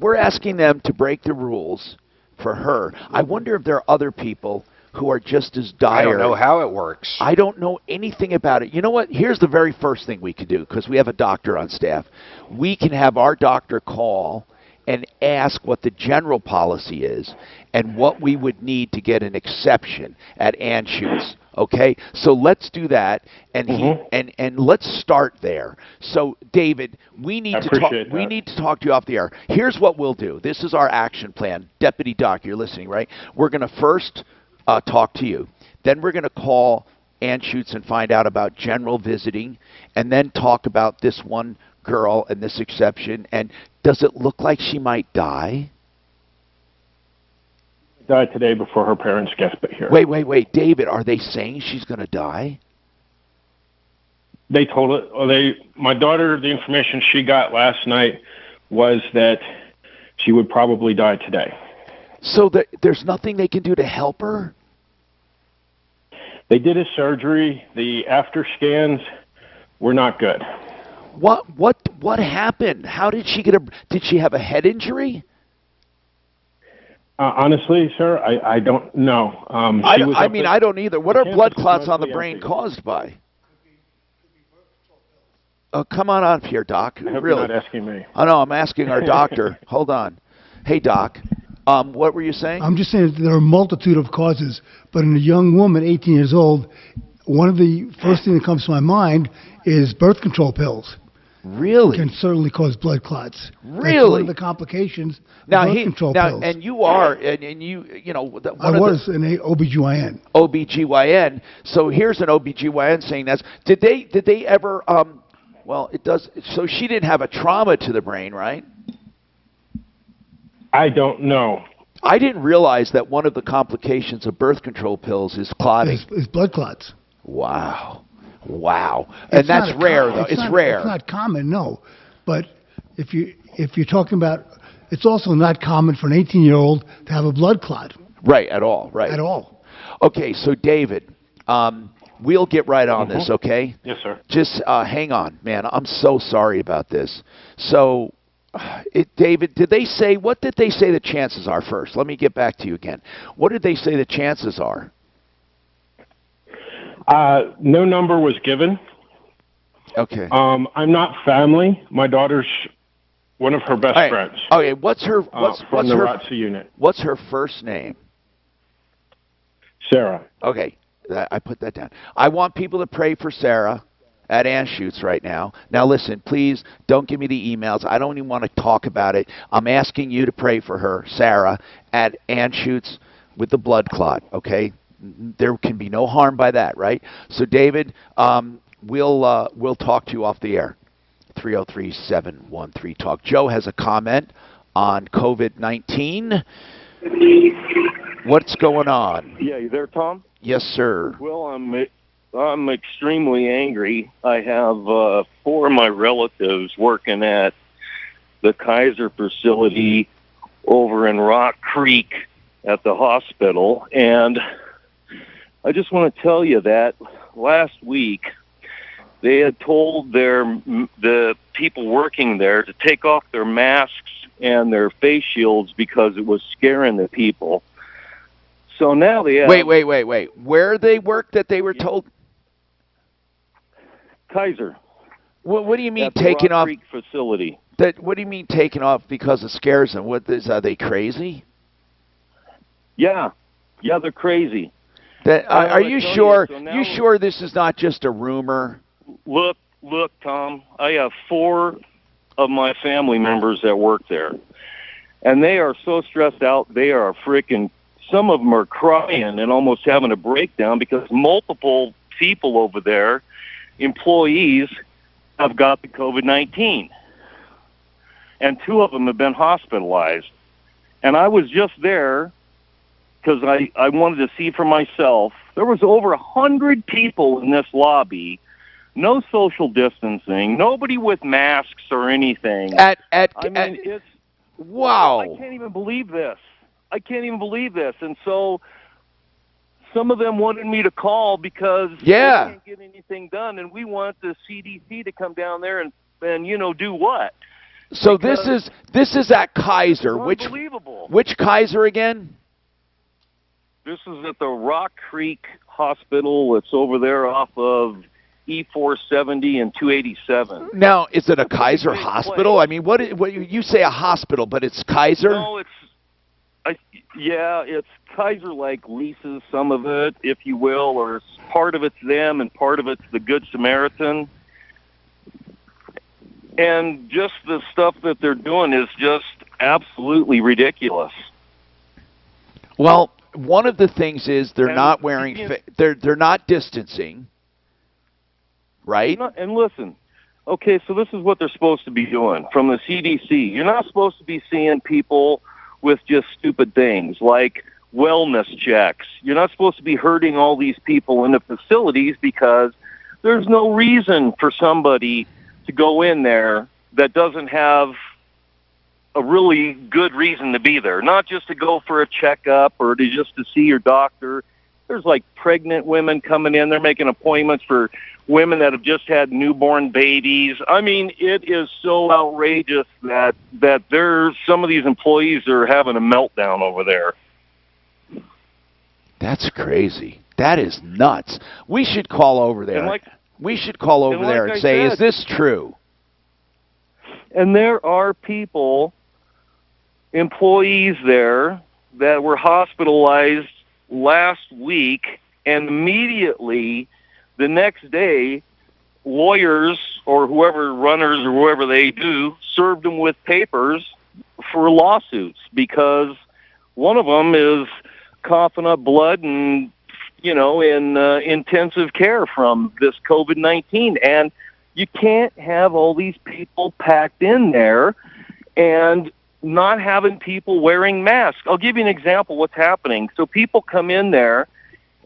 we're asking them to break the rules for her. I wonder if there are other people who are just as dire. I don't know how it works. I don't know anything about it. You know what? Here's the very first thing we could do, because we have a doctor on staff. We can have our doctor call and ask what the general policy is and what we would need to get an exception at Anschutz. Okay, so let's do that, and and let's start there. So, David, we need to talk. We need to talk to you off the air. Here's what we'll do. This is our action plan, Deputy Doc. You're listening, right? We're going to first talk to you. Then we're going to call Anschutz and find out about general visiting, and then talk about this one girl and this exception. And does it look like she might die? Died today before her parents get here. Wait, David, are they saying she's going to die? They told it. Well, my daughter, the information she got last night was that she would probably die today. So there's nothing they can do to help her? They did a surgery. The after scans were not good. What happened? How did she get did she have a head injury? Honestly, sir, I don't know. I don't either. What are blood clots on the brain caused by? Oh, come on up here, Doc. I hope really? You're not asking me. Oh, no, I'm asking our doctor. Hold on. Hey, Doc. What were you saying? I'm just saying there are a multitude of causes, but in a young woman, 18 years old, one of the first thing that comes to my mind is birth control pills. Really? Can certainly cause blood clots. That's one Really? of the complications Now, of birth control pills. and you are, and you know, I was an OBGYN. OBGYN. So here's an OBGYN saying that. Did they ever, well, it does, so she didn't have a trauma to the brain, right? I don't know. I didn't realize that one of the complications of birth control pills is clotting. Is blood clots. Wow. Wow. And that's rare, though. It's rare. It's not common, no. But if you're talking about, it's also not common for an 18-year-old to have a blood clot. Right, at all, right. At all. Okay, so David, we'll get right on this, okay? Yes, sir. Just hang on, man. I'm so sorry about this. So, David, what did they say the chances are first? Let me get back to you again. What did they say the chances are? No number was given. Okay. I'm not family. My daughter's one of her best friends. Okay, what's her from the ROTC unit? What's her first name? Sarah. Okay, I put that down. I want people to pray for Sarah at Anschutz right now. Now listen, please don't give me the emails. I don't even want to talk about it. I'm asking you to pray for her, Sarah, at Anschutz with the blood clot, okay? There can be no harm by that, right? So David, we'll talk to you off the air. 303-713-TALK. Joe has a comment on COVID-19. What's going on? Yeah, you there, Tom? Yes, sir. Well, I'm extremely angry. I have 4 of my relatives working at the Kaiser facility over in Rock Creek at the hospital, and I just want to tell you that last week they had told the people working there to take off their masks and their face shields because it was scaring the people. So now they have... Wait. Where they work that they were told? Kaiser. What do you mean at the taking Rock off? Creek facility. What do you mean taking off because it scares them? Are they crazy? Yeah, they're crazy. Are you sure? You sure this is not just a rumor? Look, Tom. I have 4 of my family members that work there, and they are so stressed out. They are freaking. Some of them are crying and almost having a breakdown because multiple people over there, employees, have got the COVID-19, and 2 of them have been hospitalized. And I was just there because I wanted to see for myself. There was over 100 people in this lobby, no social distancing, nobody with masks or anything. It's wow. I can't even believe this. And so some of them wanted me to call because they can't get anything done, and we want the CDC to come down there and do what? So this is at Kaiser. Which Kaiser again? This is at the Rock Creek Hospital. It's over there off of E470 and 287. Now, is it a Kaiser hospital? I mean, what you say a hospital, but it's Kaiser? No, it's Kaiser leases some of it, if you will, or part of it's them and part of it's the Good Samaritan. And just the stuff that they're doing is just absolutely ridiculous. Well, one of the things is they're not wearing, they're not distancing, right? And listen, okay, so this is what they're supposed to be doing from the CDC. You're not supposed to be seeing people with just stupid things like wellness checks. You're not supposed to be hurting all these people in the facilities because there's no reason for somebody to go in there that doesn't have a really good reason to be there, not just to go for a checkup or just to see your doctor. There's pregnant women coming in. They're making appointments for women that have just had newborn babies. I mean, it is so outrageous that there's some of these employees are having a meltdown over there. That's crazy. That is nuts. We should call over there. We should call over there and say, is this true? And there are people, employees there, that were hospitalized last week, and immediately the next day lawyers or whoever, runners or whoever they do, served them with papers for lawsuits because one of them is coughing up blood and, you know, in intensive care from this COVID-19. And you can't have all these people packed in there and not having people wearing masks. I'll give you an example of what's happening. So people come in there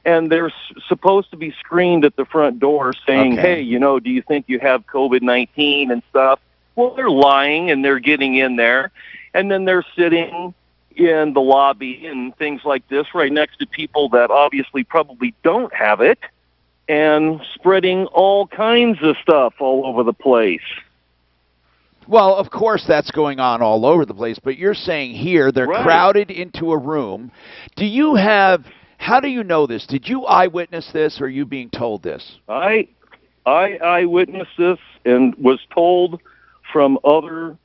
and they're supposed to be screened at the front door saying, hey, you know, do you think you have COVID-19 and stuff? Well, they're lying and they're getting in there. And then they're sitting in the lobby and things like this right next to people that obviously probably don't have it and spreading all kinds of stuff all over the place. Well, of course that's going on all over the place, but you're saying here they're crowded into a room. Do you have, how do you know this? Did you eyewitness this or are you being told this? I eyewitnessed this and was told from other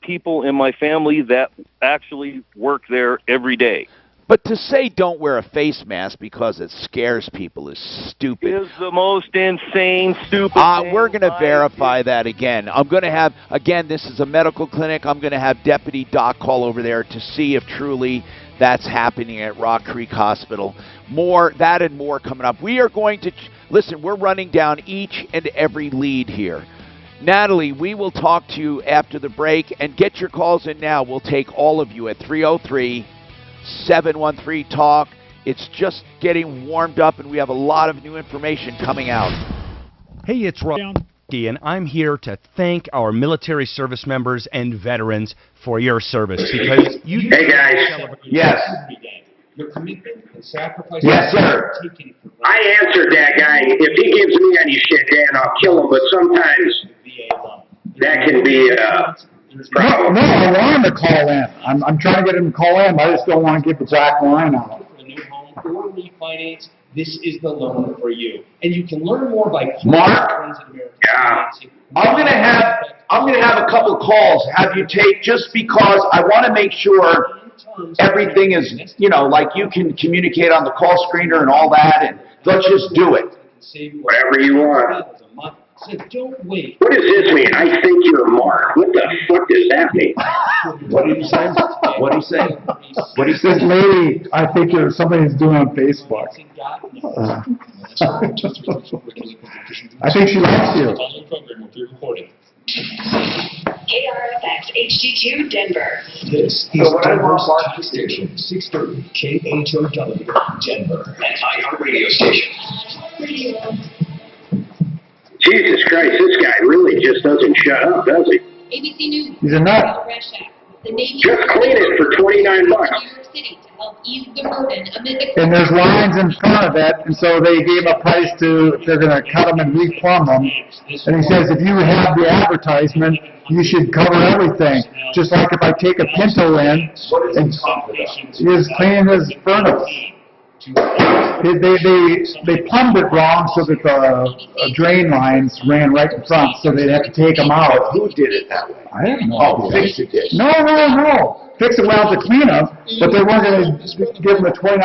people in my family that actually work there every day. But to say don't wear a face mask because it scares people is stupid. Is the most insane, stupid thing. We're going to verify that again. I'm going to have, again, this is a medical clinic. I'm going to have Deputy Doc call over there to see if truly that's happening at Rock Creek Hospital. More, that and more coming up. We are going to, listen, we're running down each and every lead here. Natalie, we will talk to you after the break, and get your calls in now. We'll take all of you at 303-713-TALK. It's just getting warmed up, and we have a lot of new information coming out. Hey, it's Ron, and I'm here to thank our military service members and veterans for your service, because you... Hey, guys. Yes. Your commitment and sacrifice. Yes, sir. I answered that guy. If he gives me any shit, Dan, I'll kill him. But sometimes that can be a problem. No, I want him to call in. I'm trying to get him to call in. I just don't want to get the black line out. For a new home or refinance, this is the loan for you. And you can learn more by Mark? Yeah. I'm gonna have a couple calls. Have you take, just because I want to make sure everything is, you know, like you can communicate on the call screener and all that, and let's just do it. Whatever you want. Don't wait. What does this mean? I think you're Mark. What the fuck does that mean? What did he say? What did he say? What did he say? This lady, I think somebody's doing on Facebook. I think she likes you. KRFX HD2 Denver. This is Denver's talk station, 630 KHOW, Denver. An iHeart radio station. Jesus Christ, this guy really just doesn't shut up, does he? ABC News. He's a nut. Just clean it for $29. And there's lines in front of it, and so they gave a price to, they're going to cut them and replumb them. And he says, if you have the advertisement, you should cover everything. Just like if I take a Pinto in, and he was cleaning his furnace. They plumbed it wrong so that the drain lines ran right in front, so they'd have to take them out. Who did it that way? I don't know. Oh, Fix It did. No. Fix It went out to clean them, but they weren't going to give them the $29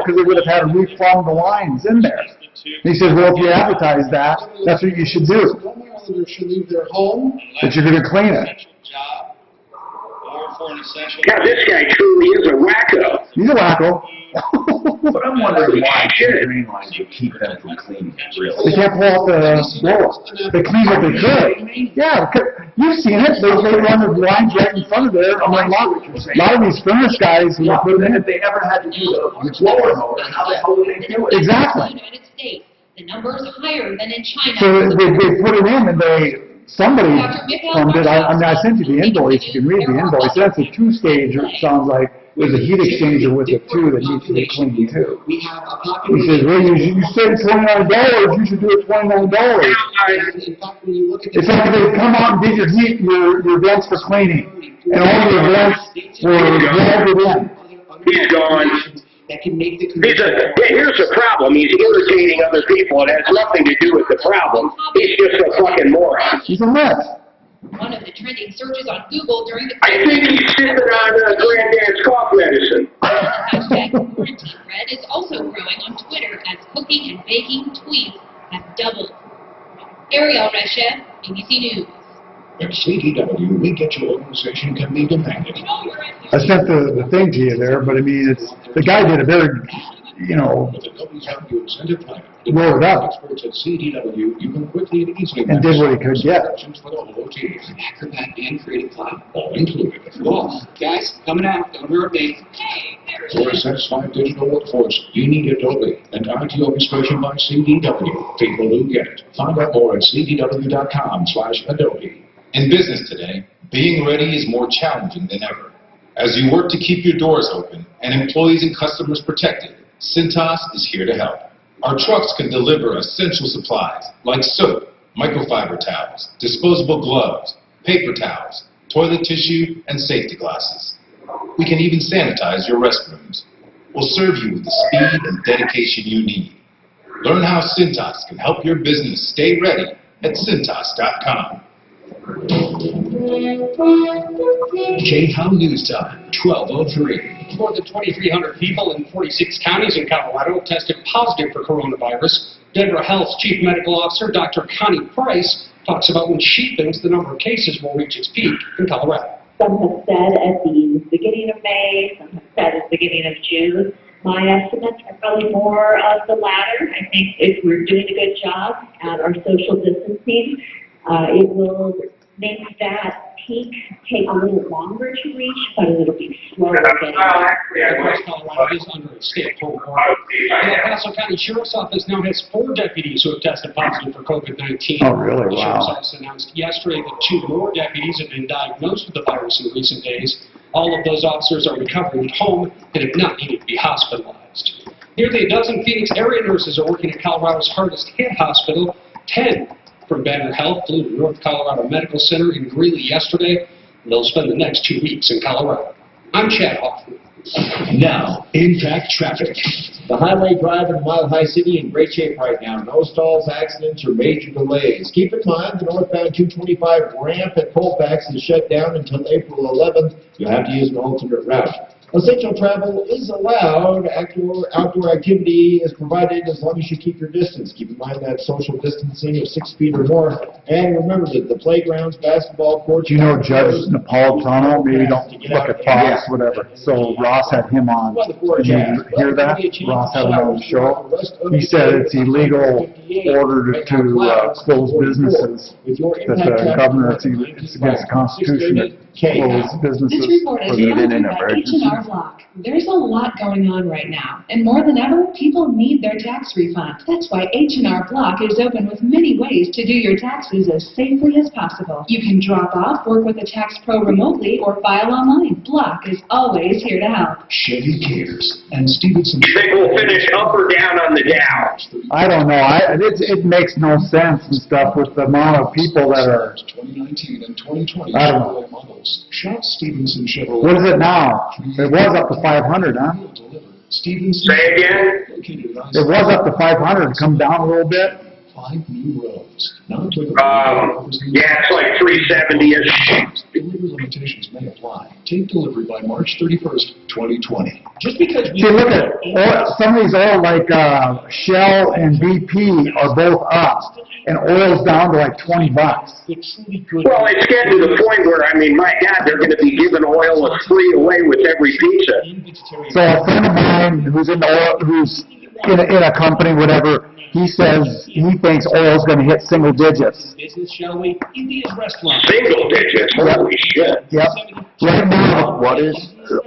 because they would have had to replumbed the lines in there. And he says, well, if you advertise that, that's what you should do. Should leave their home. But you're going to clean it. God, this guy truly is a wacko. He's a wacko. But I'm wondering why the drain lines would keep them from cleaning it, really. They can't pull out the floor. They clean what they could. Yeah, you've seen it. They run the lines right in front of there. I mean, a lot of these furnace guys, when they put it in, if they ever had to do the blower motor, how the hell would they do it? Exactly. The number is higher than in China. So they put it in, and somebody plumbed it. I sent you the invoice. You can read the invoice. That's a two-stage, it sounds like. There's a heat exchanger with it, too, that needs to be cleaned, too. He says, well, you said $29, you should do it $29. It's like they come out and did your vents for cleaning, and all your vents were welded in. He's gone. Here's the problem. He's irritating other people. It has nothing to do with the problem. He's just a fucking moron. He's a mess. One of the trending searches on Google during the... I think he's sipping on Granddad's cough medicine. Hashtag quarantine bread is also growing on Twitter as cooking and baking tweets have doubled. Ariel Resha, ABC News. At CDW, we get your organization can be demanded. I sent the thing to you there, but I mean, the guy did a very, But the company's help you incentive plan. rolled it up Experts at CDW, you can quickly and easily and did what he could get. for the whole team. Acrobat and Creative Cloud, all included. Cool. Guys, coming out, don't hurt me. For a satisfied digital workforce, you need Adobe and IT orchestration by CDW. People who get it. Find out more at cdw.com/Adobe. In business today, being ready is more challenging than ever. As you work to keep your doors open and employees and customers protected, Cintas is here to help. Our trucks can deliver essential supplies like soap, microfiber towels, disposable gloves, paper towels, toilet tissue, and safety glasses. We can even sanitize your restrooms. We'll serve you with the speed and dedication you need. Learn how Cintas can help your business stay ready at Cintas.com. K-How News Time, 12:03. More than 2,300 people in 46 counties in Colorado tested positive for coronavirus. Denver Health's Chief Medical Officer, Dr. Connie Price, talks about when she thinks the number of cases will reach its peak in Colorado. Some have said at the beginning of May, some have said at the beginning of June. My estimates are probably more of the latter. I think if we're doing a good job at our social distancing, it will make that peak take a little longer to reach, but it'll be slower getting there. Colorado is under a stay-at-home order. The El Paso County Sheriff's Office now has 4 deputies who have tested positive for COVID-19. Oh, really? The Wow. Sheriff's Office announced yesterday that 2 more deputies have been diagnosed with the virus in recent days. All of those officers are recovering at home and have not needed to be hospitalized. Nearly a dozen Phoenix area nurses are working at Colorado's hardest hit hospital. 10 from Banner Health flew to North Colorado Medical Center in Greeley yesterday. They'll spend the next 2 weeks in Colorado. I'm Chad Hoffman. Now, impact traffic. The highway drive in Mile High City in great shape right now. No stalls, accidents, or major delays. Keep in mind the northbound 225 ramp at Colfax is shut down until April 11th. You'll have to use an alternate route. Essential travel is allowed. Outdoor activity is provided as long as you keep your distance. Keep in mind that social distancing of 6 feet or more. And remember that the playgrounds, basketball courts... Do you know Judge Napolitano? Maybe don't look at Fox, whatever. So Ross had him on. Did you hear that? Ross had him on the show. He said it's illegal order to close businesses. That the governor, it's against the Constitution to close businesses. This report is sponsored by H&R Block. There's a lot going on right now, and more than ever, people need their tax refund. That's why H&R Block is open with many ways to do your taxes as safely as possible. You can drop off, work with a tax pro remotely, or file online. Block is always here to help. Chevy Cares and Stevenson. You think we'll finish up or down on the Dow? I don't know. It makes no sense and stuff with the amount of people that are... 2019 and 2020 I don't know. models. Shop Stevenson Chevrolet. What is it now? It was up to 500, huh? Stevenson. Say again? It was up to 500. Come down a little bit. 5 new roads. Yeah, it's like 370-ish. Delivery limitations may apply. Take delivery by March 31st, 2020. Just because we... See, look at oil, some of these oil like Shell and BP are both up, and oil's down to like $20. Well, it's getting to the point where, I mean, my God, they're going to be giving oil free away with every pizza. So a friend of mine who's in oil, who's in a company, whatever, he says he thinks oil's going to hit single digits. Business, shall we? India's restaurant. Single digits? Holy shit. Yep. Right now, what is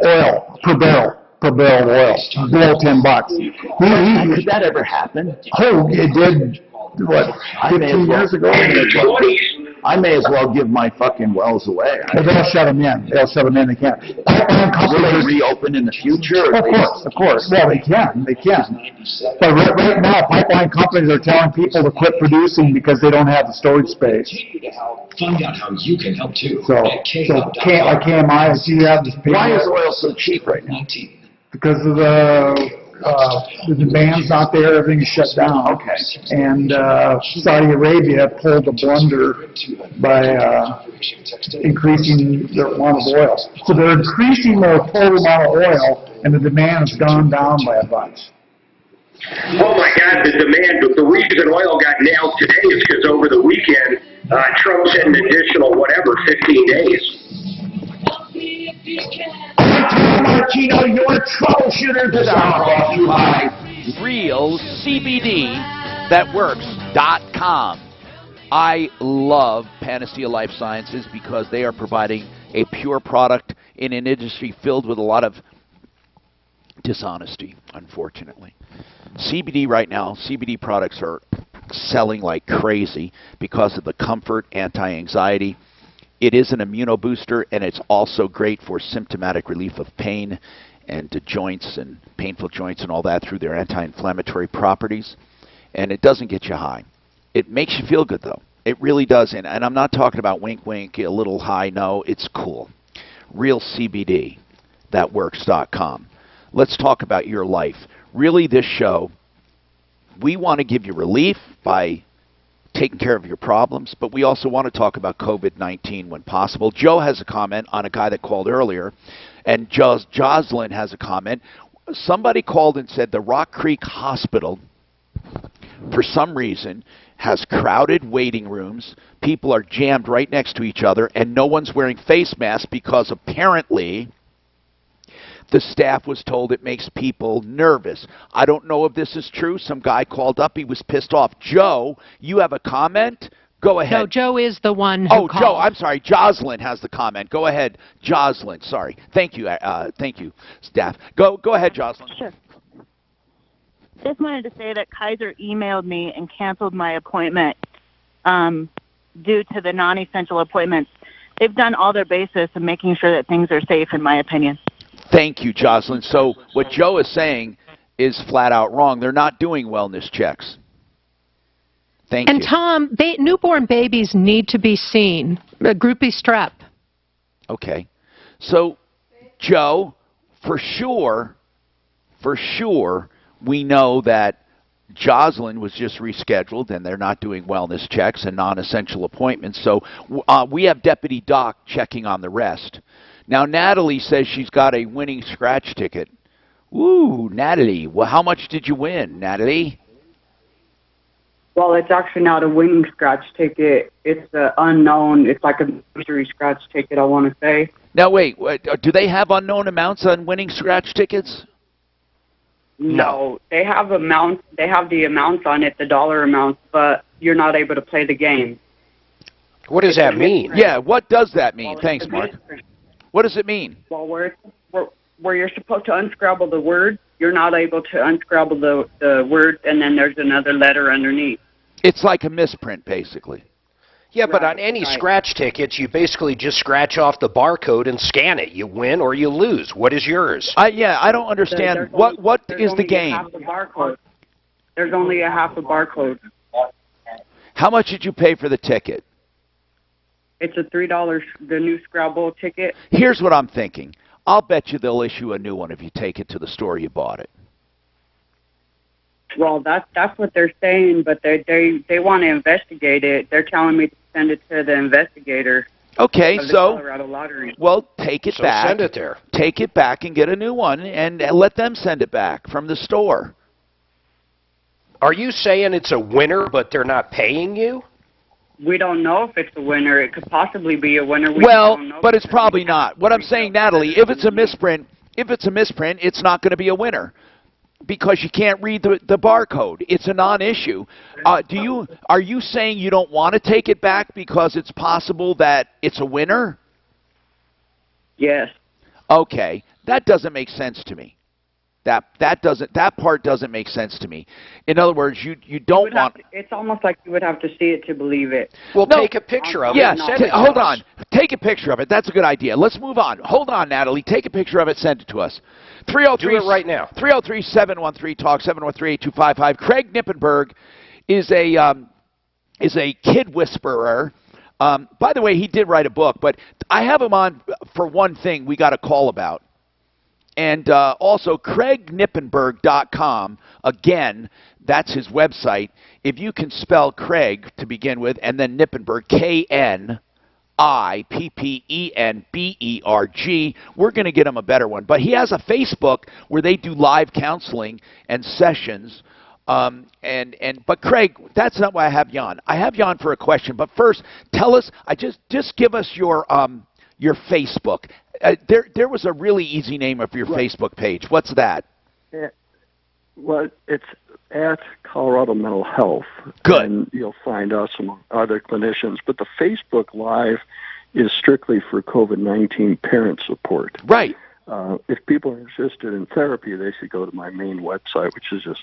oil per barrel of oil? Below $10. Could that ever happen? Oh, it did. What, 15 years ago? I may as well give my fucking wells away. Well, they'll shut them in. They'll shut them in. They can't. Will they reopen in the future? Of course. Well, they can. But right now, pipeline companies are telling people to quit producing because they don't have the storage space. Find out how you can help too. So like KMI, you have this. Why is oil so cheap right now? Because of the demand's not there, everything's shut down. Okay. And Saudi Arabia pulled a blunder by increasing their amount of oil. So they're increasing their total amount of oil, and the demand has gone down by a bunch. Oh my God, the demand, the reason oil got nailed today is because over the weekend, Trump said an additional, 15 days. Martino, your troubleshooter this hour brought to you by RealCBDThatWorks.com. I love Panacea Life Sciences because they are providing a pure product in an industry filled with a lot of dishonesty, unfortunately. CBD right now, CBD products are selling like crazy because of the comfort, anti-anxiety. It is an immunobooster, and it's also great for symptomatic relief of pain and joints and painful joints and all that through their anti-inflammatory properties. And it doesn't get you high. It makes you feel good, though. It really does. And I'm not talking about wink, wink, a little high. No, it's cool. RealCBDThatWorks.com. Let's talk about your life. Really, this show, we want to give you relief by taking care of your problems, but we also want to talk about COVID-19 when possible. Joe has a comment on a guy that called earlier, and Jocelyn has a comment. Somebody called and said the Rock Creek Hospital, for some reason, has crowded waiting rooms. People are jammed right next to each other, and no one's wearing face masks because apparently the staff was told it makes people nervous. I don't know if this is true. Some guy called up. He was pissed off. Joe, you have a comment? Go ahead. No, Joe is the one who called. Joe, I'm sorry. Jocelyn has the comment. Go ahead. Jocelyn, sorry. Thank you, staff. Go ahead, Jocelyn. Sure. Just wanted to say that Kaiser emailed me and canceled my appointment due to the non-essential appointments. They've done all their basis in making sure that things are safe, in my opinion. Thank you, Jocelyn. So what Joe is saying is flat out wrong. They're not doing wellness checks. Thank you. And Tom, newborn babies need to be seen. Groupie strep. Okay. So, Joe, for sure, we know that Jocelyn was just rescheduled and they're not doing wellness checks and non-essential appointments. So we have Deputy Doc checking on the rest. Now, Natalie says she's got a winning scratch ticket. Ooh, Natalie. Well, how much did you win, Natalie? Well, it's actually not a winning scratch ticket. It's unknown. It's like a mystery scratch ticket, I want to say. Now, wait. Do they have unknown amounts on winning scratch tickets? No. They have amounts. They have the amounts on it, the dollar amounts, but you're not able to play the game. What does that mean? Yeah, what does that mean? Thanks, Mark. What does it mean? Well, where you're supposed to unscrabble the word, you're not able to unscrabble the word, and then there's another letter underneath. It's like a misprint, basically. Yeah, but on any scratch tickets, you basically just scratch off the barcode and scan it. You win or you lose. What is yours? I don't understand. What is the game? There's only a half a barcode. How much did you pay for the ticket? It's a $3, the new Scrabble ticket. Here's what I'm thinking. I'll bet you they'll issue a new one if you take it to the store you bought it. Well, that's what they're saying, but they want to investigate it. They're telling me to send it to the investigator. Okay, so Colorado Lottery. Well, take it back. Send it there. Take it back and get a new one, and let them send it back from the store. Are you saying it's a winner, but they're not paying you? We don't know if it's a winner. It could possibly be a winner. But it's probably not. What I'm saying, Natalie, if it's a misprint, it's not going to be a winner because you can't read the barcode. It's a non-issue. Are you saying you don't want to take it back because it's possible that it's a winner? Yes. Okay, that doesn't make sense to me. That part doesn't make sense to me. In other words, you don't want. It's almost like you would have to see it to believe it. Well, take a picture of it. Yeah, and send it to hold us. on. Take a picture of it. That's a good idea. Let's move on. Hold on, Natalie. Take a picture of it. Send it to us. 303. Do it right now. 303-713-TALK 713-8255. Craig Nippenberg is a kid whisperer. By the way, he did write a book, but I have him on for one thing we got a call about. And also, CraigNippenberg.com. Again, that's his website. If you can spell Craig to begin with, and then Nippenberg, K-N-I-P-P-E-R-G, Pippenberg. We're going to get him a better one. But he has a Facebook where they do live counseling and sessions. But Craig, that's not why I have you on. I have you on for a question. But first, tell us, just give us your Facebook. There was a really easy name of your Facebook page. What's that? Well, it's at Colorado Mental Health. Good. And you'll find us among other clinicians. But the Facebook Live is strictly for COVID-19 parent support. Right. If people are interested in therapy, they should go to my main website, which is just,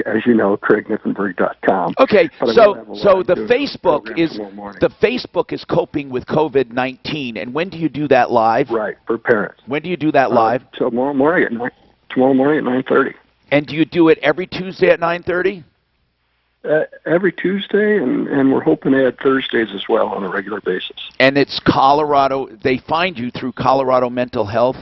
as you know, CraigNiffenberg.com. Okay, But so the Facebook is coping with COVID-19, and when do you do that live? Right, for parents. When do you do that live? Tomorrow morning at 9:30. And do you do it every Tuesday at 9:30? Every Tuesday, and we're hoping to add Thursdays as well on a regular basis. And it's Colorado. They find you through Colorado Mental Health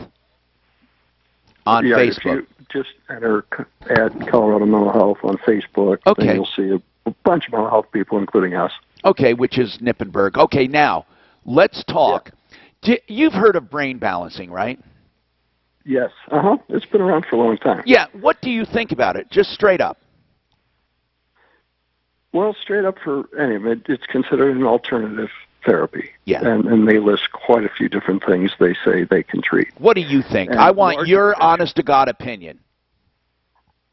on Facebook. If you just enter at Colorado Mental Health on Facebook, then you'll see a bunch of mental health people, including us. Okay, which is Nippenberg. Okay, now let's talk. Yeah. You've heard of brain balancing, right? Yes. It's been around for a long time. Yeah. What do you think about it? Just straight up. Well, straight up for any of it, it's considered an alternative therapy. Yeah. And they list quite a few different things they say they can treat. What do you think? And I want your honest-to-God opinion.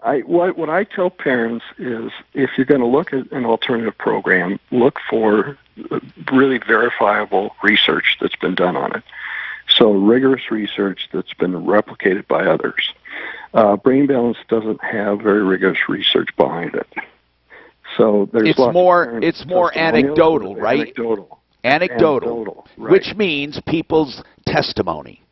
What I tell parents is if you're going to look at an alternative program, look for really verifiable research that's been done on it. So rigorous research that's been replicated by others. Brain Balance doesn't have very rigorous research behind it. So there's it's more anecdotal, right? Anecdotal, right. Which means people's testimony.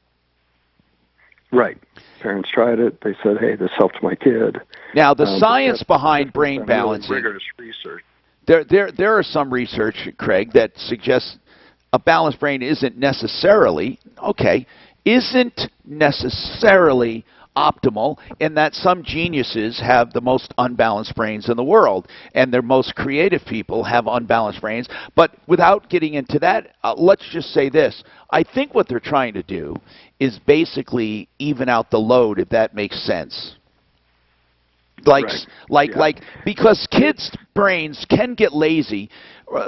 Right. Parents tried it. They said, "Hey, this helped my kid." Now, the science behind brain balancing. Really rigorous research. There are some research, Craig, that suggests a balanced brain isn't necessarily optimal, in that some geniuses have the most unbalanced brains in the world, and their most creative people have unbalanced brains. But without getting into that, let's just say this. I think what they're trying to do is basically even out the load, if that makes sense. Because kids' brains can get lazy.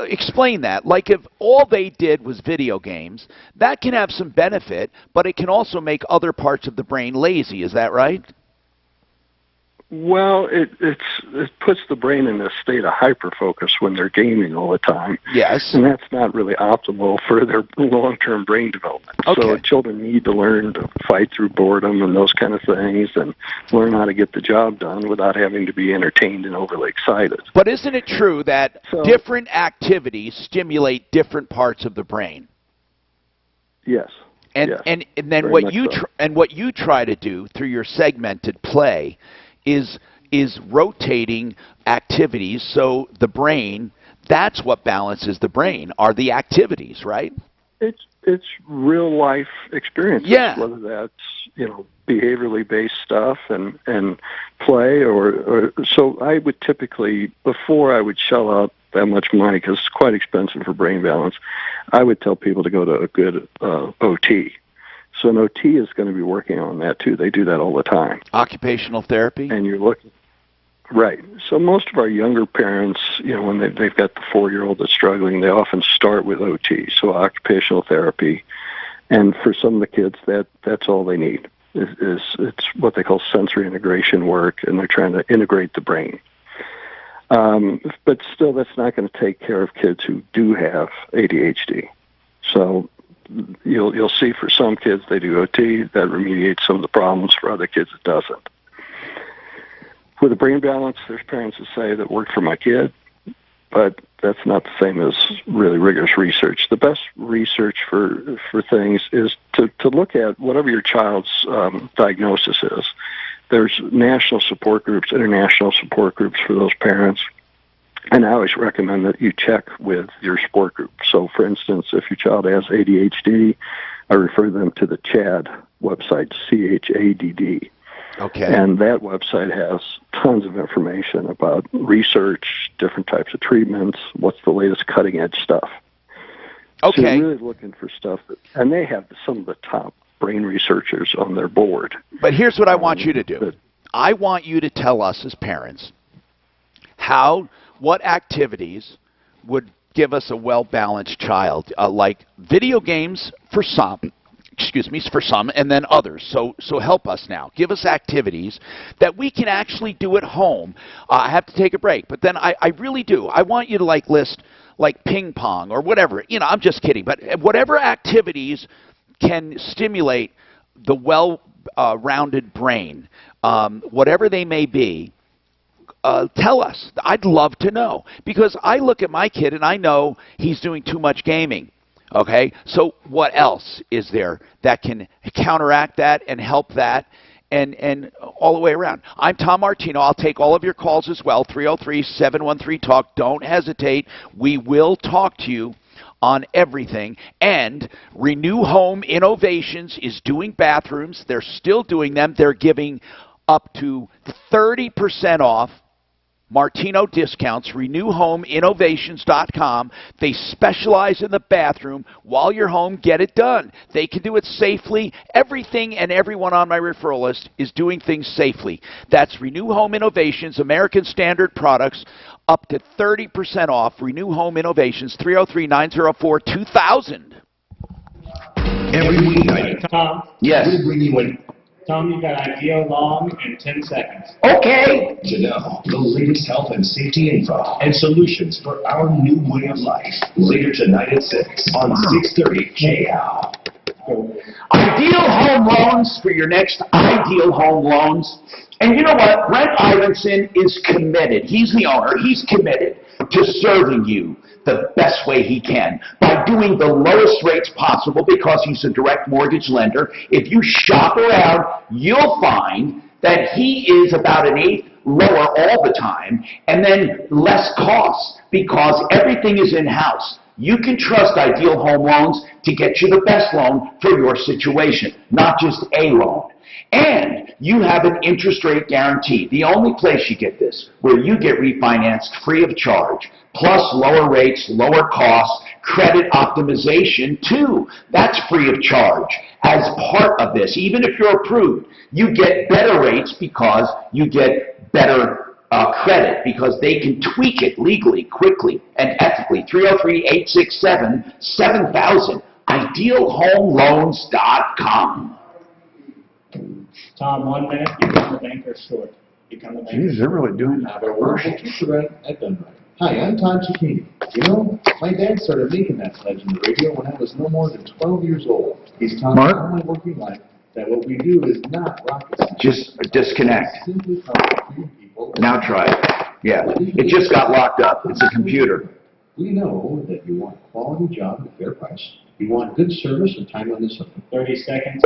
Explain that. Like if all they did was video games, that can have some benefit, but it can also make other parts of the brain lazy. Is that right? Well, it puts the brain in a state of hyperfocus when they're gaming all the time. Yes. And that's not really optimal for their long-term brain development. Okay. So children need to learn to fight through boredom and those kind of things, and learn how to get the job done without having to be entertained and overly excited. But isn't it true that different activities stimulate different parts of the brain? Yes. And then what you try to do through your segmented play is rotating activities, so the brain, that's what balances the brain, are the activities, right? It's real life experiences, whether that's behaviorally based stuff and play or so I would typically, before I would shell out that much money, because it's quite expensive for brain balance, I would tell people to go to a good OT. So an OT is going to be working on that too. They do that all the time. Occupational therapy? And you're looking. Right. So most of our younger parents, when they've got the 4-year-old that's struggling, they often start with OT, so occupational therapy. And for some of the kids, that's all they need. It's what they call sensory integration work, and they're trying to integrate the brain. But still, that's not going to take care of kids who do have ADHD. So you'll see for some kids they do OT, that remediates some of the problems. For other kids, it doesn't. With a brain balance, there's parents that say that worked for my kid, but that's not the same as really rigorous research. The best research for things is to look at whatever your child's diagnosis is. There's national support groups, international support groups for those parents. And I always recommend that you check with your support group. So, for instance, if your child has ADHD, I refer them to the CHADD website, CHADD. Okay. And that website has tons of information about research, different types of treatments, what's the latest cutting-edge stuff. So they're really looking for stuff, and they have some of the top brain researchers on their board. But here's what I want you to do. I want you to tell us as parents what activities would give us a well-balanced child, like video games for some, and then others. So help us now. Give us activities that we can actually do at home. I have to take a break, but then I really do. I want you to list like ping pong or whatever. I'm just kidding, but whatever activities can stimulate the well-rounded brain, whatever they may be, tell us. I'd love to know, because I look at my kid and I know he's doing too much gaming. Okay, so what else is there that can counteract that and help that, and all the way around? I'm Tom Martino. I'll take all of your calls as well, 303-713-TALK. Don't hesitate. We will talk to you on everything. And Renew Home Innovations is doing bathrooms. They're still doing them. They're giving up to 30% off Martino discounts, renewhomeinnovations.com. They specialize in the bathroom. While you're home, get it done. They can do it safely. Everything and everyone on my referral list is doing things safely. That's Renew Home Innovations, American Standard products, up to 30% off. Renew Home Innovations, 303-904-2000. Every weeknight. Tom? Yes. We bring you in. Tom, you got Ideal Long in 10 seconds. Okay. To know the latest health and safety info and solutions for our new way of life. Later tonight at 6 on 630 KL. Ideal Home Loans for your next Ideal Home Loans. And you know what? Brent Iverson is committed. He's the owner. He's committed to serving you the best way he can by doing the lowest rates possible, because he's a direct mortgage lender. If you shop around, you'll find that he is about an eighth lower all the time, and then less costs because everything is in-house. You can trust Ideal Home Loans to get you the best loan for your situation, not just a loan. And you have an interest rate guarantee. The only place you get this, where you get refinanced free of charge, plus lower rates, lower costs, credit optimization too. That's free of charge as part of this. Even if you're approved, you get better rates because you get better credit, because they can tweak it legally, quickly, and ethically. 303-867-7000. IdealHomeLoans.com. Tom, 1 minute, become the banker short. Become the banker. Jeez, they're really doing that. I've done right. Hi, I'm Todd Cicchini. You know, my dad started making that pledge in the radio when I was no more than 12 years old. He's taught me all my working life that what we do is not rocket science. Just disconnect. Simply helping people. Now try it. Yeah, it just got locked up. It's a computer. We know that you want a quality job at a fair price. You want good service and timeliness of 30 seconds.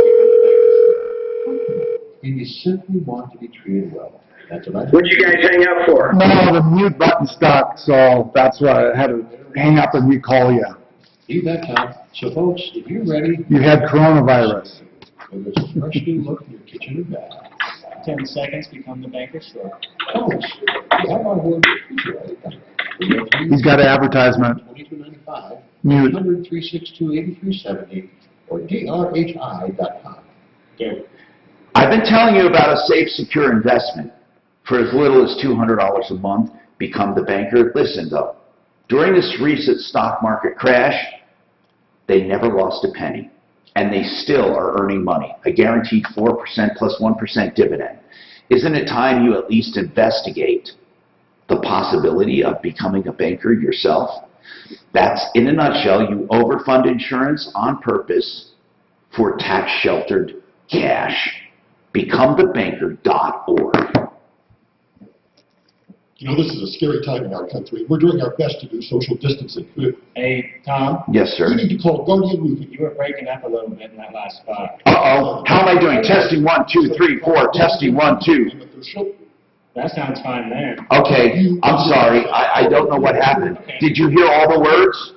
And you simply want to be treated well. That's what I do. What'd you guys hang up for? No, the mute button stuck, so that's why I had to hang up and recall you. You bet, Tom. So, folks, if you're ready, You had coronavirus. whether it's a fresh new look in your kitchen or bath, 10 seconds, become the banker short. folks, you have our word He's got an advertisement. $22.95, Mute. 100-362-8370, or drhi.com. Go. I've been telling you about a safe, secure investment for as little as $200 a month. Become the banker. Listen, though, during this recent stock market crash, they never lost a penny, and they still are earning money, a guaranteed 4% plus 1% dividend. Isn't it time you at least investigate the possibility of becoming a banker yourself? That's, in a nutshell, you overfund insurance on purpose for tax-sheltered cash. BecomeTheBanker.org. You know, this is a scary time in our country. We're doing our best to do social distancing. Hey, Tom? Yes, sir. We need to call Guardian Roofing. You were breaking up a little bit in that last spot. Uh-oh. How am I doing? Testing 1, 2, 3, 4. Testing 1, 2. That sounds fine there. Okay. I'm sorry. I don't know what happened. Did you hear all the words?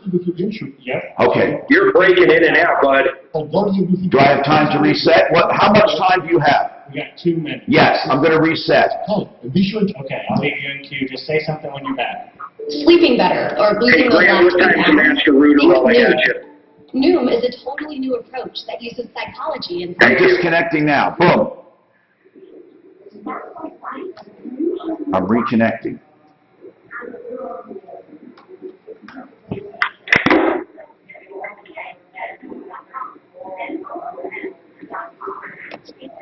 Yep. Okay. You're breaking in and out, bud. Do I have time to reset? How much time do you have? We got 2 minutes. Yes, I'm going to reset. Be sure to... Okay, I'll leave you in queue. Just say something when you're back. Sleeping better or losing Hey, those Graham, what time's the master router while I got you? Noom is a totally new approach that uses psychology and... I'm disconnecting now. Boom. I'm reconnecting.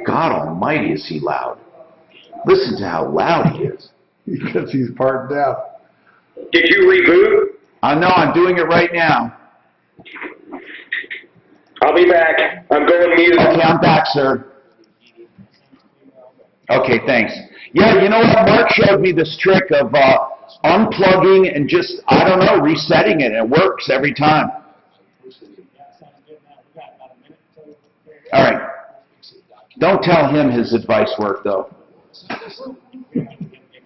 God almighty, is he loud. Listen to how loud he is. Because he's part deaf. Did you reboot? No, I'm doing it right now. I'll be back. I'm going mute. Okay, I'm back, sir. Okay, thanks. Yeah, you know what? Mark showed me this trick of unplugging and just, I don't know, resetting it. It works every time. All right. Don't tell him his advice worked, though.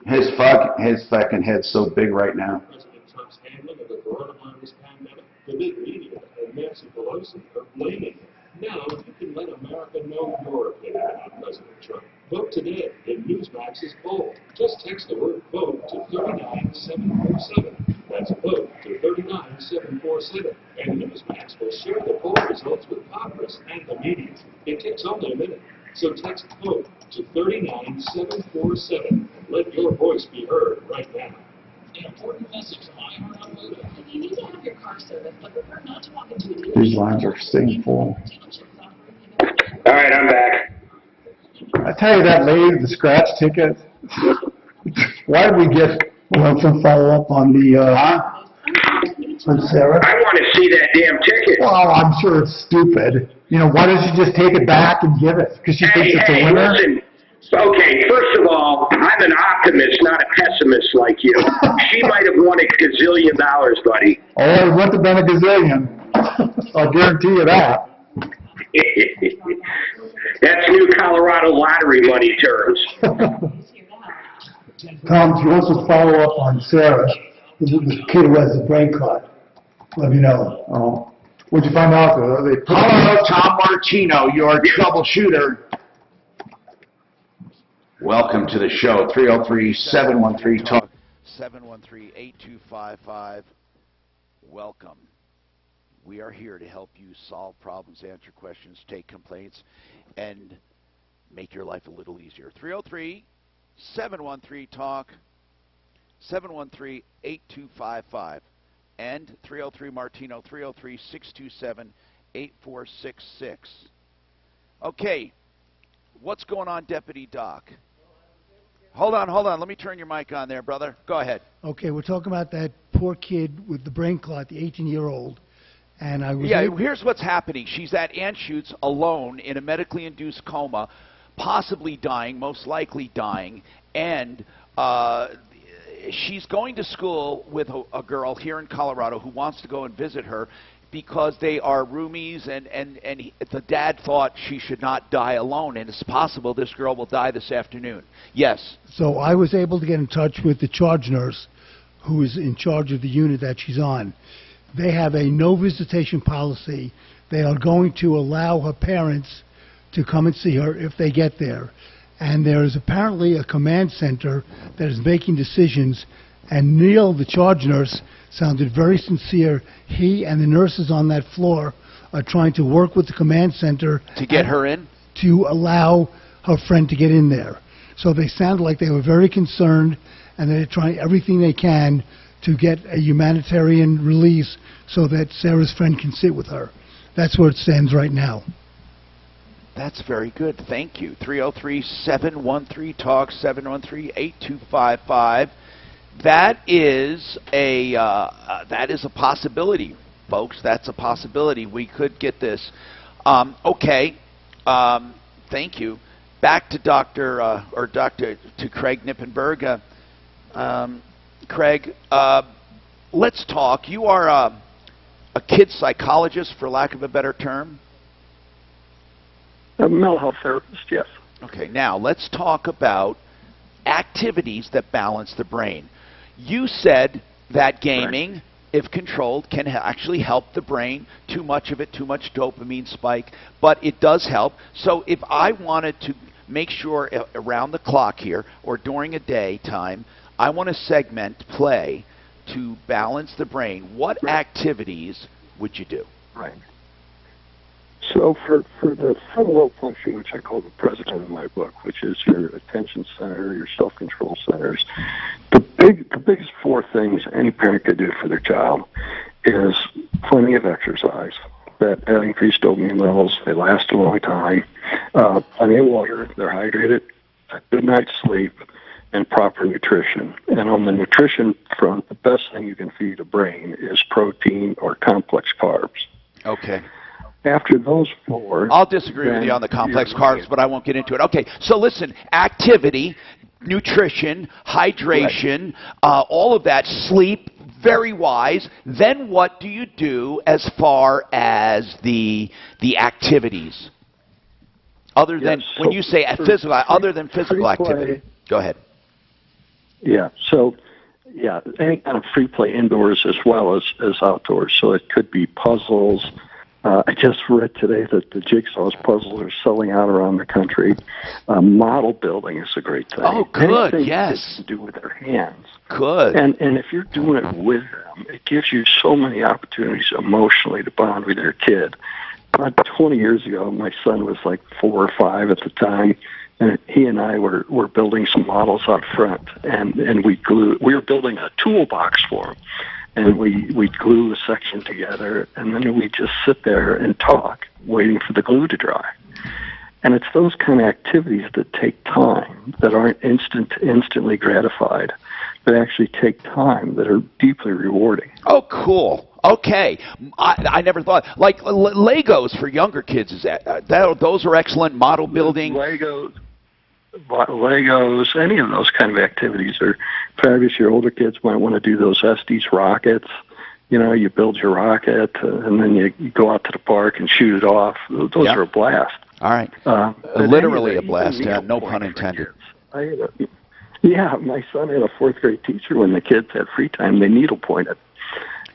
His fucking head's so big right now. President Trump's handling of the coronavirus pandemic, the big media and Nancy Pelosi are blaming him. Now, you can let America know your opinion on President Trump. Vote today in Newsmax's poll. Just text the word VOTE to 39747. That's VOTE to 39747. And Newsmax will share the poll results with Congress and the media. It takes only a minute. So text VOTE to 39747 and let your voice be heard right now. An important message from iHeart Automotive. You need to have your car serviced, but prefer not to walk into a dealership. These lines are staying full. All right, I'm back. I tell you, that lady with the scratch ticket, why did we get some follow-up on the, on Sarah? I want to see that damn ticket. Well, I'm sure it's stupid. You know, why don't you just take it back and give it? Because she thinks it's a winner? Listen. Okay, first of all, I'm an optimist, not a pessimist like you. She might have won $1 gazillion, buddy. Oh, it wouldn't have been a gazillion. I'll guarantee you that. That's new Colorado lottery money terms. Tom, if you want to follow up on Sarah, the kid who has the brain clot, let me know. Oh. What'd you find out? Hello, Tom Martino, your troubleshooter. Welcome to the show, 303-713-TALK. 713-8255. Welcome. We are here to help you solve problems, answer questions, take complaints, and make your life a little easier. 303-713-TALK, 713-8255, and 303-MARTINO, 303-627-8466. Okay, what's going on, Deputy Doc? Hold on. Let me turn your mic on there, brother. Go ahead. Okay, we're talking about that poor kid with the brain clot, the 18-year-old. And I was here's what's happening. She's at Anschutz alone in a medically induced coma, possibly dying, most likely dying, and she's going to school with a girl here in Colorado who wants to go and visit her because they are roomies, and the dad thought she should not die alone, and it's possible this girl will die this afternoon. Yes? So I was able to get in touch with the charge nurse who is in charge of the unit that she's on. They have a no visitation policy. They are going to allow her parents to come and see her if they get there. And there is apparently a command center that is making decisions, and Neil, the charge nurse, sounded very sincere. He and the nurses on that floor are trying to work with the command center to get her in, to allow her friend to get in there. So they sounded like they were very concerned, and they're trying everything they can to get a humanitarian release so that Sarah's friend can sit with her. That's where it stands right now. That's very good. Thank you. 303-713-TALK, 713-8255. That is a possibility, folks. That's a possibility. We could get this. Okay. Thank you. Back to to Craig Nippenberg. Craig, let's talk. You are a kid psychologist, for lack of a better term. A mental health therapist, yes. Okay, now let's talk about activities that balance the brain. You said that gaming, if controlled, can actually help the brain. Too much of it, too much dopamine spike, but it does help. So if I wanted to make sure around the clock here or during a day time, I want to segment play to balance the brain, what activities would you do? Right. So for the frontal lobe function, which I call the president in my book, which is your attention center, your self-control centers, the biggest four things any parent could do for their child is plenty of exercise. That increased dopamine levels, they last a long time, plenty of water, they're hydrated, a good night's sleep, and proper nutrition. And on the nutrition front, the best thing you can feed a brain is protein or complex carbs. Okay. After those four... I'll disagree with you on the complex carbs, but I won't get into it. Okay, so listen, activity, nutrition, hydration, all of that, sleep, very wise. Then what do you do as far as the activities? Other than, when you say physical, other than physical activity. Go ahead. Yeah, so, any kind of free play indoors as well as outdoors. So it could be puzzles. I just read today that the jigsaw puzzles are selling out around the country. Model building is a great thing. Oh, good, Anything yes. to do with their hands. Good. And if you're doing it with them, it gives you so many opportunities emotionally to bond with your kid. About 20 years ago, my son was like 4 or 5 at the time, and he and I were building some models out front, and we were building a toolbox for him. And we'd glue a section together, and then we'd just sit there and talk, waiting for the glue to dry. And it's those kind of activities that take time, that aren't instantly gratified, that actually take time, that are deeply rewarding. Oh, cool. Okay. I never thought, like Legos for younger kids, is those are excellent. Model building. Legos, any of those kind of activities are fabulous. Your older kids might want to do those Estes rockets. You know, you build your rocket, and then you go out to the park and shoot it off. Those are a blast. All right. Literally a blast, no pun intended. My son had a 4th grade teacher. When the kids had free time, they needle pointed.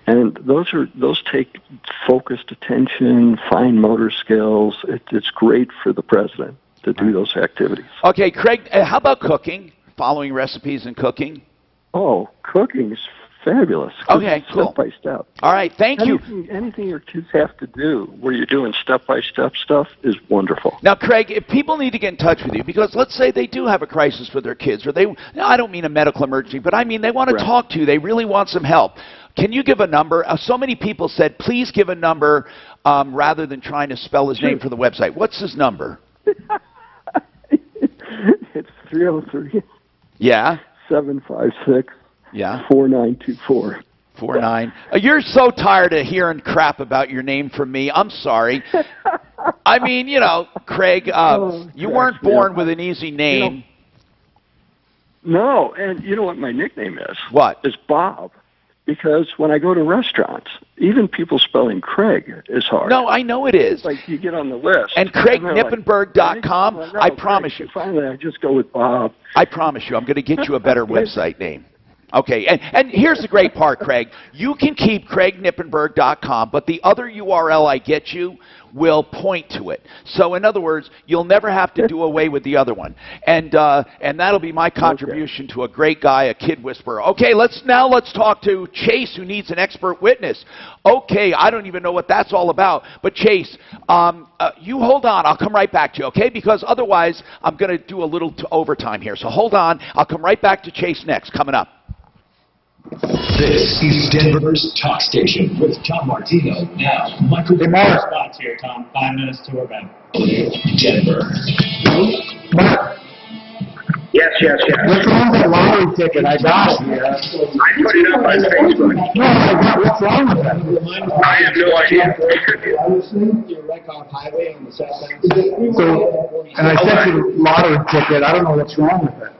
And those take focused attention, fine motor skills. It's great for the president to do those activities. Okay, Craig, how about cooking? Following recipes and cooking? Oh, cooking is fabulous. Okay, cool. Step by step. All right, thank you. Anything your kids have to do where you're doing step-by-step stuff is wonderful. Now, Craig, if people need to get in touch with you, because let's say they do have a crisis for their kids, or I don't mean a medical emergency, but I mean they want to talk to you, they really want some help. Can you give a number? So many people said, please give a number rather than trying to spell his name for the website. What's his number? It's 303. Yeah. 756. Yeah. 4924. 49. You're so tired of hearing crap about your name from me. I'm sorry. I mean, Craig, you weren't born with an easy name. No, and you know what my nickname is? What? Is Bob. Because when I go to restaurants, even people spelling Craig is hard. No, I know it is. Like you get on the list. And CraigNippenberg.com, I promise you. Finally, I just go with Bob. I promise you, I'm going to get you a better website name. Okay, and here's the great part, Craig. You can keep CraigNippenberg.com, but the other URL I get you will point to it. So in other words, you'll never have to do away with the other one. And that'll be my contribution to a great guy, a kid whisperer. Okay, let's talk to Chase, who needs an expert witness. Okay, I don't even know what that's all about. But Chase, you hold on. I'll come right back to you, okay? Because otherwise, I'm going to do a little overtime here. So hold on. I'll come right back to Chase next, coming up. This is Denver's Talk Station with Tom Martino. Now, Michael DeMar. Spots here, Tom. 5 minutes to our back. Denver. Yes. What's wrong with the lottery ticket I got here? I put it up on Facebook. No, what's wrong with that? I have no idea. You're right on highway on the southbound. So, and I sent you the lottery ticket. I don't know what's wrong with it.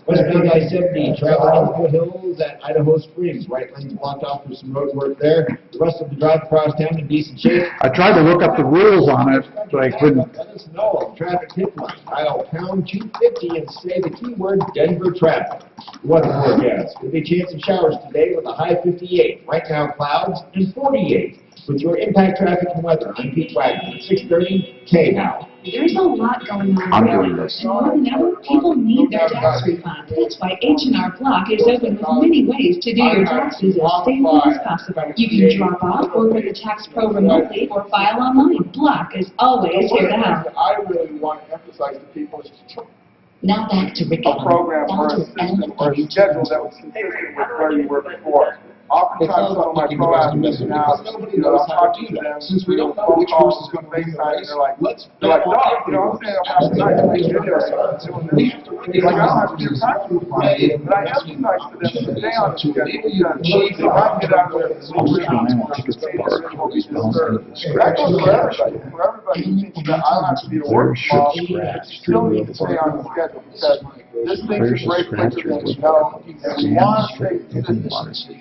Westbound I-70, traveling up the hills at Idaho Springs. Right lane's blocked off for some road work there. The rest of the drive across town in decent shape. I tried to look up the rules on it, but I couldn't. Let us know. Traffic tip line. Dial pound 250 and say the keyword Denver traffic. Weather forecast. Could be a chance of showers today with a high 58. Right now, clouds and 48. With your impact traffic and weather, I'm Pete Wagner at 6:30 K-Now. There's a lot going on I'm lately, doing this. and more than ever, people need their tax refund. That's why H&R Block is open with many ways to do your taxes as safely as possible. You can drop off, work with a tax pro remotely, or file online. Block is always here to help. I really want to emphasize to people is Now back to Rick a program or a system or a schedule that was consistent with where you were before. Oftentimes, some of my pro athletes now, I'm talking to them, since we don't know which horse is going to FaceTime, and they're like, no, I'm saying I'm having tonight to make videos doing this. Like, I don't have to do time to but I emphasize to them to stay on the schedule because if I get out of this, that goes for everybody. For everybody who thinks that I don't have to be a work mom, you still need to stay on the schedule because this thing can break quicker than you know, and we want to stay consistent.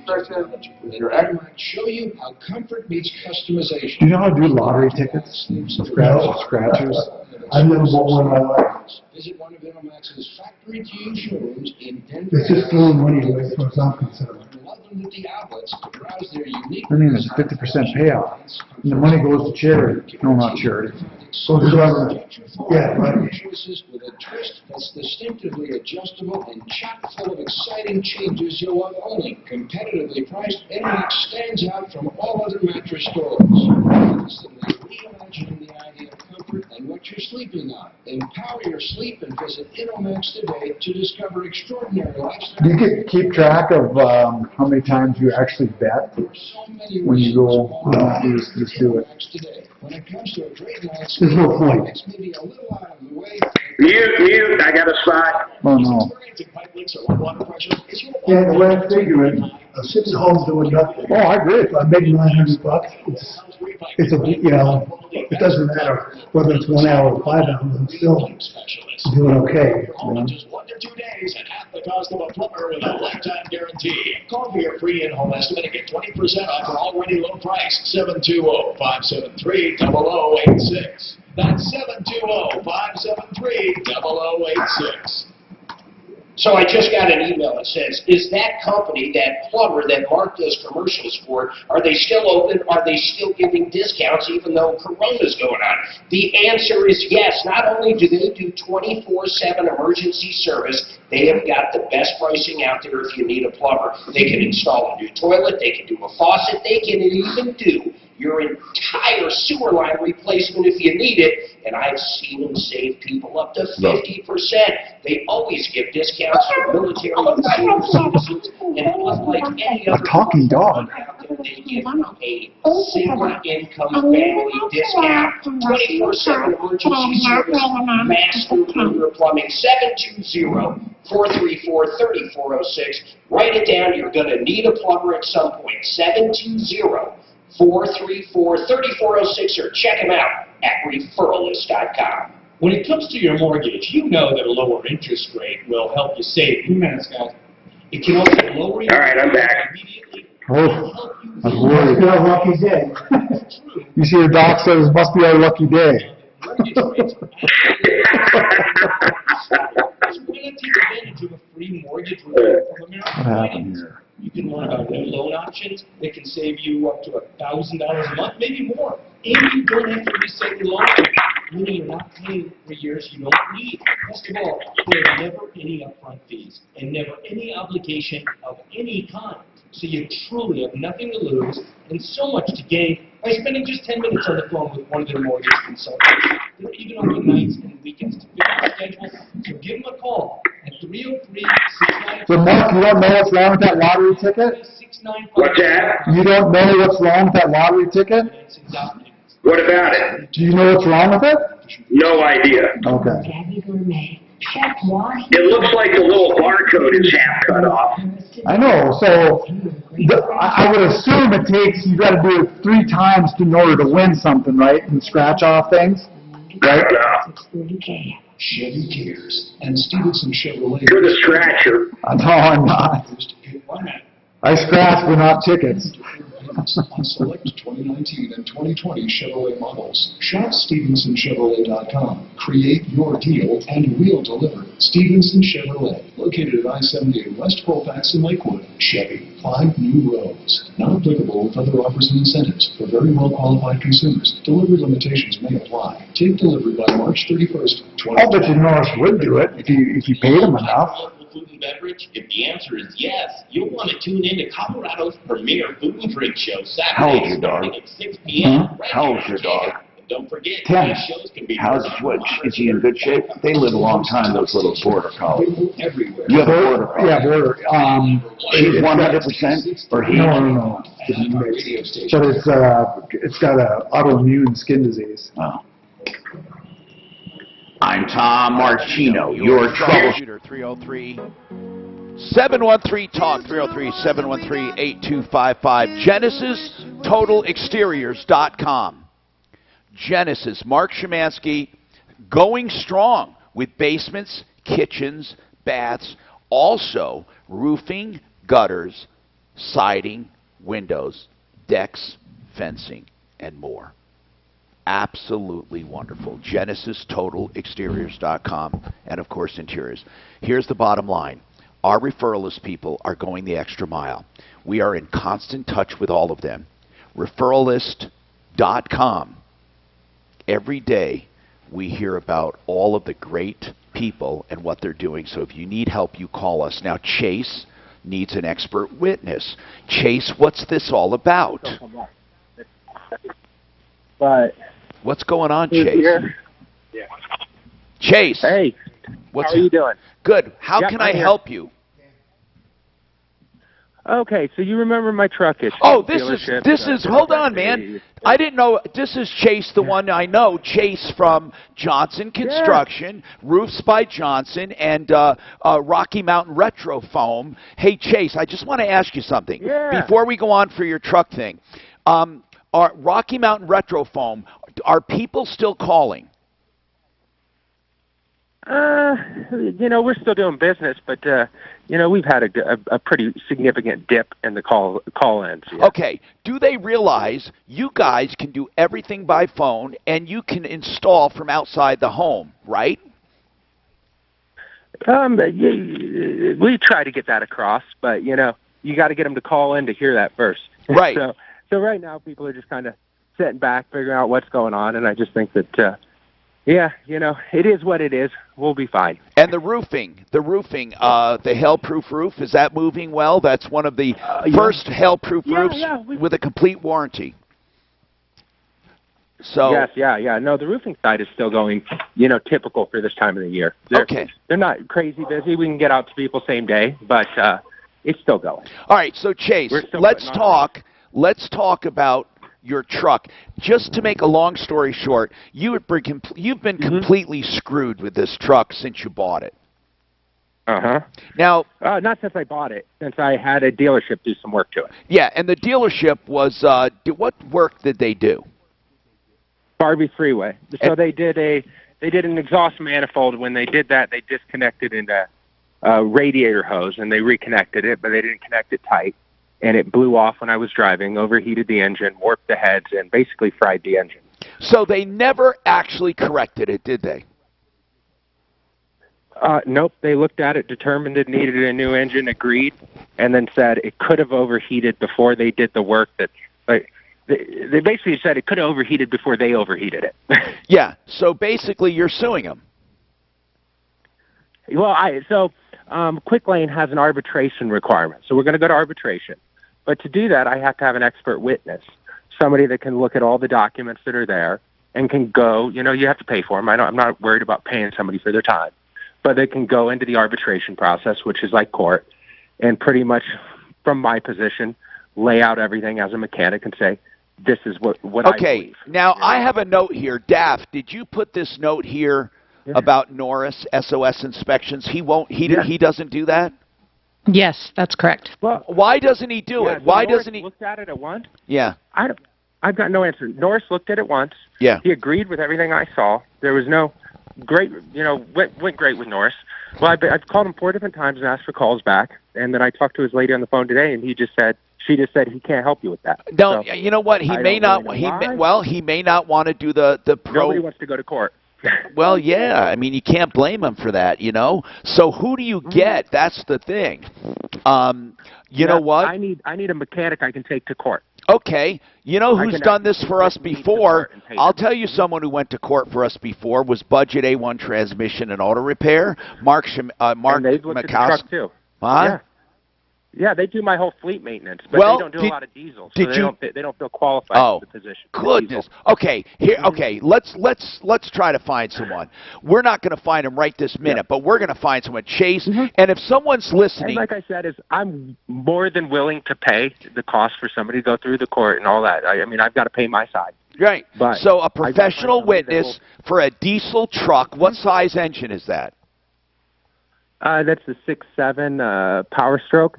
Your show you how comfort meets customization. Do you know how to do lottery tickets? Scratchers? I've never bought one in my life. Visit one of Intermax's factory-to-use showrooms in Denver. It's just throwing money away as far as I'm concerned. I mean, it's a 50% payout. And the money goes to charity. No, not charity. So yeah, right. Choices with a twist that's distinctively adjustable and chock full of exciting changes you'll love only. Competitively priced, Intermax stands out from all other mattress stores. Constantly reimagining the idea of comfort and what you're sleeping on. Empower your sleep and visit Intermax today to discover extraordinary lifestyle. Do you keep track of how many times you actually bet when you go, just do it? When it comes to a great night's There's no point. it's maybe a little out of the way. Mute, I got a spot. Oh, no. Yeah, the way I figure it, sitting home doing nothing. Oh, I agree. If I make $900, it's a, you know, it doesn't matter whether it's 1 hour or 5 hours, I'm still doing okay. You know? Just 1 to 2 days at half the cost of a plumber with a lifetime guarantee. Call for your free in-home estimate and get 20% off our already low price. 720-573-0086. That's 720-573-0086. So I just got an email that says, is that company, that plumber that Mark does commercials for, are they still open? Are they still giving discounts even though Corona's going on? The answer is yes. Not only do they do 24/7 emergency service, they have got the best pricing out there if you need a plumber. They can install a new toilet, they can do a faucet, they can even do your entire sewer line replacement if you need it, and I've seen them save people up to 50%. They always give discounts for military and senior citizens, and unlike any other talking dog. they give a single income family discount, 24/7 emergency service, mass Uber plumbing, 720-434-3406. Write it down, you're going to need a plumber at some point, 720-434-3406, or check them out at referralist.com. When it comes to your mortgage, you know that a lower interest rate will help you save. 2 minutes, guys. It can also lower your... All right, I'm back. Oh, I was worried. It's a lucky day. You see your doc says, must be our lucky day. What happened here? You can learn about new loan options that can save you up to $1,000 a month, maybe more. And you don't have to reset your loan, meaning you're not paying for years you don't need. Best of all, there are never any upfront fees and never any obligation of any kind. So you truly have nothing to lose and so much to gain by spending just 10 minutes on the phone with one of their mortgage consultants. They're even open nights and weekends to fit your schedule, so give them a call at 303-695. So Mark, you don't know what's wrong with that lottery ticket? What's that? You don't know what's wrong with that lottery ticket? What about it? Do you know what's wrong with it? No idea. Okay. It looks like the little barcode is half cut off. I know, so I would assume it takes, you got to do it 3 times in order to win something, right? And scratch off things, right? Chevy cares, and Stevenson Chevrolet. You're the scratcher. No, I'm not. I scratch, but not tickets. discounts on select 2019 and 2020 Chevrolet models. Shop StevensonChevrolet.com. Create your deal and we'll deliver. Stevenson Chevrolet, located at I-70 in West Colfax and Lakewood. Chevy, 5 new roads. Not applicable with other offers and incentives for very well-qualified consumers. Delivery limitations may apply. Take delivery by March 31st, I'll bet you Norris would do it if you paid him enough. Food and beverage? If the answer is yes, you'll want to tune in to Colorado's premier food and drink show Saturday starting at 6 p.m. right How old's here your on dog? Channel. And don't forget, 10. these shows can be How's Switch? Is he in good shape? They live a long time, those little border collies. everywhere. You have a border collie? Yeah, border. She's 100% or he? No. But it's got a autoimmune skin disease. Oh. I'm Tom Martino, your troubleshooter. 303-713-TALK, 303-713-8255. GenesisTotalExteriors.com. Genesis, Mark Szymanski, going strong with basements, kitchens, baths, also roofing, gutters, siding, windows, decks, fencing, and more. Absolutely wonderful. GenesisTotalExteriors.com, and of course interiors. Here's the bottom line. Our referralist people are going the extra mile. We are in constant touch with all of them. Referralist.com. Every day we hear about all of the great people and what they're doing. So if you need help, you call us. Now Chase needs an expert witness. Chase, what's this all about? But what's going on, who's Chase? here? Chase. Hey. What's, how are you doing? Good. How Yep, can I'm I here. help you? Okay, so you remember my truck issue? Oh, this dealership, is. Hold on, man. I didn't know. This is Chase, the one I know. Chase from Johnson Construction, Roofs by Johnson, and Rocky Mountain Retro Foam. Hey, Chase, I just want to ask you something before we go on for your truck thing. Our Rocky Mountain Retro Foam, are people still calling? We're still doing business, but we've had a pretty significant dip in the call-ins. Yeah. Okay. Do they realize you guys can do everything by phone and you can install from outside the home, right? We try to get that across, but you got to get them to call in to hear that first. Right. So right now people are just kind of sitting back, figuring out what's going on, and I just think that. It is what it is. We'll be fine. And the roofing, the hail-proof roof, is that moving well? That's one of the first hail-proof roofs with a complete warranty. So Yes, No, the roofing side is still going, typical for this time of the year. They're not crazy busy. We can get out to people same day, but it's still going. All right, so Chase, let's talk about your truck. Just to make a long story short, you've been completely screwed with this truck since you bought it. Now, not since I bought it, since I had a dealership do some work to it. Yeah, and the dealership was what work did they do? Barbie Freeway. So they did an exhaust manifold. When they did that, they disconnected a radiator hose and they reconnected it, but they didn't connect it tight. And it blew off when I was driving, overheated the engine, warped the heads, and basically fried the engine. So they never actually corrected it, did they? Nope. They looked at it, determined it needed a new engine, agreed, and then said it could have overheated before they did the work. They basically said it could have overheated before they overheated it. Yeah. So basically, you're suing them. Well, Quick Lane has an arbitration requirement, so we're going to go to arbitration. But to do that, I have to have an expert witness, somebody that can look at all the documents that are there and can go, you have to pay for them. I'm not worried about paying somebody for their time. But they can go into the arbitration process, which is like court, and pretty much from my position, lay out everything as a mechanic and say, this is what I believe. Now I have a note here. Daft, did you put this note here about Norris, SOS inspections? He doesn't do that? Yes, that's correct. Well, why doesn't he do it? Why doesn't he? Looked at it at once? Yeah. I've got no answer. Norris looked at it once. Yeah. He agreed with everything I saw. There was no great, went great with Norris. Well, I've called him 4 different times and asked for calls back. And then I talked to his lady on the phone today, and he just said She just said he can't help you with that. No, So you know what? He I may don't not. really know why. He may not want to do the pro. Nobody wants to go to court. Well, yeah. I mean, you can't blame him for that, you know. So who do you get? That's the thing. You know what? I need a mechanic I can take to court. Okay. You know who's done this for us before? I'll tell you someone who went to court for us before was Budget A1 Transmission and Auto Repair. Mark Truck too. Huh? Yeah. Yeah, they do my whole fleet maintenance, but Well, they don't do a lot of diesel, so did they don't feel qualified for the position. Goodness. Okay, here. Okay, let's try to find someone. We're not going to find him right this minute, but we're going to find someone. Chase, and if someone's listening, And like I said, I'm more than willing to pay the cost for somebody to go through the court and all that. I mean, I've got to pay my side. Right. But so a professional witness for a diesel truck. What size engine is that? That's the 6.7 Power Stroke.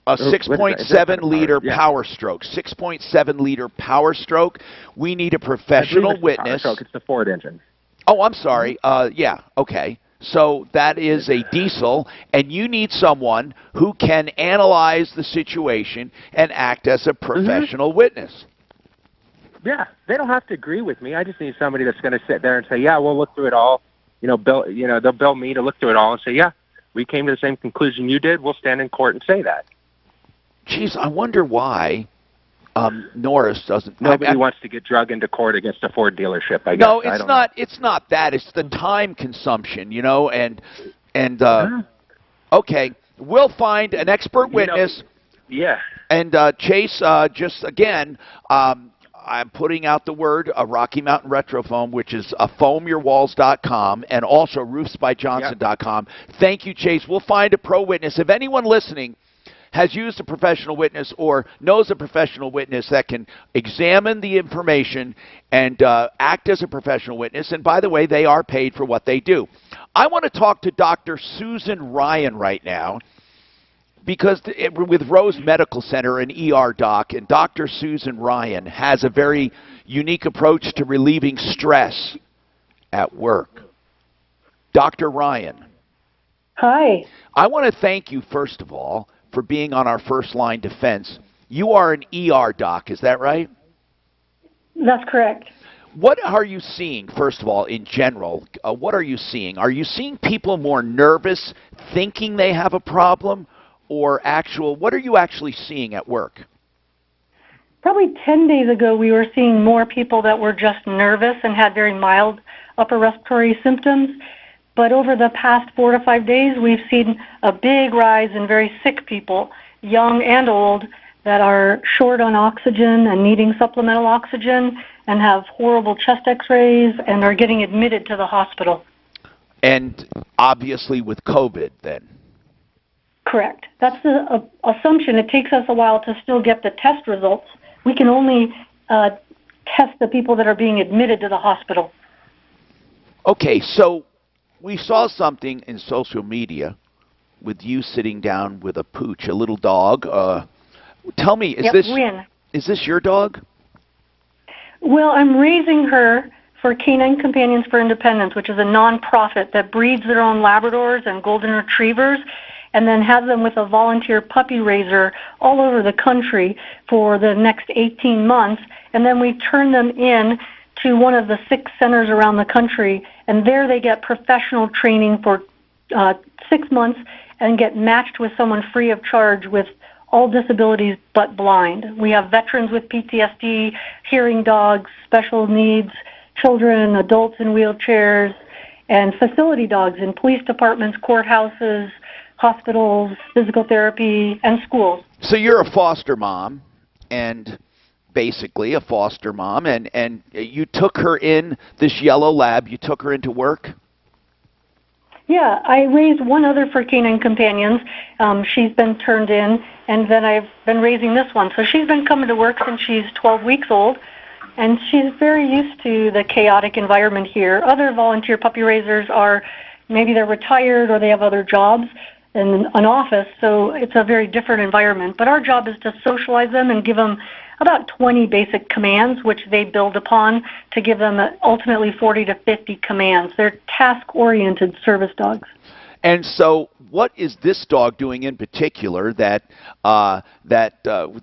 A 6.7 liter Power Stroke. 6.7 liter Power Stroke. We need a professional witness. It's the Ford engine. Oh, I'm sorry. Yeah. Okay. So that is a diesel, and you need someone who can analyze the situation and act as a professional witness. Yeah, they don't have to agree with me. I just need somebody that's going to sit there and say, "Yeah, we'll look through it all." They'll bill me to look through it all and say, "Yeah, we came to the same conclusion you did. We'll stand in court and say that." Geez, I wonder why Norris doesn't. Nobody wants to get drug into court against a Ford dealership. I guess. No, it's not. It's not that. It's the time consumption, you know. Okay, we'll find an expert witness. Yeah. And Chase, just again, I'm putting out the word Rocky Mountain Retro Foam, which is foamyourwalls.com, and also roofsbyjohnson.com. Thank you, Chase. We'll find a pro witness. If anyone listening has used a professional witness or knows a professional witness that can examine the information and act as a professional witness, and by the way, they are paid for what they do. I want to talk to Dr. Susan Ryan right now, because with Rose Medical Center, an ER doc, and Dr. Susan Ryan has a very unique approach to relieving stress at work. Dr. Ryan. Hi. I want to thank you, first of all, for being on our first line defense. You are an ER doc, is that right? That's correct. What are you seeing, first of all, in general? What are you seeing? Are you seeing people more nervous, thinking they have a problem, or what are you actually seeing at work? Probably 10 days ago, we were seeing more people that were just nervous and had very mild upper respiratory symptoms. But over the past 4 to 5 days, we've seen a big rise in very sick people, young and old, that are short on oxygen and needing supplemental oxygen and have horrible chest x-rays and are getting admitted to the hospital. And obviously with COVID then? Correct. That's the assumption. It takes us a while to still get the test results. We can only test the people that are being admitted to the hospital. Okay, so we saw something in social media with you sitting down with a pooch, a little dog. Tell me, is this your dog? Well, I'm raising her for Canine Companions for Independence, which is a nonprofit that breeds their own Labradors and Golden Retrievers, and then has them with a volunteer puppy raiser all over the country for the next 18 months. And then we turn them in to one of the 6 centers around the country, and there they get professional training for 6 months and get matched with someone free of charge with all disabilities but blind. We have veterans with PTSD, hearing dogs, special needs, children, adults in wheelchairs, and facility dogs in police departments, courthouses, hospitals, physical therapy, and schools. So you're a foster mom, and basically a foster mom, and you took her in, this yellow lab, you took her into work? Yeah, I raised one other for Canine Companions. She's been turned in, and then I've been raising this one. So she's been coming to work since she's 12 weeks old, and she's very used to the chaotic environment here. Other volunteer puppy raisers are, maybe they're retired or they have other jobs in an office, so it's a very different environment. But our job is to socialize them and give them about 20 basic commands, which they build upon to give them ultimately 40 to 50 commands. They're task-oriented service dogs. And so what is this dog doing in particular that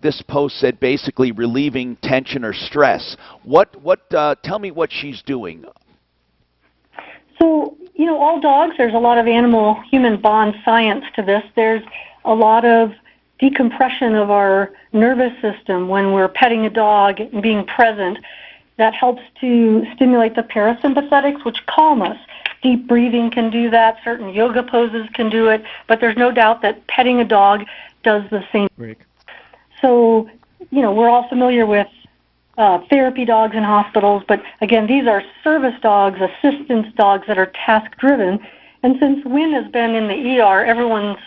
this post said basically relieving tension or stress? Tell me what she's doing. So, all dogs, there's a lot of animal-human bond science to this. There's a lot of decompression of our nervous system when we're petting a dog and being present. That helps to stimulate the parasympathetics, which calm us. Deep breathing can do that. Certain yoga poses can do it. But there's no doubt that petting a dog does the same. Right. So, we're all familiar with therapy dogs in hospitals, but again, these are service dogs, assistance dogs that are task-driven. And since Wynn has been in the ER, everyone's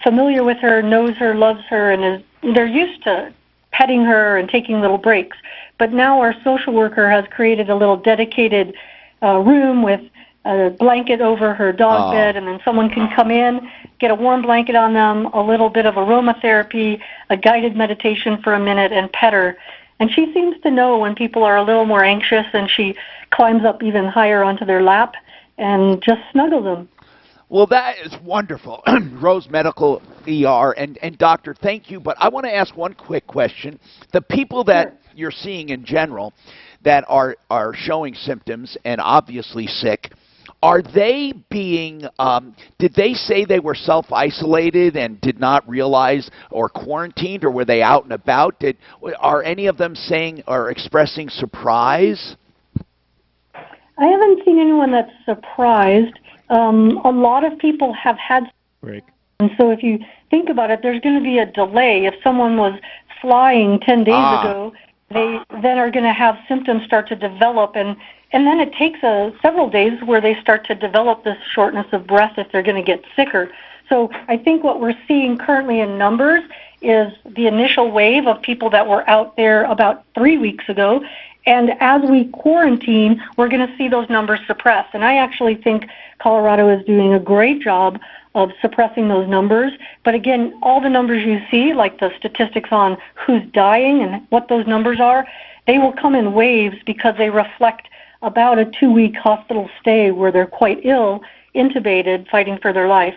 familiar with her, knows her, loves her, and they're used to petting her and taking little breaks. But now our social worker has created a little dedicated room with a blanket over her dog bed, and then someone can come in, get a warm blanket on them, a little bit of aromatherapy, a guided meditation for a minute, and pet her. And she seems to know when people are a little more anxious, and she climbs up even higher onto their lap and just snuggles them. Well, that is wonderful. Rose Medical ER. And doctor, thank you. But I want to ask one quick question. The people that you're seeing in general that are showing symptoms and obviously sick, are they being, did they say they were self-isolated and did not realize or quarantined, or were they out and about? Are any of them saying or expressing surprise? I haven't seen anyone that's surprised. A lot of people have had, right. And so if you think about it, there's going to be a delay. If someone was flying 10 days ago, they then are going to have symptoms start to develop, and then it takes several days where they start to develop this shortness of breath if they're going to get sicker. So I think what we're seeing currently in numbers is the initial wave of people that were out there about 3 weeks ago. And as we quarantine, we're going to see those numbers suppressed. And I actually think Colorado is doing a great job of suppressing those numbers. But again, all the numbers you see, like the statistics on who's dying and what those numbers are, they will come in waves because they reflect about a 2-week hospital stay where they're quite ill, intubated, fighting for their life.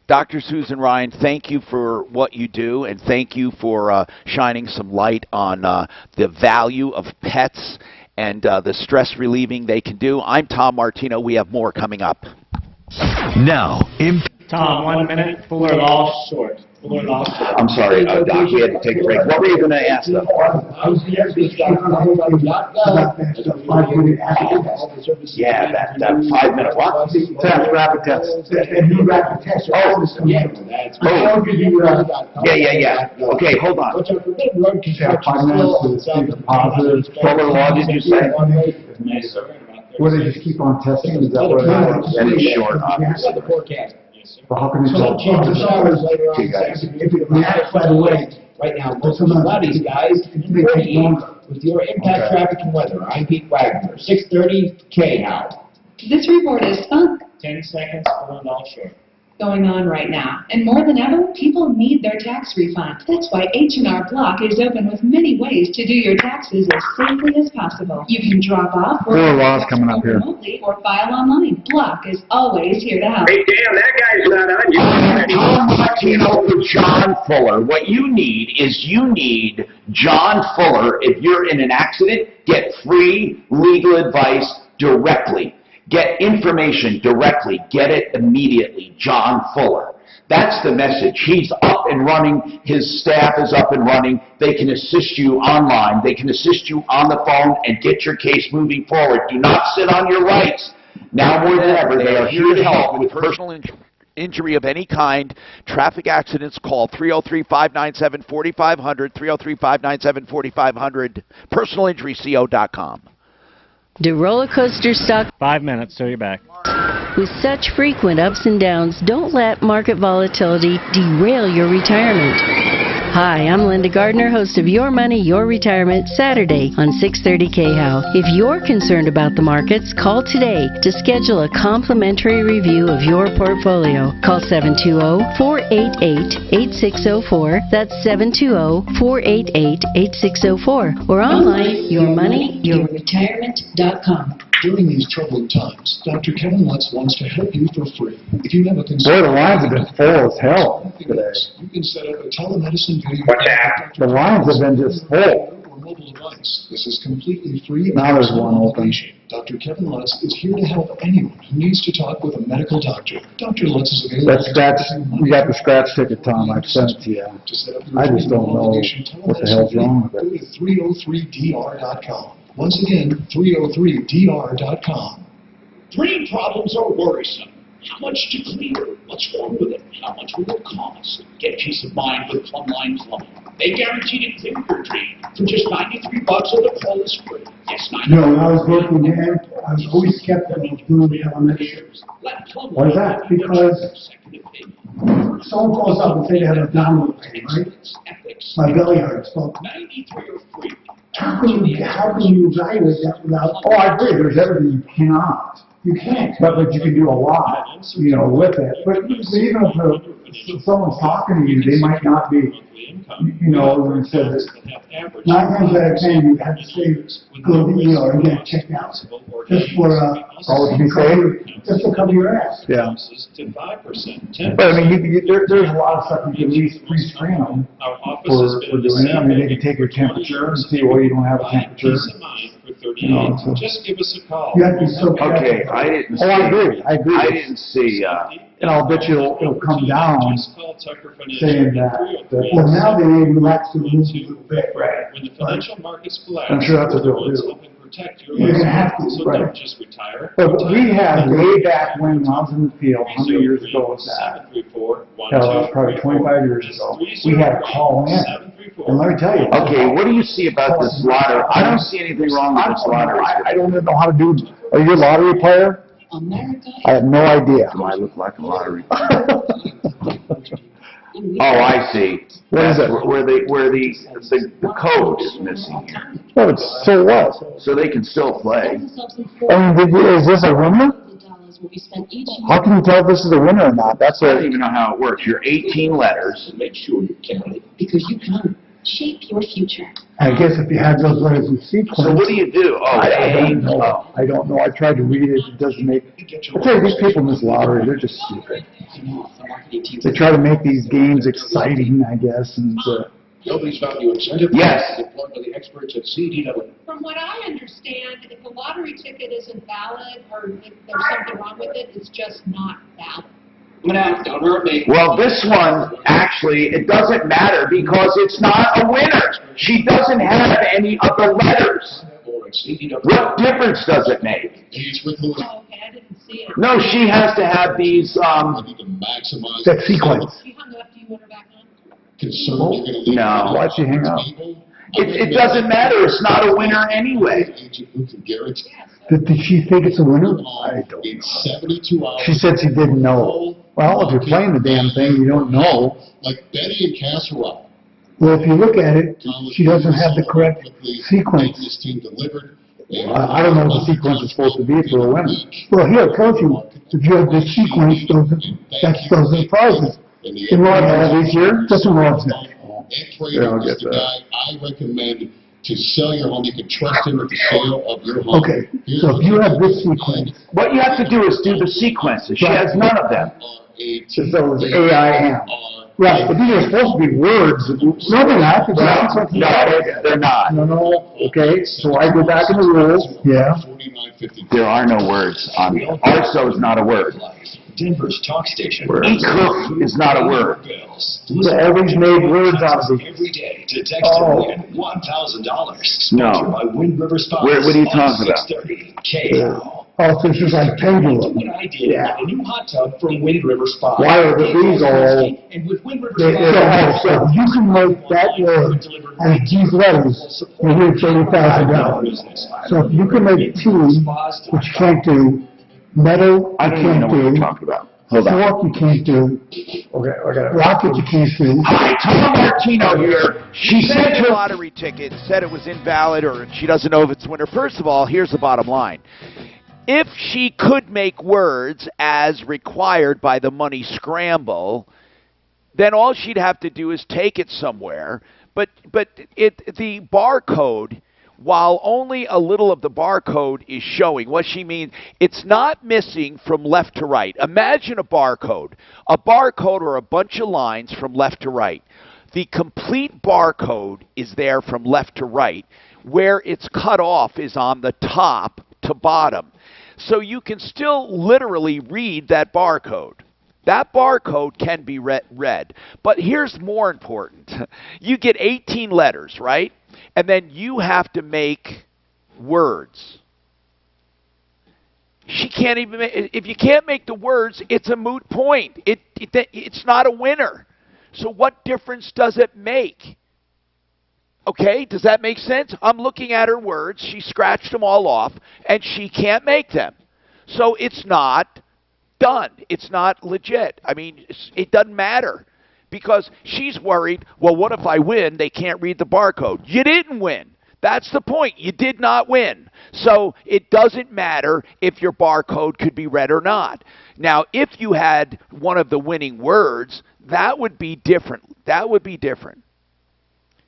Dr. Susan Ryan, thank you for what you do, and thank you for shining some light on the value of pets and the stress relieving they can do. I'm Tom Martino. We have more coming up. Now, Tom, 1 minute. Fuller Law short. Fuller Law short. I'm sorry, Doc, we had to take a break. What were you going to ask, though? Yeah, that 5-minute what? Test, rapid test. Yeah. Okay, hold on. 5 minutes to positive. Fuller Law, did you say? Or they just keep on testing? Is that what it is? That is short, obviously. But how can it So change your showers later on. If it reacts right away, right now, most of these guys, 48 with your impact traffic and weather. I'm Pete Wagner, 630 K-How. This report is spunk 10 seconds. Fuller Law short. going on right now. And more than ever, people need their tax refund. That's why H&R Block is open with many ways to do your taxes as safely as possible. You can drop off or remotely or file online. Block is always here to help. Hey, damn, that guy's not on you. John Fuller. What you need is John Fuller. If you're in an accident, get free legal advice directly. Get information directly. Get it immediately. John Fuller. That's the message. He's up and running. His staff is up and running. They can assist you online. They can assist you on the phone and get your case moving forward. Do not sit on your rights. Now more than ever, they are here to help with personal injury of any kind. Traffic accidents, call 303-597-4500, 303-597-4500, personalinjuryco.com. Do roller coasters suck? 5 minutes, so you're back. With such frequent ups and downs, don't let market volatility derail your retirement. Hi, I'm Linda Gardner, host of Your Money, Your Retirement, Saturday on 630 KHOW. If you're concerned about the markets, call today to schedule a complimentary review of your portfolio. Call 720-488-8604. That's 720-488-8604. Or online, yourmoneyyourretirement.com. During these troubling times, Dr. Kevin Lutz wants to help you for free. If you have a concern... Boy, the lines have been full as hell today. You can set up a telemedicine video... What's that? The lines have been just full. Mobile device. This is completely free. Now there's one open. Dr. Kevin Lutz is here to help anyone who needs to talk with a medical doctor. Dr. Lutz is available. We got the scratch ticket, Tom. I've sent it to you. I just don't know what the hell's wrong with it. Go to 303dr.com. Once again, 303dr.com. Drain problems are worrisome. How much to clear? What's wrong with it? How much will it cost? Get peace of mind with Plumline Plumbing. They guarantee to clear your drain for just $93 or the call is free. Yes, $93. You know, when I was working there, I was always skeptical of doing the elementary. Why is that? Because someone calls up and say they have an abdominal pain, right? My belly hurts. Well, how can you evaluate that without... Oh, I agree. There's everything you cannot. You can't. But you can do a lot, with it. But even if someone's talking to you, they might not be, when it says this. 9 times out of 10, you have to say, go to the ER and get it checked out. Just for, to be safe? Just to cover your ass. Yeah. But I mean, there's a lot of stuff you can at least pre-screen them for doing it. I mean, they can take your temperature and see, well, you don't have a temperature. Just give us a call. You have to be so careful. Okay, I didn't see. Oh, I agree. I didn't see. And I'll bet you it'll come down saying that. Well, now they may relax the rules a little bit. Right. When the financial markets collapse, I'm sure that's what they'll do. You're going to have to, so right. don't just retire. But we had way back when I was in the field, how many years ago was that? Probably 25 years ago. We had to call in. And let me tell you. Okay, what do you see about this lottery? I don't see anything wrong with this lottery. I don't even know how to do. Are you a lottery player? I have no idea. Do I look like a lottery? Oh, I see. What is it? Where the code is missing here. Well, it's so what? So they can still play. I mean, is this a winner? How can you tell if this is a winner or not? I don't even know how it works. Your 18 letters. Make sure you count it because you can shape your future. I guess if you had those letters in sequence. So what do you do? Oh, I don't know. I don't know. I tried to read it. It doesn't make. I tell you, these people in this lottery, they're just stupid. They try to make these games exciting, I guess, and. Nobody's found you incentive. Yes. Deployed by the experts at CDW. From what I understand, if a lottery ticket isn't valid or if there's something wrong with it, it's just not valid. Don't hurt me. Well, this one, actually, it doesn't matter because it's not a winner. She doesn't have any of the letters. What difference does it make? Oh, okay, I didn't see it. No, she has to have these, that sequence. She hung up. Do you want her back on? No. Why'd she hang up? It doesn't matter. It's not a winner anyway. Did she think it's a winner? I don't know. She said she didn't know. Well, if you're playing the damn thing, you don't know. Like Betty and Casserole. Well, if you look at it, she doesn't have the correct sequence. I don't know what the sequence is supposed to be for a winner. Well, here, it tells you, if you have this sequence, those are the prizes. In Rochester, this year, just in Rochester. Yeah, I'll get that. I recommend to sell your home. You can trust him with the sale of your home. Okay, so if you have this sequence. What you have to do is do the sequences. She has none of them. So it's AIM. Right, but these are supposed to be words. No, they're not. No, they're not. No, okay, so I go back in the rules. Yeah. There are no words on it. Also is not a word. Denver's talk station. E-cook is not a word. So everybody's made words out of it. Every day to text and win $1,000. No. By Wind River Spas. What are you talking about? 630 KL. Oh, so it's just like pendulum. What I did, a new hot tub from Wind River Spa. Why are these all? And with Wind River Spa, So you can make that word and these letters, and here's $30,000. So if you can make two, which you can't do, metal, I you don't even know can't what you're do. talking about. Hold on. Fork, you can't do. Okay, I got it. Rocket, you can't do. Hi, Tom Martino here. She sent said a lottery ticket, said it was invalid, or she doesn't know if it's a winner. First of all, here's the bottom line. If she could make words as required by the money scramble, then all she'd have to do is take it somewhere. But the barcode while only a little of the barcode is showing. What she means, it's not missing from left to right. Imagine a barcode. A barcode or a bunch of lines from left to right. The complete barcode is there from left to right. Where it's cut off is on the top to bottom. So you can still literally read that barcode. That barcode can be read. But here's more important. You get 18 letters, right? And then you have to make words. She can't even if you can't make the words, it's a moot point. It's not a winner. So what difference does it make? Okay, does that make sense? I'm looking at her words. She scratched them all off, and she can't make them. So it's not done. It's not legit. I mean, it doesn't matter because she's worried, well, what if I win? They can't read the barcode. You didn't win. That's the point. You did not win. So it doesn't matter if your barcode could be read or not. Now, if you had one of the winning words, that would be different. That would be different.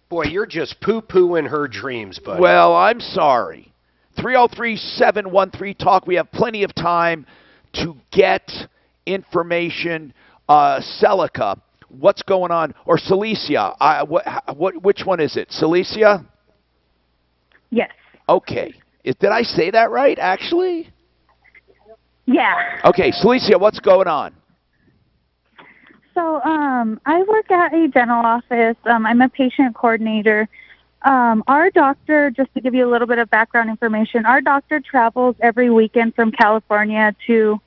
Boy, you're just poo-pooing her dreams, buddy. Well, I'm sorry. 303-713-TALK. We have plenty of time to get information. Celica, what's going on? Or Celicia, which one is it? Celicia? Yes. Okay. Did I say that right, actually? Yeah. Okay, Celicia, what's going on? So, I work at a dental office. I'm a patient coordinator. Our doctor, just to give you a little bit of background information, our doctor travels every weekend from California to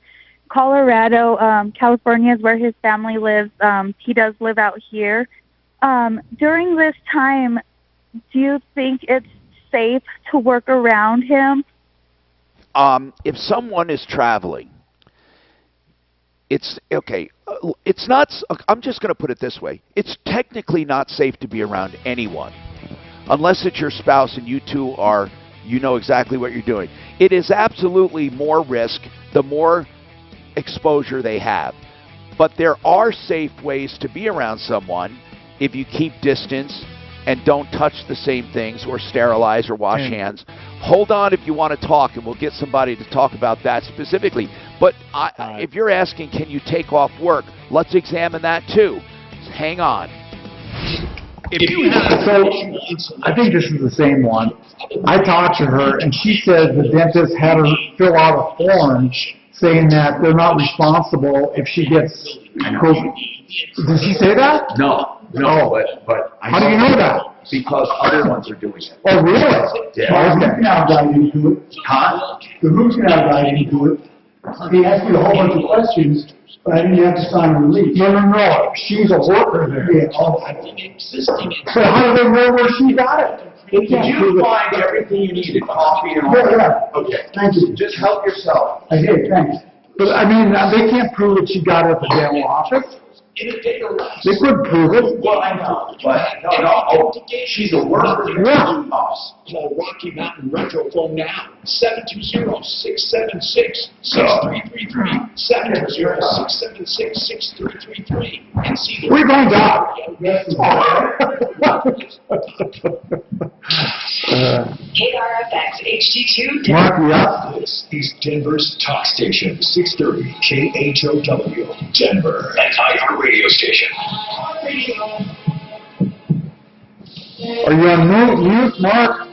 Colorado. California is where his family lives. He does live out here. During this time, do you think it's safe to work around him? If someone is traveling, it's okay. It's not. I'm just going to put it this way. It's technically not safe to be around anyone, unless it's your spouse and you two are, you know exactly what you're doing. It is absolutely more risk the more exposure they have. But there are safe ways to be around someone if you keep distance and don't touch the same things or sterilize or wash hands. Hold on if you want to talk, and we'll get somebody to talk about that specifically. But if you're asking, can you take off work, let's examine that too. Hang on. So, I think this is the same one. I talked to her, and she said the dentist had her fill out a form saying that they're not responsible if she gets COVID. Did she say that? No, but how do you know that? Because other ones are doing it. Oh, really? Yeah. The root canal guy didn't do it. Huh? The root canal guy didn't do it. He asked me a whole bunch of questions, but I didn't have to sign a release. No. She's a worker there. Yeah. Oh, so how do they know where she got it? Did you find everything you needed? Coffee and all that? Yeah. Okay. Thank you. Just help yourself. I did, thanks. But, I mean, they can't prove that she got it at the dental office. In a day or less. They couldn't prove it. Well, I know, but no. Oh, she's a worker. Yeah. Call Rocky Mountain Retro Phone now. 720-676-6333. 720-676-6333. And see the... We're going down. KRFX HD2 Mark me up. This is Denver's talk station, 630 KHOW, Denver. An iHeart radio station. Are you on mute, Mark?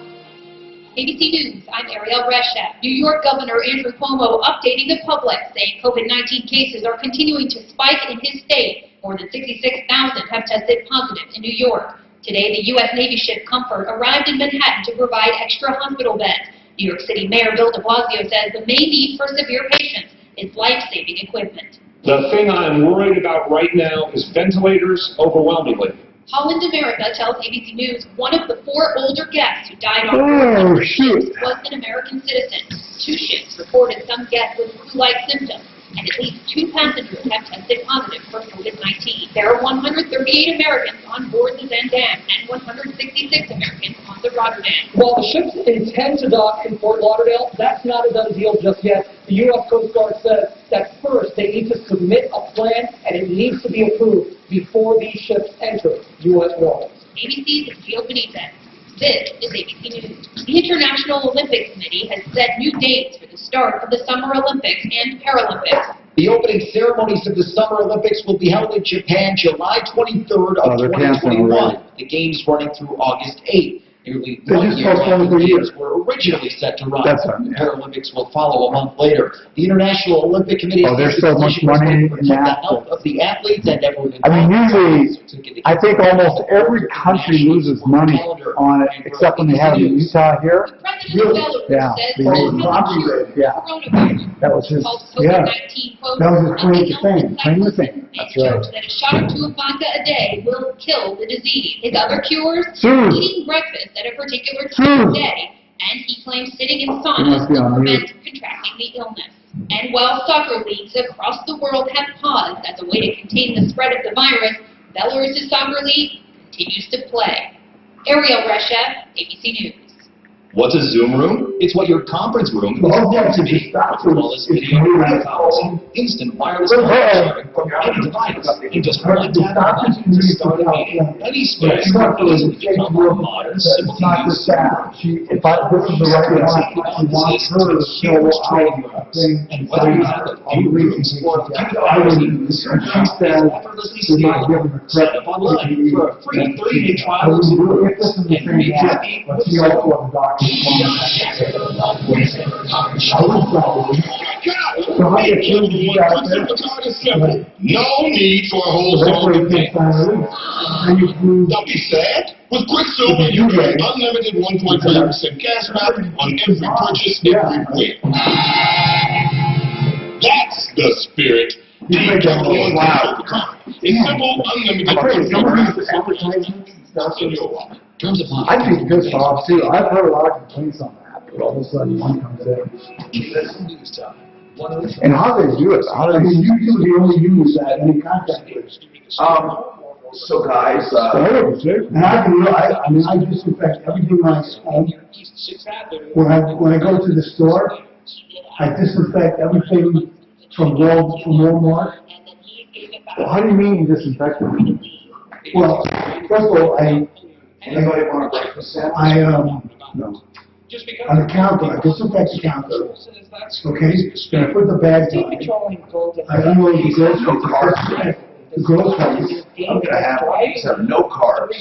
ABC News, I'm Ariel Reshef. New York Governor Andrew Cuomo updating the public, saying COVID-19 cases are continuing to spike in his state. More than 66,000 have tested positive in New York. Today, the U.S. Navy ship Comfort arrived in Manhattan to provide extra hospital beds. New York City Mayor Bill de Blasio says the main need for severe patients is life-saving equipment. The thing I'm worried about right now is ventilators overwhelmingly. Holland America tells ABC News one of the 4 older guests who died on Oh, shoot. was an American citizen. 2 ships reported some guests with flu-like symptoms, and at least 2 passengers have tested positive for COVID-19. There are 138 Americans on board the Zandam and 166 Americans on the Rotterdam. While the ships intend to dock in Fort Lauderdale, that's not a done deal just yet. The U.S. Coast Guard says that first they need to submit a plan, and it needs to be approved before these ships enter U.S. waters. ABC's Gio Benitez. This is ABC News. The International Olympic Committee has set new dates for the start of the Summer Olympics and Paralympics. The opening ceremonies of the Summer Olympics will be held in Japan July 23rd of 2021. The Games running through August 8th. Nearly 1 year after the Games were originally set to run. The Paralympics will follow a month later. The International Olympic Committee there's so much money in the that. health of the athletes and everyone I mean, usually, I think almost every country loses money on it, except when they have it in Utah here. Yeah, that was his. Yeah, that was his claim to fame. Claim to fame. That's right. That a shot or two of vodka a day will kill the disease. His other cures? Eating breakfast at a particular time of day, and he claims sitting in saunas will prevent contracting the illness. And while soccer leagues across the world have paused as a way to contain the spread of the virus, Belarus's soccer league continues to play. Ariel Reshev, ABC News. What's a Zoom room? It's what your conference room is meant to be. Flawless video conferencing, instant wireless call sharing from any device in just one tap of a button to start a meeting. Any space will become a modern, simple to use Zoom room. If this is the right one, I want her to show a thing. And whether you have a few rooms or a few hours in this, she said we might give them a set up online for a free 30-day trial of Zoom rooms and be happy with Zoom. No need for a whole song. Don't be sad. With Quicksilver, you get unlimited 1.5% cash back on every purchase everywhere. That's the spirit. It's simple, unlimited. I think this off too. I've heard a lot of complaints on that, but all of a sudden one comes in. And how do they do it? How do they usually only use that any contact with? So guys, and I disinfect everything I own. When I go to the store, I disinfect everything from Walmart. Well, how do you mean you disinfect them? Well, first of all, anybody want to break the set? No. On the counter, I disinfect the counter. Okay? Then I put the bags on. I unload the groceries. The groceries. I'm going to have one. These have no carbs.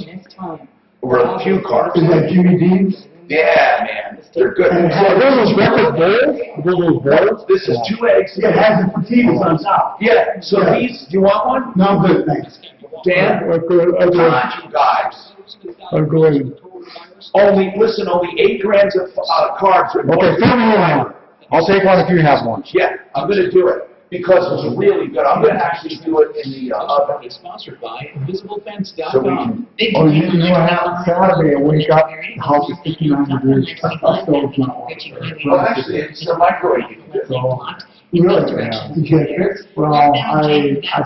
Or a few carbs. Is that Jimmy Dean's? Yeah, man. They're good. And those breakfast bowls? This is 2 eggs. Yeah, it has the potatoes on top. Yeah. So these, do you want one? No, I'm good, thanks. Dan? Come on, you guys. I'm going. Only 8 grams of carbs. Okay, fill me one. I'll take one if you have one. Yeah, I'm going to do it because it's really good. I'm going to actually do it in the oven. It's sponsored by InvisibleFence.com. So you know what happened Saturday? I wake up, the house is 59 degrees. Well, actually, it's a microwave. Really? To get it fixed? Well, I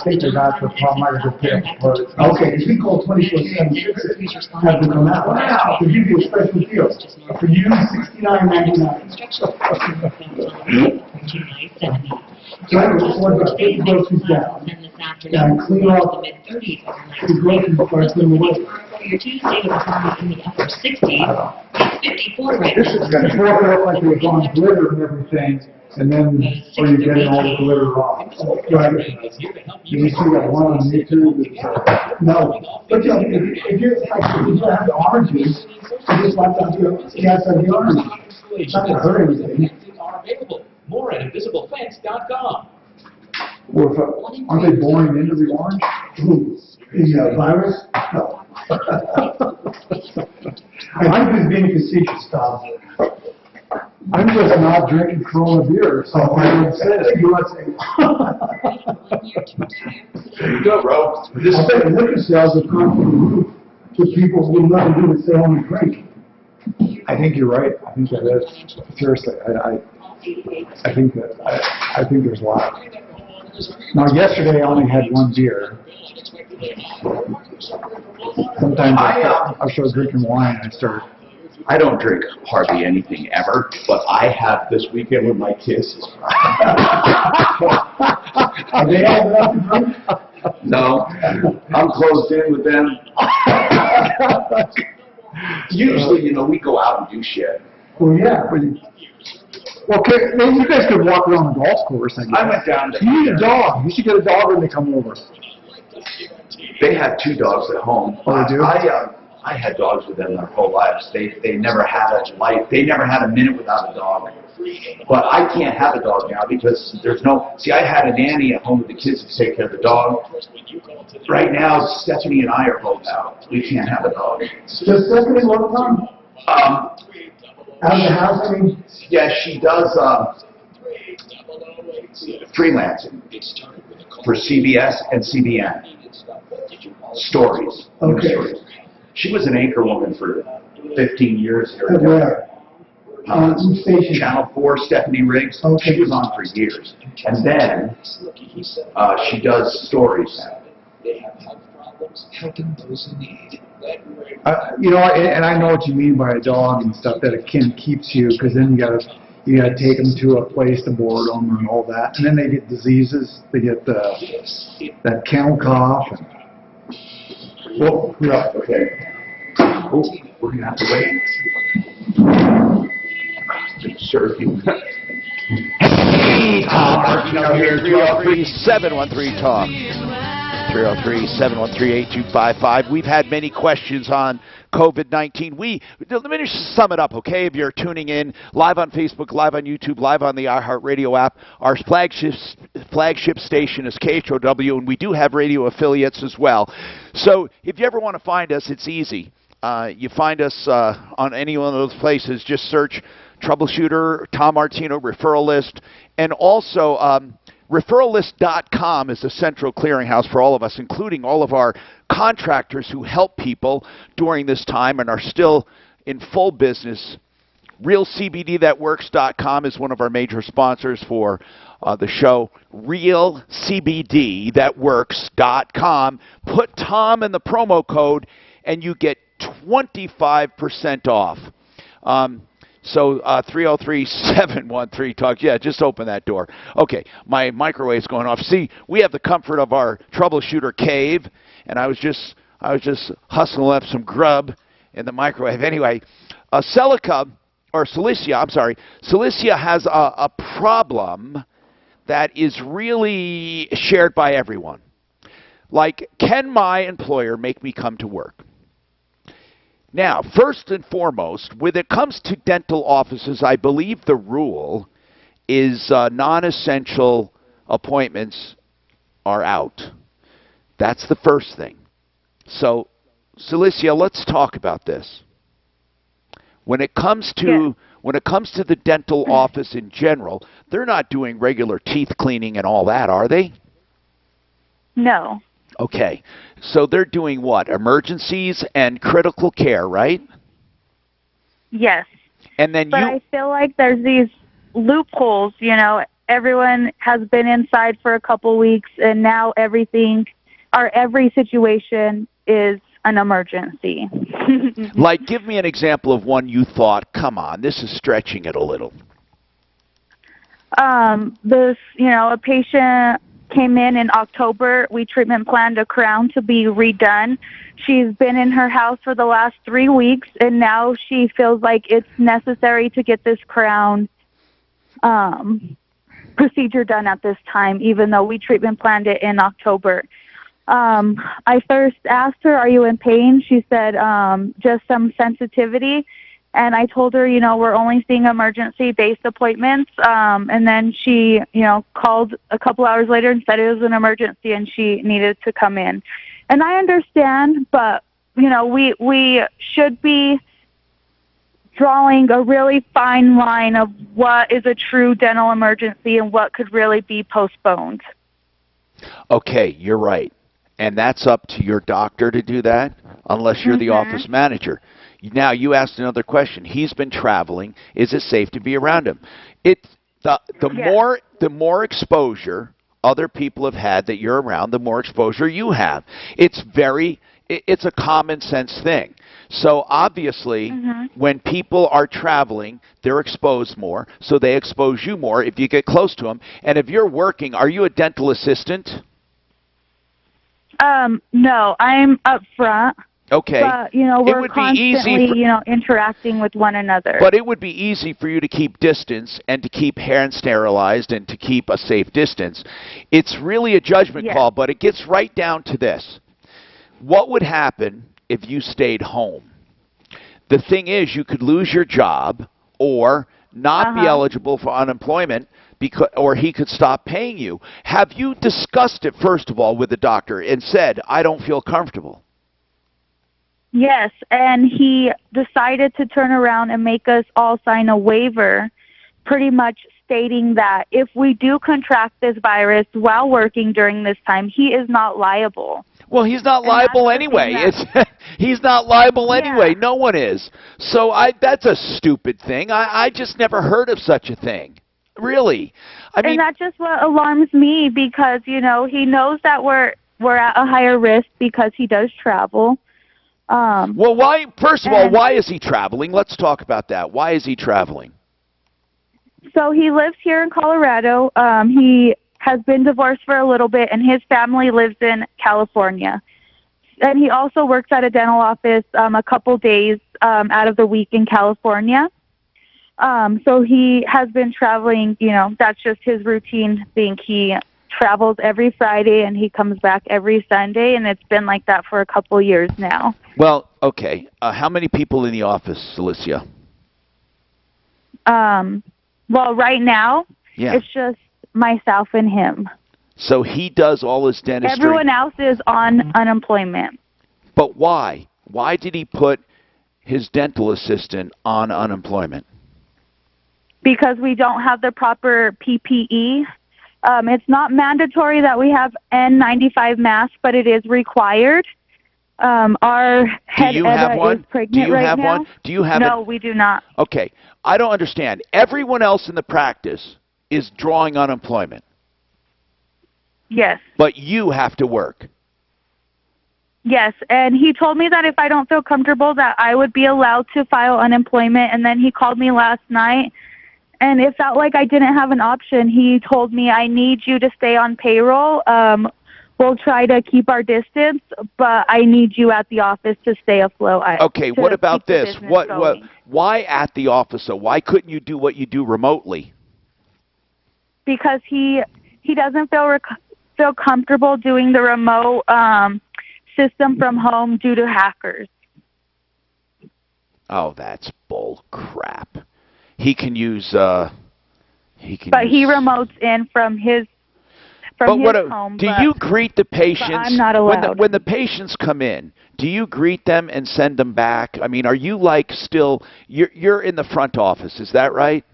think they got the problem. I just picked. Okay, you can call 24/7. Have them come out. Wow. To give you a special deal. For you, $69.99. So I just want to take the groceries down. And clean off the groceries before I clean them away. Your Tuesday with a high in the upper 60s. It's 54 right This is going to look like they're on glitter and everything. And then, or you're getting all the glitter off. Right. You see that one on YouTube? No. But if you have the oranges, you just like the gas on the orange. It's not going to hurt anything. Are available. More at InvisibleFence.com. Well, aren't they boring into the orange? The virus? No. I'm just being facetious, Tom. I'm just not drinking Corona beer, so I would say that. You want to say? There you go, bro. This liquor sales have gone through the roof to people who have nothing to do with sell and drink. I think you're right. I think that is. Seriously, I think that. I think there's a lot. Now, yesterday I only had one beer. Sometimes I start drinking wine and I don't drink hardly anything ever, but I have this weekend with my kids. Are they all enough to drink? No, I'm closed in with them. Usually, we go out and do shit. Well, yeah, but well, you guys could walk around the golf course, I guess. I went down to... You need a dog. You should get a dog when they come over. They have 2 dogs at home. Oh, they do? I had dogs with them their whole lives. They never had a life. They never had a minute without a dog. But I can't have a dog now because there's no... See, I had a nanny at home with the kids to take care of the dog. Right now, Stephanie and I are both out. We can't have a dog. Does Stephanie work on? Out of the house, I mean? Yeah, she does freelancing for CBS and CBN. Stories. Okay. She was an anchor woman for 15 years here. At where? Channel 4, Stephanie Riggs. Okay. She was on for years. And then she does stories. Helping those in need. And I know what you mean by a dog and stuff, that it keeps you, because then you gotta take them to a place to board them and all that, and then they get diseases. They get that kennel cough. Well, yeah, okay. Oh, we're gonna have to wait. Sure. Hey, Tom Martino here, 303-713-TALK. 303-713-8255. We've had many questions on COVID-19. Let me just sum it up, okay? If you're tuning in live on Facebook, live on YouTube, live on the iHeartRadio app, our flagship station is KHOW, and we do have radio affiliates as well. So if you ever want to find us, it's easy. You find us on any one of those places. Just search Troubleshooter, Tom Martino, Referral List, and also referrallist.com is the central clearinghouse for all of us, including all of our contractors who help people during this time and are still in full business. RealCBDThatWorks.com is one of our major sponsors for the show. RealCBDThatWorks.com. Put Tom in the promo code and you get 25% off. So 303-713-TALK. Yeah, just open that door. Okay, my microwave's going off. See, we have the comfort of our Troubleshooter cave, and I was just hustling up some grub in the microwave. Anyway, Celicia has a problem that is really shared by everyone. Like, can my employer make me come to work? Now, first and foremost, when it comes to dental offices, I believe the rule is non-essential appointments are out. That's the first thing. So, Celicia, let's talk about this. When it comes to the dental office in general, they're not doing regular teeth cleaning and all that, are they? No. Okay, so they're doing what? Emergencies and critical care, right? Yes. And then I feel like there's these loopholes, everyone has been inside for a couple weeks and now every situation is an emergency. Like, give me an example of one you thought, come on, this is stretching it a little. A patient came in October. We treatment planned a crown to be redone. She's been in her house for the last 3 weeks, and now she feels like it's necessary to get this crown procedure done at this time, even though we treatment planned it in October. I first asked her, "Are you in pain?" She said, "Just some sensitivity." And I told her, we're only seeing emergency-based appointments. And then she, called a couple hours later and said it was an emergency and she needed to come in. And I understand, but, we should be drawing a really fine line of what is a true dental emergency and what could really be postponed. Okay, you're right. And that's up to your doctor to do that, unless you're the office manager. Now, you asked another question. He's been traveling. Is it safe to be around him? The more exposure other people have had that you're around, the more exposure you have. It's a common sense thing. So obviously, when people are traveling, they're exposed more, so they expose you more if you get close to them. And if you're working, are you a dental assistant? No, I'm up front. Okay. But, we're constantly, interacting with one another. But it would be easy for you to keep distance and to keep hands sterilized and to keep a safe distance. It's really a judgment call, but it gets right down to this. What would happen if you stayed home? The thing is, you could lose your job or not be eligible for unemployment, or he could stop paying you. Have you discussed it, first of all, with the doctor and said, I don't feel comfortable? Yes, and he decided to turn around and make us all sign a waiver, pretty much stating that if we do contract this virus while working during this time, he is not liable. Well, he's not liable anyway. He's not liable anyway. No one is. So that's a stupid thing. I just never heard of such a thing. Really. I mean, and that's just what alarms me because, he knows that we're at a higher risk because he does travel. Well, why? First of all, why is he traveling? Let's talk about that. Why is he traveling? So he lives here in Colorado. He has been divorced for a little bit, and his family lives in California. And he also works at a dental office a couple days out of the week in California. So he has been traveling. That's just his routine thing. He travels every Friday and he comes back every Sunday, and it's been like that for a couple years now. Well, okay. How many people in the office, Celicia? Well, right now, it's just myself and him. So he does all his dentistry. Everyone else is on unemployment. But why? Why did he put his dental assistant on unemployment? Because we don't have the proper PPE. It's not mandatory that we have N95 masks, but it is required. Our head Eda is pregnant right now. Do you have No, we do not. Okay. I don't understand. Everyone else in the practice is drawing unemployment. Yes. But you have to work. Yes, and he told me that if I don't feel comfortable that I would be allowed to file unemployment, and then he called me last night, and it felt like I didn't have an option. He told me, I need you to stay on payroll. We'll try to keep our distance, but I need you at the office to stay afloat. Okay, what about this? Why at the office, though? Why couldn't you do what you do remotely? Because he doesn't feel comfortable doing the remote system from home due to hackers. Oh, that's bull crap. He can use But he remotes in from his home. Do you greet the patients? I'm not allowed. When the patients come in, do you greet them and send them back? I mean, are you you're in the front office, is that right?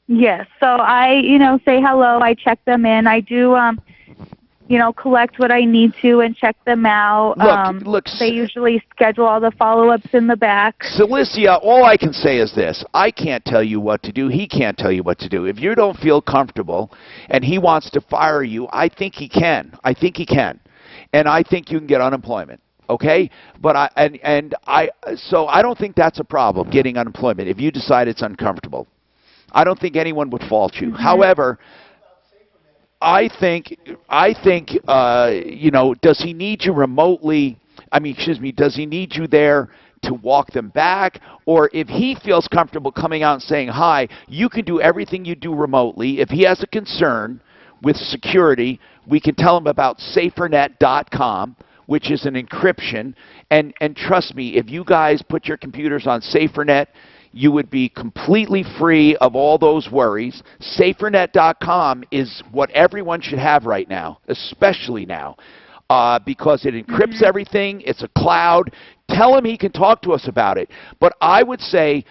Yes. So I, say hello, I check them in. I do collect what I need to and check them out. Look, they usually schedule all the follow-ups in the back. Celicia, all I can say is this. I can't tell you what to do. He can't tell you what to do. If you don't feel comfortable and he wants to fire you, I think he can. And I think you can get unemployment. Okay? But so I don't think that's a problem, getting unemployment, if you decide it's uncomfortable. I don't think anyone would fault you. However, I think, does he need you remotely? Does he need you there to walk them back? Or if he feels comfortable coming out and saying hi, you can do everything you do remotely. If he has a concern with security, we can tell him about safernet.com, which is an encryption. And trust me, if you guys put your computers on SaferNet, you would be completely free of all those worries. SaferNet.com is what everyone should have right now, especially now, because it encrypts everything. It's a cloud. Tell him he can talk to us about it. But I would say,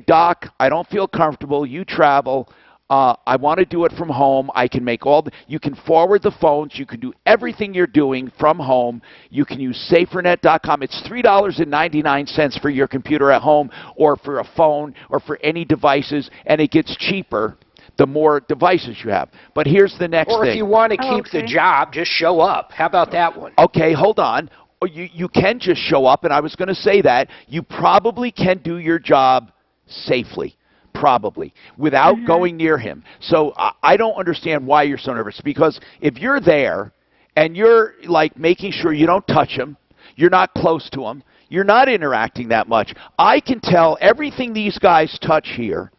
Doc, I don't feel comfortable. You travel. I want to do it from home. I can make you can forward the phones. You can do everything you're doing from home. You can use SaferNet.com. It's $3.99 for your computer at home or for a phone or for any devices, and it gets cheaper the more devices you have. But here's the next thing. Or if you want to keep the job, just show up. How about that one? Okay, hold on. You can just show up, and I was going to say that. You probably can do your job safely. Probably, without going near him. So I don't understand why you're so nervous, because if you're there and you're making sure you don't touch him, You're not close to them. You're not interacting that much. I can tell everything these guys touch here,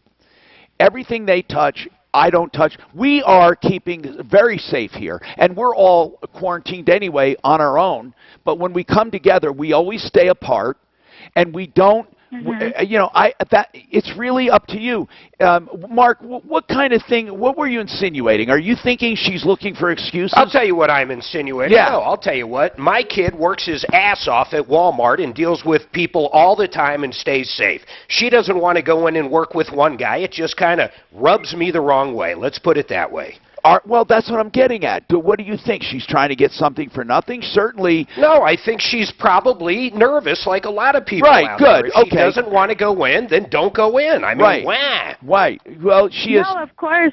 everything they touch, I don't touch. We are keeping very safe here, and we're all quarantined anyway on our own. But when we come together, we always stay apart, and we don't. You know, it's really up to you. Mark, what kind of thing, what were you insinuating? Are you thinking she's looking for excuses? I'll tell you what I'm insinuating. Yeah. No, I'll tell you what. My kid works his ass off at Walmart and deals with people all the time and stays safe. She doesn't want to go in and work with one guy. It just kind of rubs me the wrong way. Let's put it that way. Well, that's what I'm getting at. What do you think? She's trying to get something for nothing? Certainly. No, I think she's probably nervous like a lot of people right, out good, there. If okay. she doesn't want to go in, then don't go in. I mean, right. wah. Right. Well, she is. No, of course.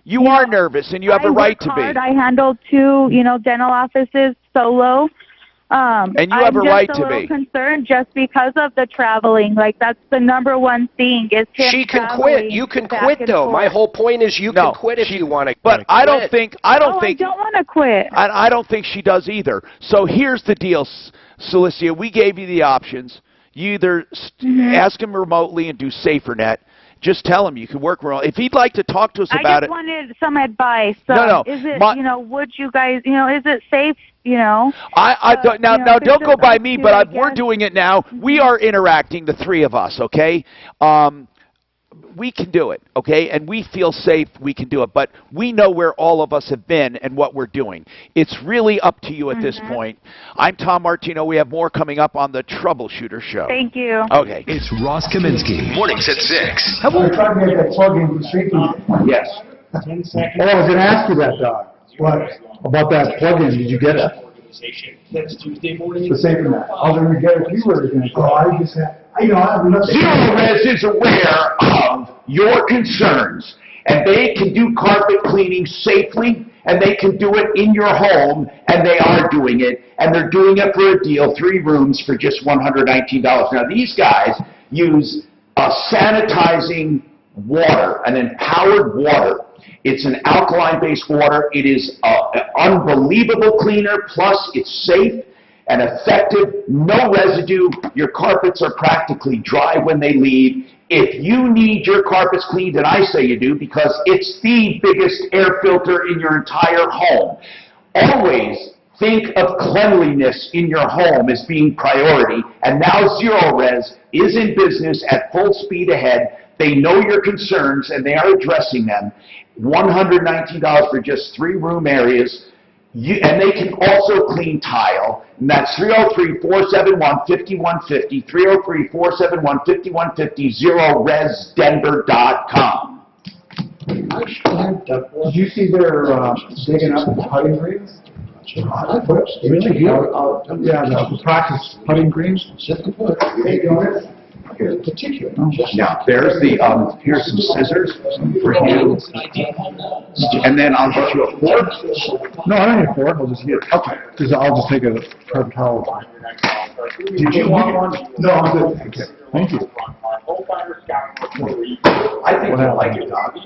You are nervous, and you have a right to be. I handle 2, dental offices solo. And you have a right to be. I'm just a little concerned just because of the traveling. Like, that's the number one thing is him She can quit. You can quit, though. My whole point is you can quit if you want to. But I don't think. I don't want to quit. I don't think she does either. So here's the deal, Celicia. We gave you the options. You either ask him remotely and do SaferNet. Just tell him you can work remote. If he'd like to talk to us about I just wanted some advice. No. Is it, would you guys, is it safe, Now don't go by me, but we're doing it now. We are interacting, the three of us, okay? We can do it, okay? And we feel safe, we can do it. But we know where all of us have been and what we're doing. It's really up to you at this point. I'm Tom Martino. We have more coming up on the Troubleshooter Show. Thank you. Okay. It's Ross Kaminsky. Mornings at 6. How about trying to get that plug-in for safety? Yes. 10 seconds. Oh, I was going to ask you that, Doc. What? About that plug-in, did you get it? That's Tuesday morning. The SaferNet. I was going to get it. You were going to go. I just had, I have nothing. Zero Res is aware of your concerns, and they can do carpet cleaning safely, and they can do it in your home, and they are doing it, and they're doing it for a deal, 3 rooms for just $119. Now, these guys use sanitizing water, an empowered water. It's an alkaline-based water. It is an unbelievable cleaner, plus it's safe and effective, no residue. Your carpets are practically dry when they leave. If you need your carpets cleaned, and I say you do, because it's the biggest air filter in your entire home, always think of cleanliness in your home as being priority, and now Zero Res is in business at full speed ahead. They know your concerns, and they are addressing them. $119 for just 3 room areas. And they can also clean tile, and that's 303-471-5150, 303-471-5150, ZeroResDenver.com. Did you see they're digging up the putting greens? Really? Yeah, the practice putting greens. Particular. Now, there's the, here's some scissors for you. And then I'll get you a fork. No, I don't need a fork. I'll just get it. Okay. Because I'll just take a paper towel. Did you want one? No, I'm good. Okay. Thank you. I think you'll like it, Doc.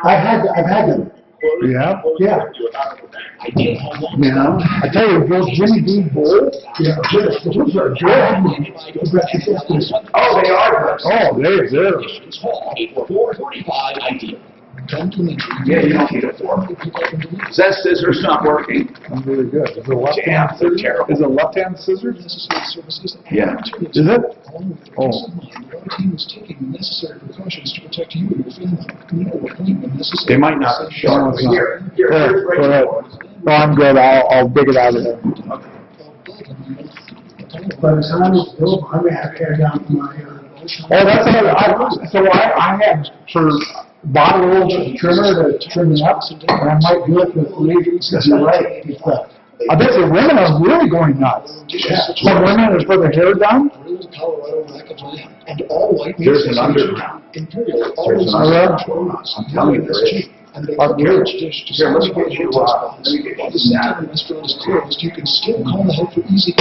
I've had them. Yeah? Yeah. Yeah. I tell you, those Jimmy Dean bowls, those are good. Oh, they are. Oh, they're good. Yeah, you don't need a fork. Is that scissors not working? I'm really good. Is it left-hand scissors? Is it left-hand scissors? Yeah. Is it? Oh. Our team is taking the necessary precautions to protect you and your family. No appointment necessary. They might not show up here. Go ahead. No, I'm good. I'll dig it out of there. By the time it's built, I may have to tear down my. Oh, that's another. I had bought a little trimmer to trim it up, and I might do it with leaves. You're right. I bet the women are really going nuts. Some women are put their hair down. There's an underground. There's an underground. I'm telling you, there is. And they package dish to Here, let me get you restaurant is closed, you can still call ahead for easy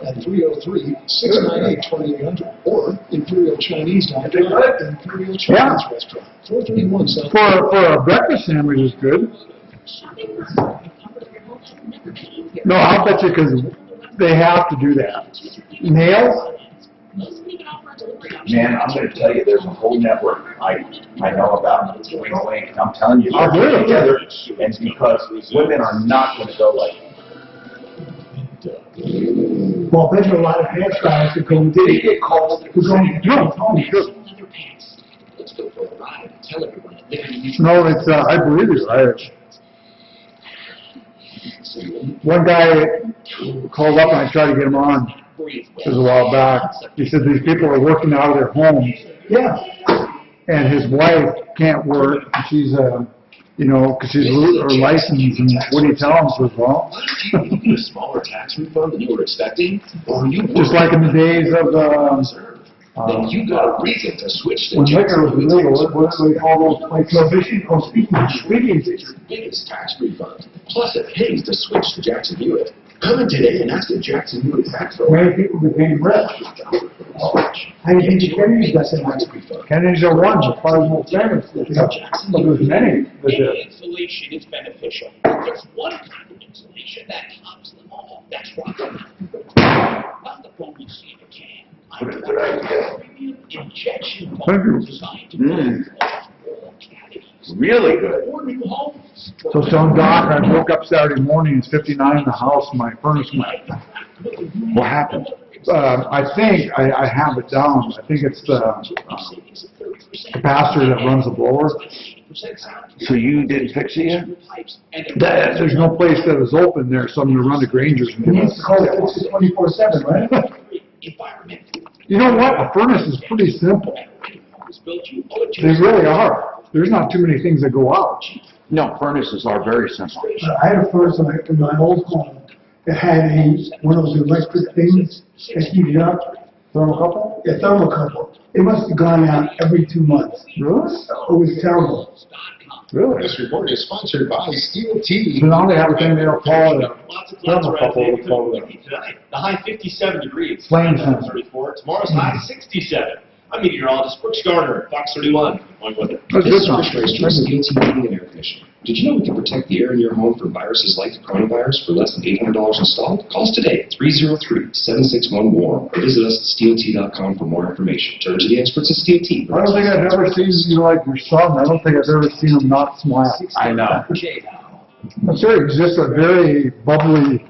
at 303-698-2800 or ImperialChinese.com. Imperial Chinese Restaurant, 431 South. For a breakfast sandwich is good. No, I'll bet you because They have to do that. Nails? Man, I'm going to tell you, there's a whole network I know about. I'm telling you, they're really? together, and because women are not going to go like Well, I bet you a lot of hairstylists that go, did it get called? who go, no, sure. Let's go for a ride and tell everyone that they're going to use. No, it's, I believe you. One guy called up and I tried to get him on. This was a while back. He said these people are working out of their homes. Yeah. And his wife can't work. She's because she's her license. And what do you tell him? Says, well, You get a smaller tax refund than you were expecting, or you just like in the days of then you got a reason to switch to when liquor was illegal. What do they call those like prohibition? Oh, speaking of Swiggies, it's your biggest tax refund. Plus, it pays to switch to Jackson Hewitt. Come in today and ask the Jackson Hewitt tax firm. Many people became rich. How do you think the Kennedys got that much? Kennedys are one, but far as most famous. There's many. Any insulation is beneficial. There's one kind of insulation that tops them all. That's rock. Not the foam you see in a can. What a good idea. Premium injection foam designed to all cavities. Really good. Or new homes. So some doc, I woke up Saturday morning, it's 59 in the house, and my furnace went. What happened? I think I have it down. I think it's the capacitor that runs the blower. So you didn't fix it yet? There's no place that is open there, so I'm going to run to Granger's and You get need to call it 24/7, right? You know what? A furnace is pretty simple. They really are. There's not too many things that go out. No, furnaces are very simple. I had a furnace in my old home that had one of those electric things that heated up. Thermocouple? Yeah, thermocouple. It must have gone out every 2 months. Really? It was terrible. Really? This report is sponsored by Steel Tea. So now they have a thing they'll call it a thermocouple. The high 57 degrees. Flame sensor. 34. Tomorrow's high 67. I'm meteorologist Brooks Gardner, Fox 31. On with it. That's This is good Rich Ray's from Steel Tea Heating and Air Conditioning. Did you know we can protect the air in your home from viruses like the coronavirus for less than $800 installed? Call us today at 303-761-WARM or visit us at steeltea.com for more information. Turn to the experts at Steel Tea. I don't think I've ever seen you like your son. I don't think I've ever seen him not smile. I know. I'm sure he's just a very bubbly.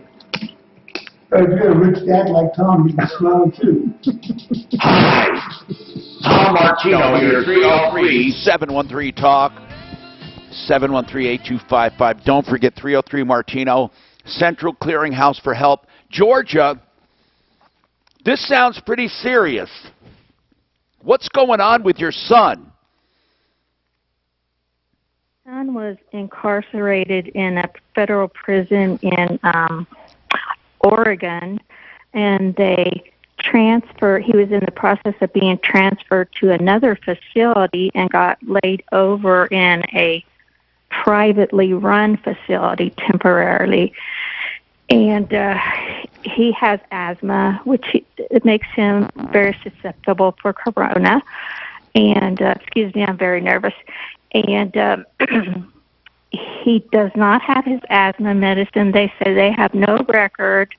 If you're a rich dad like Tom, you can smile too. Hi. Tom Martino here, 303-713-TALK, 713-8255. Don't forget 303 Martino, Central Clearinghouse for Help. Georgia, this sounds pretty serious. What's going on with your son? Son was incarcerated in a federal prison in Oregon, and he was in the process of being transferred to another facility and got laid over in a privately run facility temporarily. And he has asthma, which it makes him very susceptible for corona. And, excuse me, I'm very nervous. And he does not have his asthma medicine. They say they have no record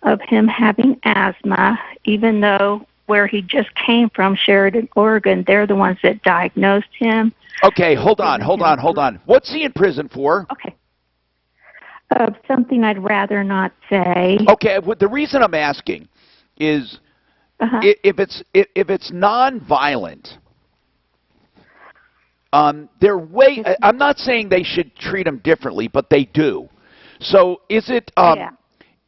of him having asthma, even though where he just came from, Sheridan, Oregon, they're the ones that diagnosed him. Okay, hold on. What's he in prison for? Okay. Something I'd rather not say. Okay, the reason I'm asking is if it's non-violent, I'm not saying they should treat him differently, but they do. So is it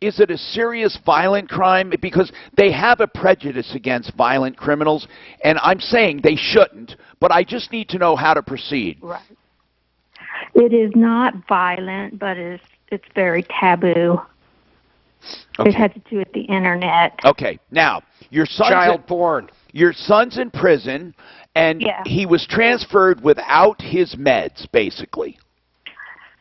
is it a serious violent crime? Because they have a prejudice against violent criminals, and I'm saying they shouldn't, but I just need to know how to proceed. Right. It is not violent, but it's very taboo. Okay. It had to do with the internet. Okay. Now, your son's child porn. Your son's in prison, and he was transferred without his meds, basically.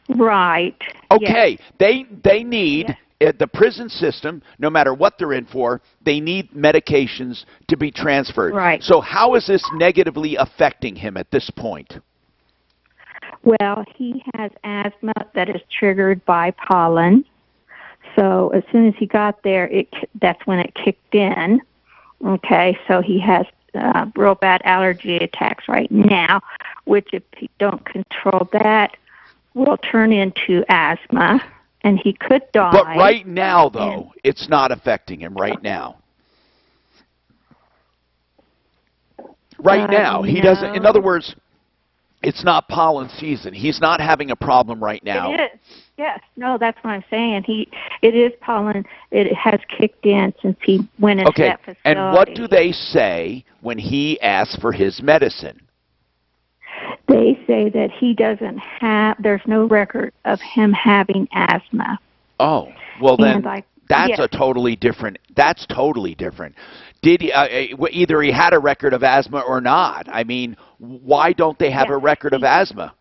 Right. Okay. Yes. They need the prison system, no matter what they're in for, they need medications to be transferred. Right. So how is this negatively affecting him at this point? Well, he has asthma that is triggered by pollen. So as soon as he got there, that's when it kicked in. Okay, so he has real bad allergy attacks right now, which if you don't control that, will turn into asthma, and he could die. But right now, though, it's not affecting him right now. Right now, he doesn't. In other words, it's not pollen season. He's not having a problem right now. It is. Yes. No, that's what I'm saying. It is pollen. It has kicked in since he went into that facility. And what do they say when he asks for his medicine? They say that he doesn't have, there's no record of him having asthma. Oh, well then, that's yes. That's totally different. Did he, either he had a record of asthma or not? I mean, why don't they have a record of asthma?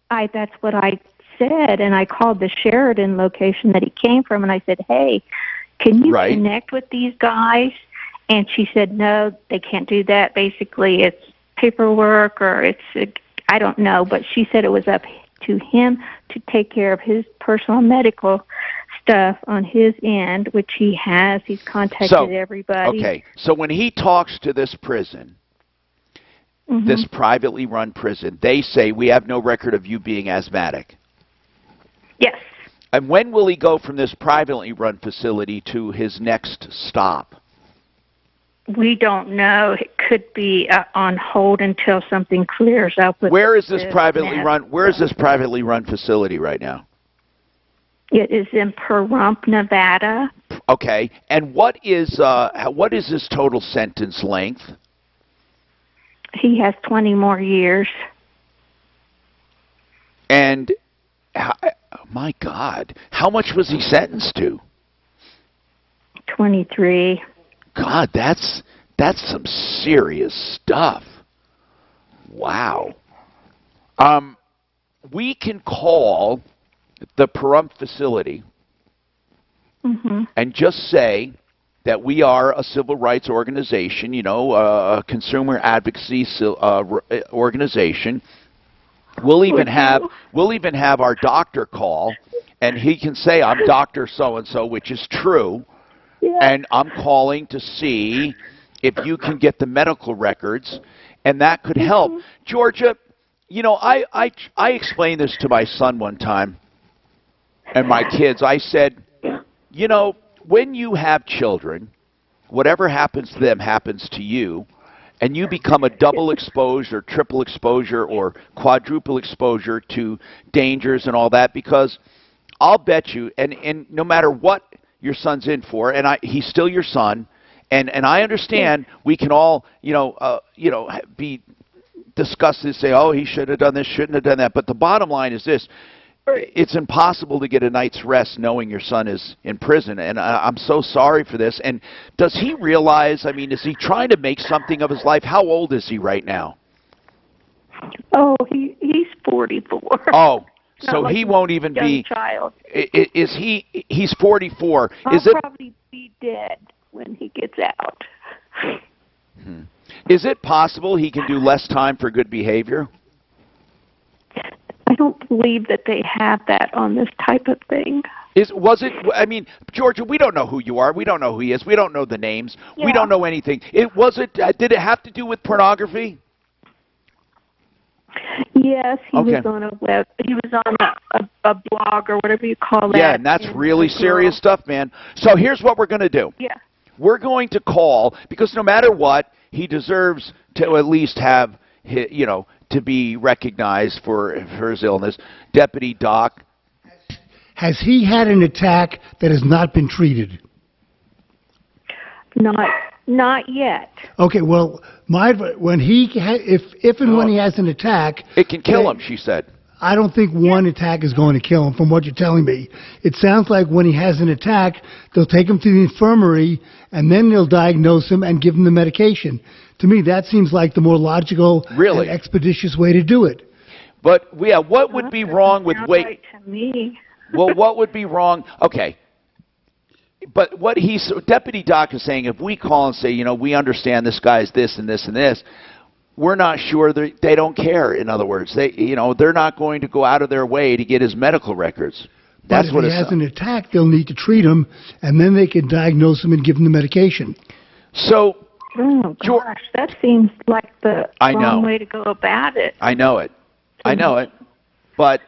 That's what I said, and I called the Sheridan location that he came from, and I said, hey, can you connect with these guys? And she said, no, they can't do that. Basically, it's paperwork or I don't know, but she said it was up to him to take care of his personal medical stuff on his end, which he has. He's contacted everybody. Okay, so when he talks to this prison, this privately run prison, they say, we have no record of you being asthmatic. Yes. And when will he go from this privately run facility to his next stop? We don't know. It could be on hold until something clears up. Where is this privately run? Where is this privately run facility right now? It is in Pahrump, Nevada. Okay, and what is his total sentence length? He has 20 more years. And my God, how much was he sentenced to? 23. God, that's some serious stuff. Wow. We can call the Pahrump facility and just say that we are a civil rights organization, a consumer advocacy organization. We'll even have our doctor call, and he can say, I'm Dr. So-and-so, which is true. Yeah. And I'm calling to see if you can get the medical records, and that could help. Georgia, I explained this to my son one time and my kids. I said, when you have children, whatever happens to them happens to you, and you become a double exposure, triple exposure, or quadruple exposure to dangers and all that, because I'll bet you, and no matter what your son's in for, and he's still your son, and I understand we can all discuss this, say, oh, he should have done this, shouldn't have done that, but the bottom line is this: it's impossible to get a night's rest knowing your son is in prison, and I'm so sorry for this. And does he realize? I mean, is he trying to make something of his life? How old is he right now? Oh, he's 44. Oh. So he won't even be. Child. Is he? He's 44. I'll probably be dead when he gets out. Is it possible he can do less time for good behavior? I don't believe that they have that on this type of thing. I mean, Georgia, we don't know who you are. We don't know who he is. We don't know the names. Yeah. We don't know anything. Did it have to do with pornography? Yes, he was on he was on a blog or whatever you call that. Yeah, and that's really serious stuff, man. So here's what we're going to do. Yeah. We're going to call, because no matter what, he deserves to at least have, to be recognized for his illness. Deputy Doc. Has he had an attack that has not been treated? Not yet. Okay, well, when he has an attack, it can kill him, she said. I don't think one attack is going to kill him, from what you're telling me. It sounds like when he has an attack, they'll take him to the infirmary, and then they'll diagnose him and give him the medication. To me, that seems like the more logical and expeditious way to do it. But, yeah, what would be wrong with right to me. Well, what would be wrong? Okay. But what Deputy Doc is saying, if we call and say, we understand this guy's this and this and this, we're not sure they don't care. In other words, they're not going to go out of their way to get his medical records. But if he has an attack, they'll need to treat him, and then they can diagnose him and give him the medication. So, oh gosh, that seems like the wrong way to go about it. I know it. I know it. But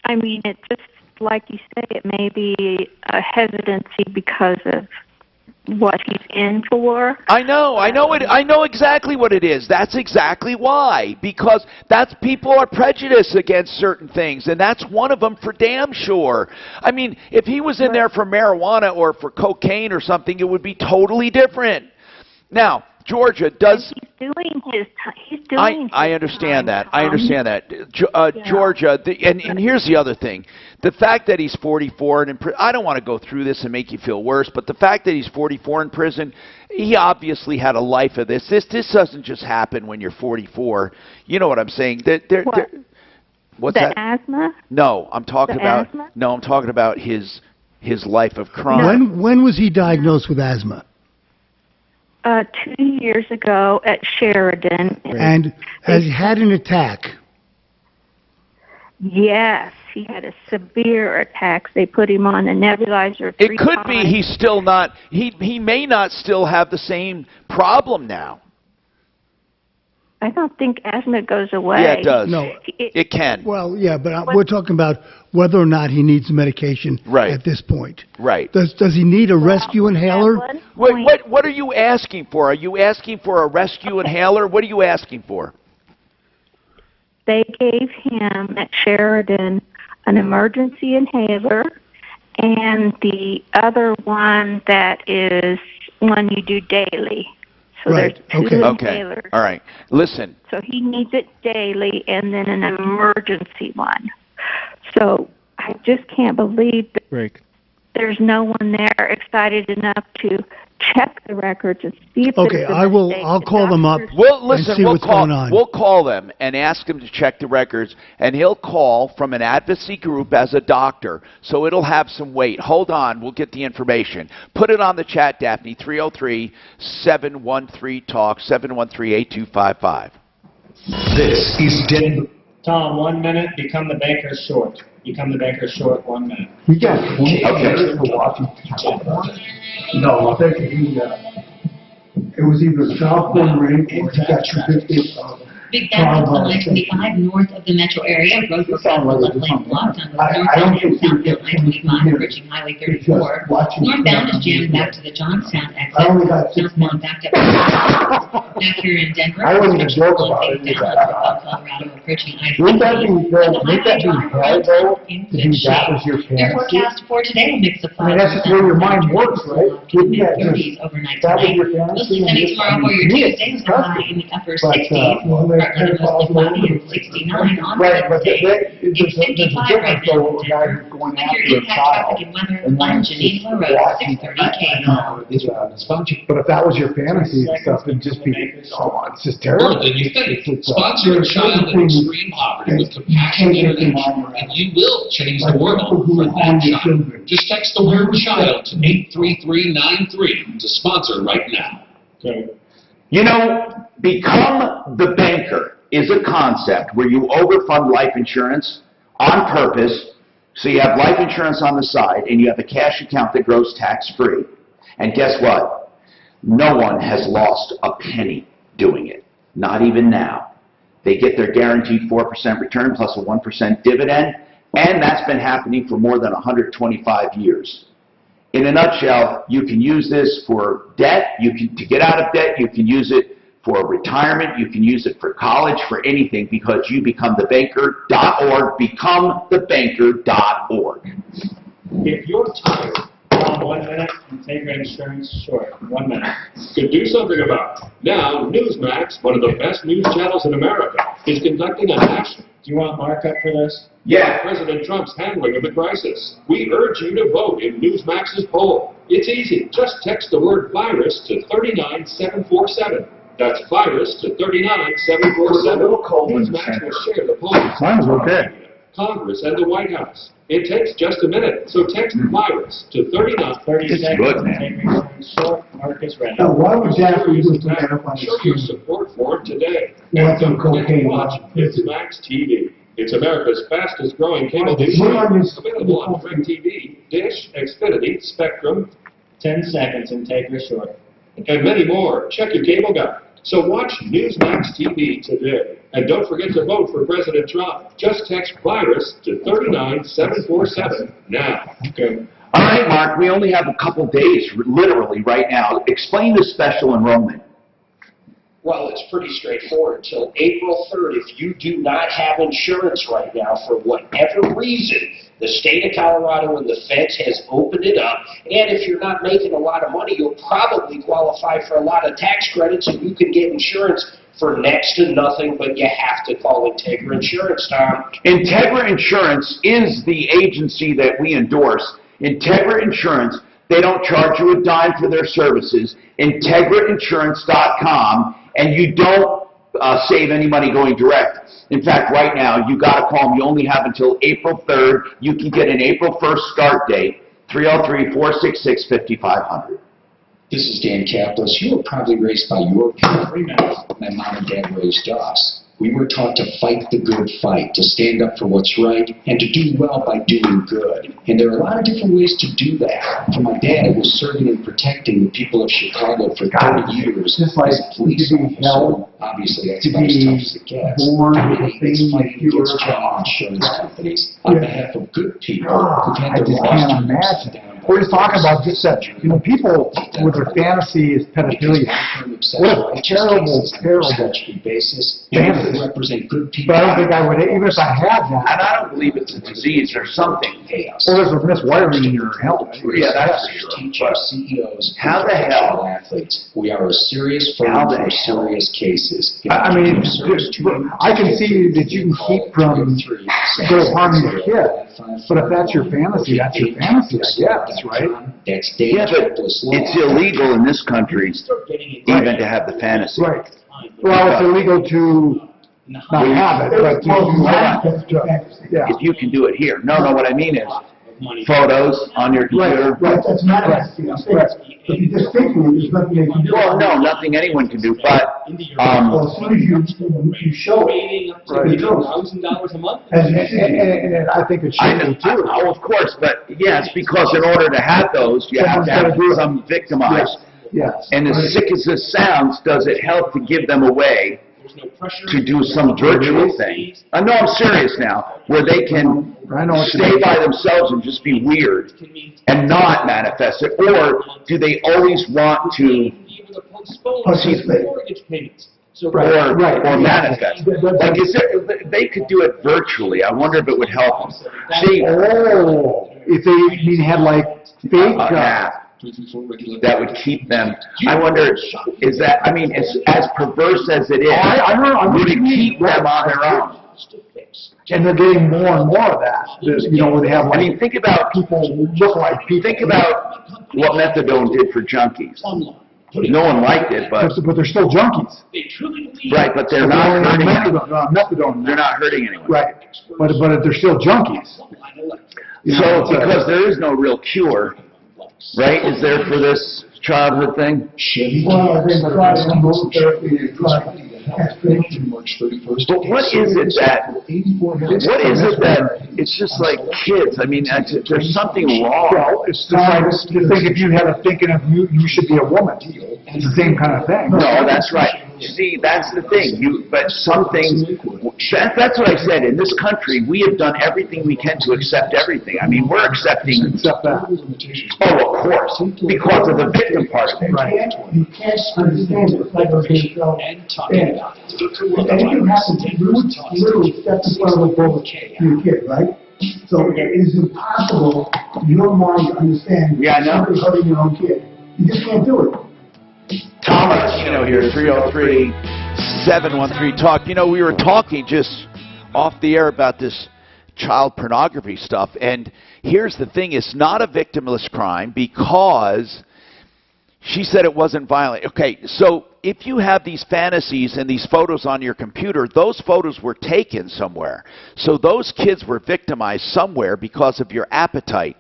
I mean, it just like you say, it may be a hesitancy because of what he's in for. I know it. I know exactly what it is. That's exactly why. Because people are prejudiced against certain things, and that's one of them for damn sure. I mean, if he was in there for marijuana or for cocaine or something, it would be totally different. Now, Georgia does. I understand that. I understand that. Georgia, and here's the other thing. The fact that he's 44 and in prison, I don't want to go through this and make you feel worse, but the fact that he's 44 in prison, he obviously had a life of this. This doesn't just happen when you're 44. You know what I'm saying? What's that? Asthma? No, I'm talking about asthma? No, I'm talking about his life of crime. When was he diagnosed with asthma? 2 years ago at Sheridan. And has he had an attack? Yes, he had a severe attack. They put him on a nebulizer 3 times. It could be he's still not, he may not still have the same problem now. I don't think asthma goes away. Yeah, it does. No. It can. Well, yeah, but we're talking about whether or not he needs medication at this point. Right. Does he need a rescue inhaler? What are you asking for? Are you asking for a rescue inhaler? What are you asking for? They gave him at Sheridan an emergency inhaler, and the other one that is one you do daily. So there's 2 inhalers. All right. Listen. So he needs it daily and then an emergency one. So I just can't believe that there's no one there excited enough to check the records and see if Okay, I'll call them up and see what's going on. We'll call them and ask him to check the records, and he'll call from an advocacy group as a doctor, so it'll have some weight. Hold on, we'll get the information. Put it on the chat, Daphne, 303-713-TALK, 713-8255. This is Denver. Tom, 1 minute, become the banker short. Become the banker short, 1 minute. We got 20 years for watching. No, I think it was either South Bend Ring or he got convicted of Big damage on I-25 north of the metro area. Road work on the left lane blocked on both northbound and southbound I-25 approaching Highway 34. Northbound is jammed back to the Johnstown exit. Southbound backed up. Back here in Denver. I wasn't going to joke about it. Colorado approaching I-65. Wouldn't that be hard, though, to do that with your Their fantasy? forecast for today will mix of I mean, that's just where your mind works, right? Wouldn't that mid-30s just, overnight that was tonight. your fantasy? Mostly sunny tomorrow for your Tuesday with a high in the upper 60s. Partly to mostly cloudy and 69 on Wednesday. It's 55 right now. With your impact traffic and weather, lunch and Angela Road, 630 but if that was your fantasy stuff, it'd just be, it's just terrible. More than you think. Sponsor a child in extreme poverty with compassionate intervention, and you will change the world for that child. Just text the word child to 83393 to sponsor right now. Okay. You know, become the banker is a concept where you overfund life insurance on purpose, so you have life insurance on the side and you have a cash account that grows tax-free. And guess what? No one has lost a penny doing it, not even now. They get their guaranteed 4% return plus a 1% dividend, and that's been happening for more than 125 years. In a nutshell, you can use this for debt, to get out of debt, you can use it for retirement, you can use it for college, for anything, because you become thebanker.org, becomethebanker.org. If you're tired, Tom, 1 minute, and take your insurance short. 1 minute. Could do something about it. Now, Newsmax, one of the best news channels in America, is conducting a national. Do you want markup for this? Yeah. President Trump's handling of the crisis. We urge you to vote in Newsmax's poll. It's easy. Just text the word virus to 39747. That's virus to 39747. Newsmax will share the poll. Mine was okay. Congress and the White House. It takes just a minute, so text virus to 30 seconds. Take your insurance short. Marcus ready. Now, why would Jeffrey use the up on Show your support for it today. Want some cocaine? Watch Newsmax TV. It's America's fastest growing cable dish. Available on DirecTV, Dish, Xfinity, Spectrum. 10 seconds and take her short. And many more. Check your cable guide. So watch Newsmax TV today. And don't forget to vote for President Trump. Just text virus to 39747 now. Okay. All right, Mark, we only have a couple days, literally, right now. Explain the special enrollment. Well, it's pretty straightforward. Until April 3rd, if you do not have insurance right now for whatever reason, the state of Colorado and the feds has opened it up. And if you're not making a lot of money, you'll probably qualify for a lot of tax credits, and you can get insurance for next to nothing, but you have to call Integra Insurance, Tom. Integra Insurance is the agency that we endorse. Integra Insurance, they don't charge you a dime for their services. IntegraInsurance.com, and you don't save any money going direct. In fact, right now, you got to call them. You only have until April 3rd. You can get an April 1st start date, 303-466-5500. This is Dan Kaplis. You were probably raised by your parents. My mom and dad raised us. We were taught to fight the good fight, to stand up for what's right, and to do well by doing good. And there are a lot of different ways to do that. For my dad, it was serving and protecting the people of Chicago for 30 years as a police officer. Obviously, that's about as tough as it gets. Really, it's fighting against general insurance companies on behalf of good people who've had their lives turned down. We're just talking about just that, people with their fantasy is pedophilia. What a terrible, terrible fantasy. But I don't think I would, even if I had that. And I don't believe it's a disease or something. Well, there's a miswiring in your helmet. Yeah, that's true. Teachers, CEOs, how the hell? Athletes. We are a serious firm for serious cases. I mean, I can see that you can keep from still harming the kid. But if that's your fantasy, I guess. Right? Yeah, but it's illegal in this country even to have the fantasy. Right. Well, it's illegal to not have it, but if you can do it here. No, what I mean is photos on your computer. Right, that's not right. If you just think of it, there's nothing they can do. Well, no, nothing anyone can do, but as soon as you show it, $1,000 a month. And I think it should be too. Oh, of course, but yes, because in order to have those, you have to have some victimized. Yes. And as sick as this sounds, does it help to give them away to do some virtual thing? No, I'm serious now, where they can stay by themselves and just be weird and not manifest it, or do they always want to mortgage payments? or manifest? Like you said, they could do it virtually. I wonder if it would help them. See, if they had like fake that would keep them. I wonder, is that, I mean, as perverse as it is, would it keep them on their own? And they're getting more and more of that. Where they have I mean, think about people who look like people. Think about what methadone did for junkies. No one liked it, but they're still junkies. Right, but they're not hurting anyone. Methadone. They're not hurting anyone. Right, but they're still junkies. So because there is no real cure, right? Is there for this childhood thing? Well, they tried hormone therapy and tried castration March 31st. But what is it that it's just like kids? I mean, there's something wrong. Well, it's just like you think if you had a thinking of you should be a woman. It's the same kind of thing. No, that's right. See, that's the thing. But some things, that's what I said. In this country, we have done everything we can to accept everything. I mean, we're accepting. Except that. Oh, of course, because of the victim part of it. Right. You can't understand the psychosocial and anything happens, you would literally step in front of a bullet to your kid, right? So it is impossible in your mind to understand somebody hurting your own kid. You just can't do it. Tom Martino here, 303-713-TALK. We were talking just off the air about this child pornography stuff, and here's the thing, it's not a victimless crime because she said it wasn't violent. Okay, so if you have these fantasies and these photos on your computer, those photos were taken somewhere. So those kids were victimized somewhere because of your appetite.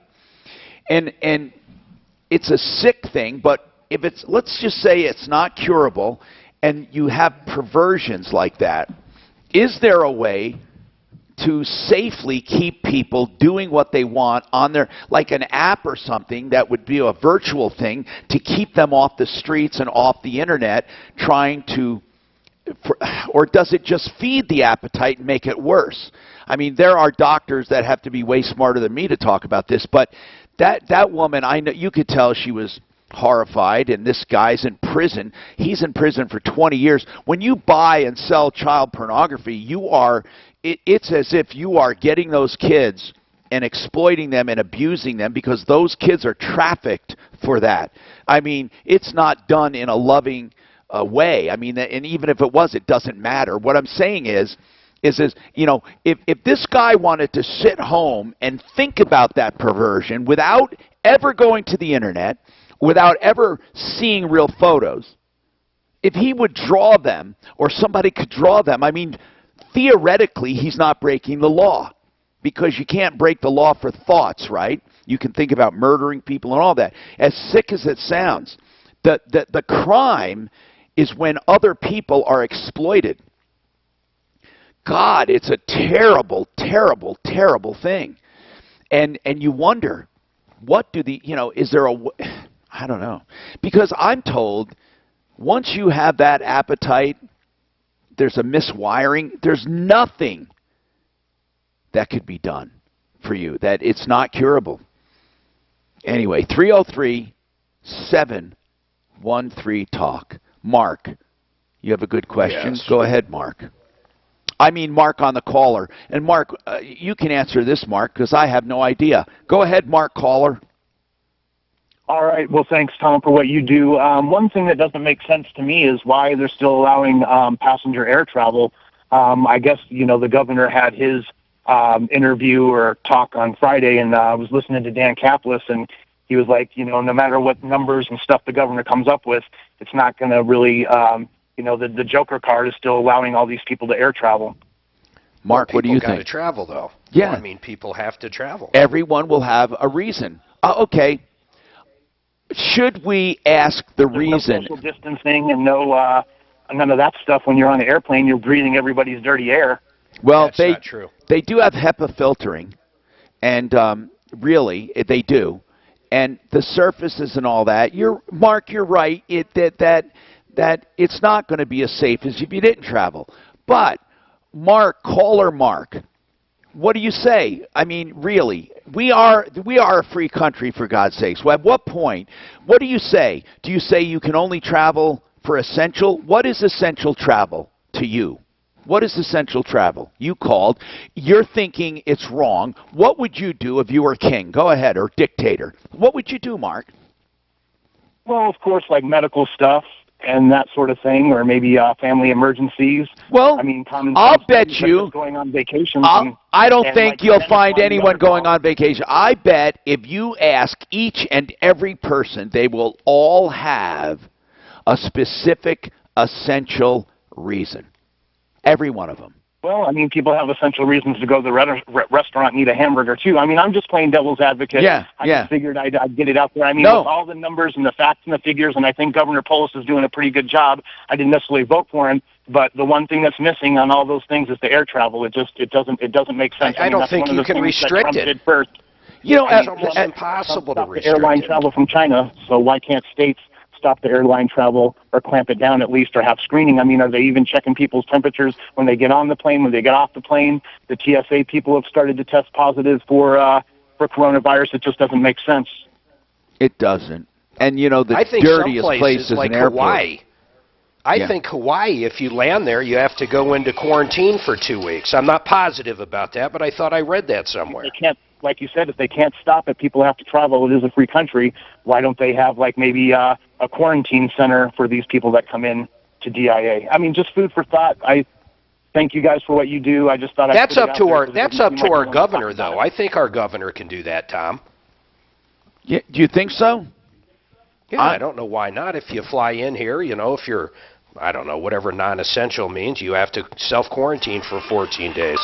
And it's a sick thing, but if it's, let's just say it's not curable and you have perversions like that, is there a way to safely keep people doing what they want on their, like an app or something that would be a virtual thing to keep them off the streets and off the internet trying to, or does it just feed the appetite and make it worse? I mean, there are doctors that have to be way smarter than me to talk about this, but that woman, I know, you could tell she was horrified, and this guy's in prison. He's in prison for 20 years. When you buy and sell child pornography, it's as if you are getting those kids and exploiting them and abusing them, because those kids are trafficked for that. I mean, it's not done in a loving way. I mean, and even if it was, it doesn't matter. What I'm saying is, you know, if this guy wanted to sit home and think about that perversion without ever going to the internet, without ever seeing real photos, if he would draw them, or somebody could draw them, I mean, theoretically, he's not breaking the law, because you can't break the law for thoughts, right? You can think about murdering people and all that. As sick as it sounds, the crime is when other people are exploited. God, it's a terrible, terrible, terrible thing. And you wonder, what do is there a, I don't know. Because I'm told once you have that appetite, there's a miswiring. There's nothing that could be done for you, that it's not curable. Anyway, 303-713-TALK. Mark, you have a good question? Yes. Go ahead, Mark. I mean Mark on the caller. And Mark, you can answer this, Mark, because I have no idea. Go ahead, Mark, caller. All right. Well, thanks, Tom, for what you do. One thing that doesn't make sense to me is why they're still allowing passenger air travel. I guess, the governor had his interview or talk on Friday, and I was listening to Dan Kaplis, and he was like, no matter what numbers and stuff the governor comes up with, it's not going to really, the Joker card is still allowing all these people to air travel. Mark, what do you think? People got to travel, though. Yeah. Well, I mean, people have to travel. Everyone will have a reason. Okay. Should we ask the reason? No social distancing and no none of that stuff. When you're on the airplane, you're breathing everybody's dirty air. Well, That's not true. They do have HEPA filtering, and really, they do. And the surfaces and all that. Mark, you're right. That it's not going to be as safe as if you didn't travel. But Mark, caller Mark, what do you say? I mean, really, we are a free country, for God's sakes. Well, at what point? What do you say? Do you say you can only travel for essential? What is essential travel to you? What is essential travel? You called. You're thinking it's wrong. What would you do if you were king? Go ahead, or dictator. What would you do, Mark? Well, of course, like medical stuff and that sort of thing, or maybe family emergencies. Well, I mean, I'll bet you going on vacation. I don't think you'll find anyone going on vacation. I bet if you ask each and every person, they will all have a specific essential reason. Every one of them. Well, I mean, people have essential reasons to go to the restaurant and eat a hamburger, too. I mean, I'm just playing devil's advocate. Yeah, I just figured I'd get it out there. I mean, with all the numbers and the facts and the figures, and I think Governor Polis is doing a pretty good job. I didn't necessarily vote for him, but the one thing that's missing on all those things is the air travel. It doesn't make sense. I don't think you can restrict it. First. It's almost impossible to restrict airline travel from China, so why can't states stop the airline travel or clamp it down at least, or have screening? I mean, are they even checking people's temperatures when they get on the plane, when they get off the plane? The TSA people have started to test positive for coronavirus. It just doesn't make sense. It doesn't. And, the I think dirtiest some place is like an airport. Hawaii. I think Hawaii, if you land there, you have to go into quarantine for 2 weeks. I'm not positive about that, but I thought I read that somewhere. They can't, like you said, if they can't stop it, people have to travel. It is a free country. Why don't they have maybe a quarantine center for these people that come in to DIA? I mean, just food for thought. I thank you guys for what you do. I just thought that's up to our governor, though. I think our governor can do that, Tom. Yeah, do you think so? Yeah, I don't know why not. If you fly in here, if you're, I don't know, whatever non-essential means, you have to self-quarantine for 14 days.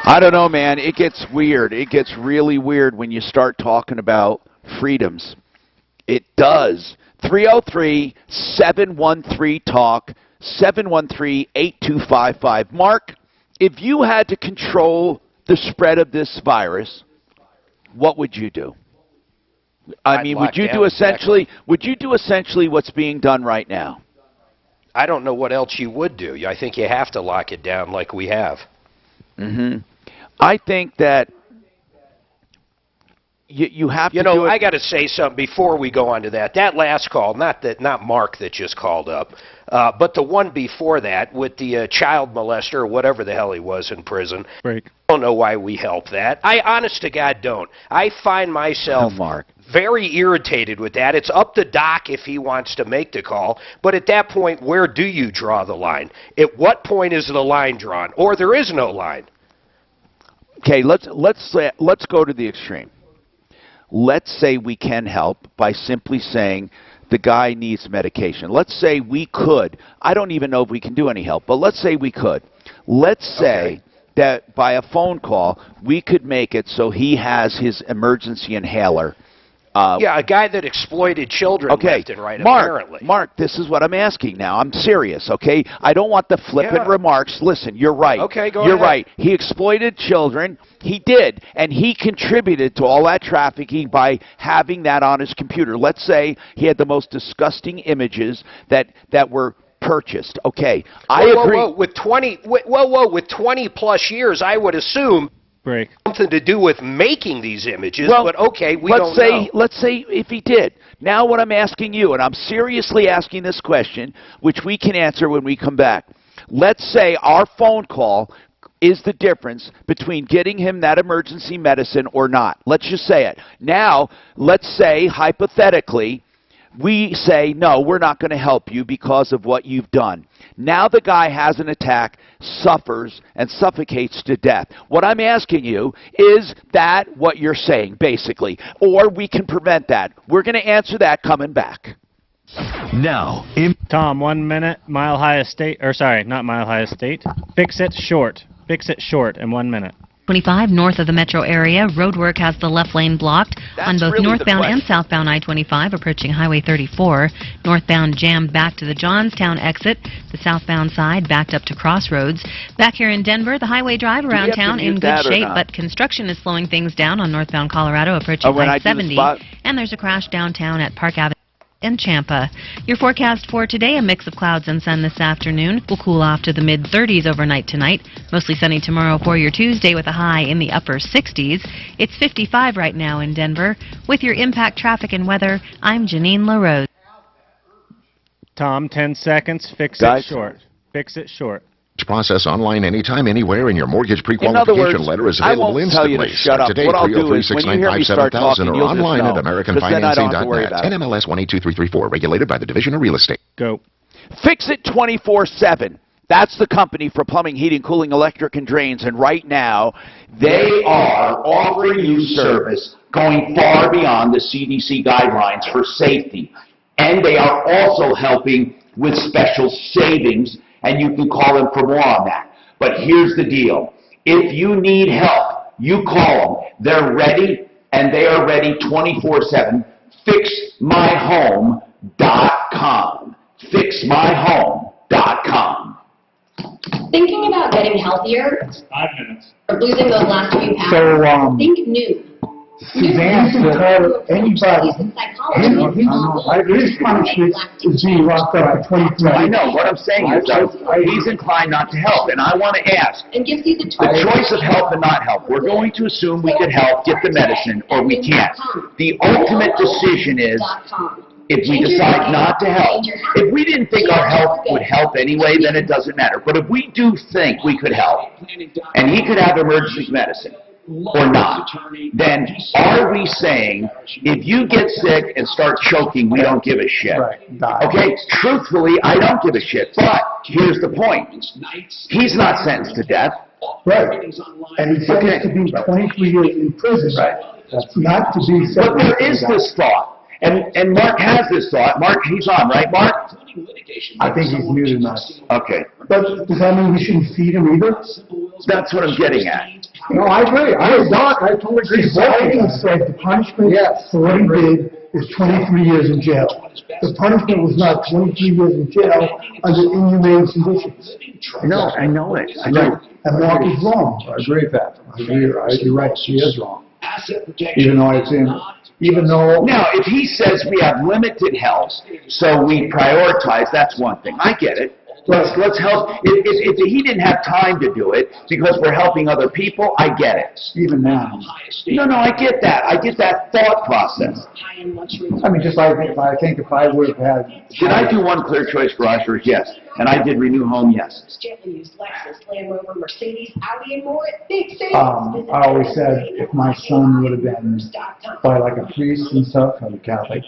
I don't know, man. It gets weird. It gets really weird when you start talking about freedoms. It does. 303-713-TALK, 713-8255. Mark, if you had to control the spread of this virus, what would you do? I mean, would you do essentially what's being done right now? I don't know what else you would do. I think you have to lock it down like we have. I think that you have to do it. I got to say something before we go on to that. That last call, not Mark that just called up, but the one before that with the child molester or whatever the hell he was in prison. Right. I don't know why we help that. I honest to God don't. I find myself very irritated with that. It's up to Doc if he wants to make the call, but at that point, where do you draw the line? At what point is the line drawn, or there is no line? Okay, let's go to the extreme. Let's say we can help by simply saying the guy needs medication. Let's say we could. I don't even know if we can do any help, but let's say we could. Let's say that by a phone call, we could make it so he has his emergency inhaler. A guy that exploited children left and right, apparently. Mark, this is what I'm asking now. I'm serious, okay? I don't want the flippant remarks. Listen, you're right. Okay, go You're ahead. right. He exploited children. He did, and he contributed to all that trafficking by having that on his computer. Let's say he had the most disgusting images that were purchased. Okay, I agree. With 20 plus years, I would assume something to do with making these images, but okay, we don't know. Let's say if he did. Now what I'm asking you, and I'm seriously asking this question, which we can answer when we come back. Let's say our phone call is the difference between getting him that emergency medicine or not. Let's just say it. Now, let's say, hypothetically, we say, no, we're not going to help you because of what you've done. Now the guy has an attack, suffers, and suffocates to death. What I'm asking you, is that what you're saying, basically? Or we can prevent that. We're going to answer that coming back. Now, Tom, 1 minute, Mile High Estate, or sorry, not Mile High Estate. Fix it short. Fix it short in 1 minute. 25 north of the metro area. Roadwork has the left lane blocked on both northbound and southbound I-25 approaching Highway 34. Northbound jammed back to the Johnstown exit. The southbound side backed up to Crossroads. Back here in Denver, the highway drive around town in good shape, but construction is slowing things down on northbound Colorado approaching I-70. And there's a crash downtown at Park Avenue in Champa. Your forecast for today, a mix of clouds and sun this afternoon. Will cool off to the mid-30s overnight tonight. Mostly sunny tomorrow for your Tuesday with a high in the upper 60s. It's 55 right now in Denver. With your impact traffic and weather, I'm Janine LaRose. Tom, 10 seconds. Fix it short. Fix it short. Process online anytime, anywhere, and your mortgage pre-qualification letter is available instantly. Start today, 303-695-7000 or online at AmericanFinancing.net. NMLS 182334, regulated by the Division of Real Estate. Go. Fix It 24/7. That's the company for plumbing, heating, cooling, electric, and drains. And right now, they are offering you service going far beyond the CDC guidelines for safety. And they are also helping with special savings, and you can call them for more on that. But here's the deal. If you need help, you call them. They're ready, and they are ready 24/7. FixMyHome.com. FixMyHome.com. Thinking about getting healthier 5 minutes. or losing those last few pounds, think new. Suzanne said, anybody, his punishment is being locked up for 23 I know. What I'm saying is, he's inclined not to help. And I want to ask, and gives you the choice of help and not help. We're going to assume we could help, get the medicine, or we can't. The ultimate decision is, if we decide not to help. If we didn't think our help would help anyway, then it doesn't matter. But if we do think we could help, and he could have emergency medicine, or not, then are we saying, if you get sick and start choking, we don't give a shit? Okay, truthfully, I don't give a shit, but here's the point. He's not sentenced to death. Right. And he's sentenced to be 23 years in prison. Right. That's not to be sentenced. But there is this thought, and Mark has this thought. Mark, he's on, right, Mark? I think he's muted now. Okay. But does that mean we shouldn't feed him either? That's what I'm getting at. No, I agree. I totally agree. Society said the punishment for what he did is 23 years in jail. The punishment was not 23 years in jail under inhumane conditions. No, I know it. I know. And Mark is wrong. I agree with that. You're right, she is wrong. Asset protection. Even though I've seen, even though. Now, if he says we have limited health, so we prioritize, that's one thing. I get it. Let's help. If he didn't have time to do it because we're helping other people, I get it. Even now. No, I get that. I get that thought process. I mean, just like if I would have had. Did I do one clear choice garage doors? Yes. And I did Renew Home? Yes. Gently used Lexus, Land Rover, Mercedes, Audi, and more at big savings. I always said if my son would have been by like a priest and stuff, I'm a Catholic,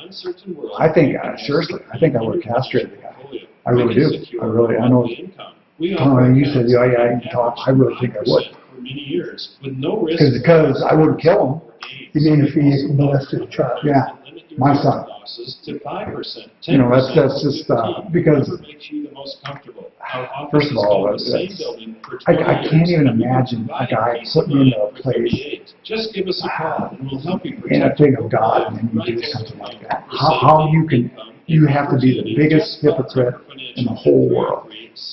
I think, seriously, I think I would have castrated the guy. I really do. I know. You said, yeah, you can talk. I really think I would. Because I wouldn't kill him. You mean if he molested a child? Yeah, my son. You know, that's just because. First of all, I can't even imagine a guy putting into a place in a thing of God and then you do something like that. How you have to be the biggest hypocrite in the whole world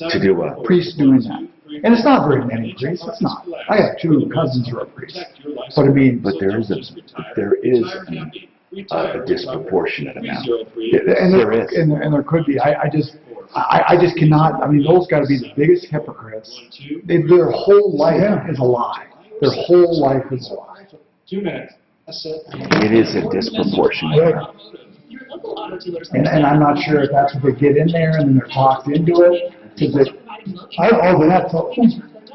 to do what? Priest doing that. And it's not very many priests. It's not. I have 2 cousins who are priests. But I mean, but there is a disproportionate amount. And there could be. I just cannot. I mean, those got to be the biggest hypocrites. Their whole life is a lie. Their whole life is a lie. 2 minutes. It is a disproportionate amount. And I'm not sure if that's what they get in there and then they're talked into it.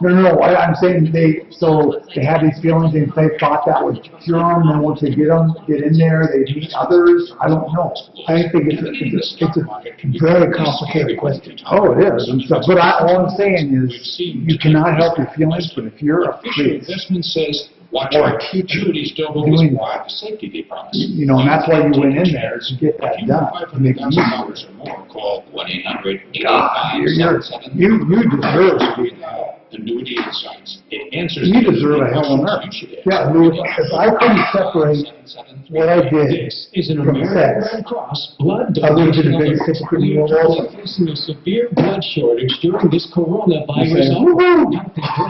I'm saying they have these feelings and they thought that would cure them, and once they get in there, they meet others. I don't know. I think it's a very complicated question. Oh, it is. And so, but all I'm saying is you cannot help your feelings, but if you're a priest or a teacher doing that, you know, and that's why you went in there to get that done, to make it easier. Call 1-800-885-7777. You deserve to be there. Annuity Insights. It answers you deserve a hell on earth. Yeah, if I couldn't separate what I did from sex, I would have been the biggest hypocrite in the world. Facing a severe blood shortage during this coronavirus.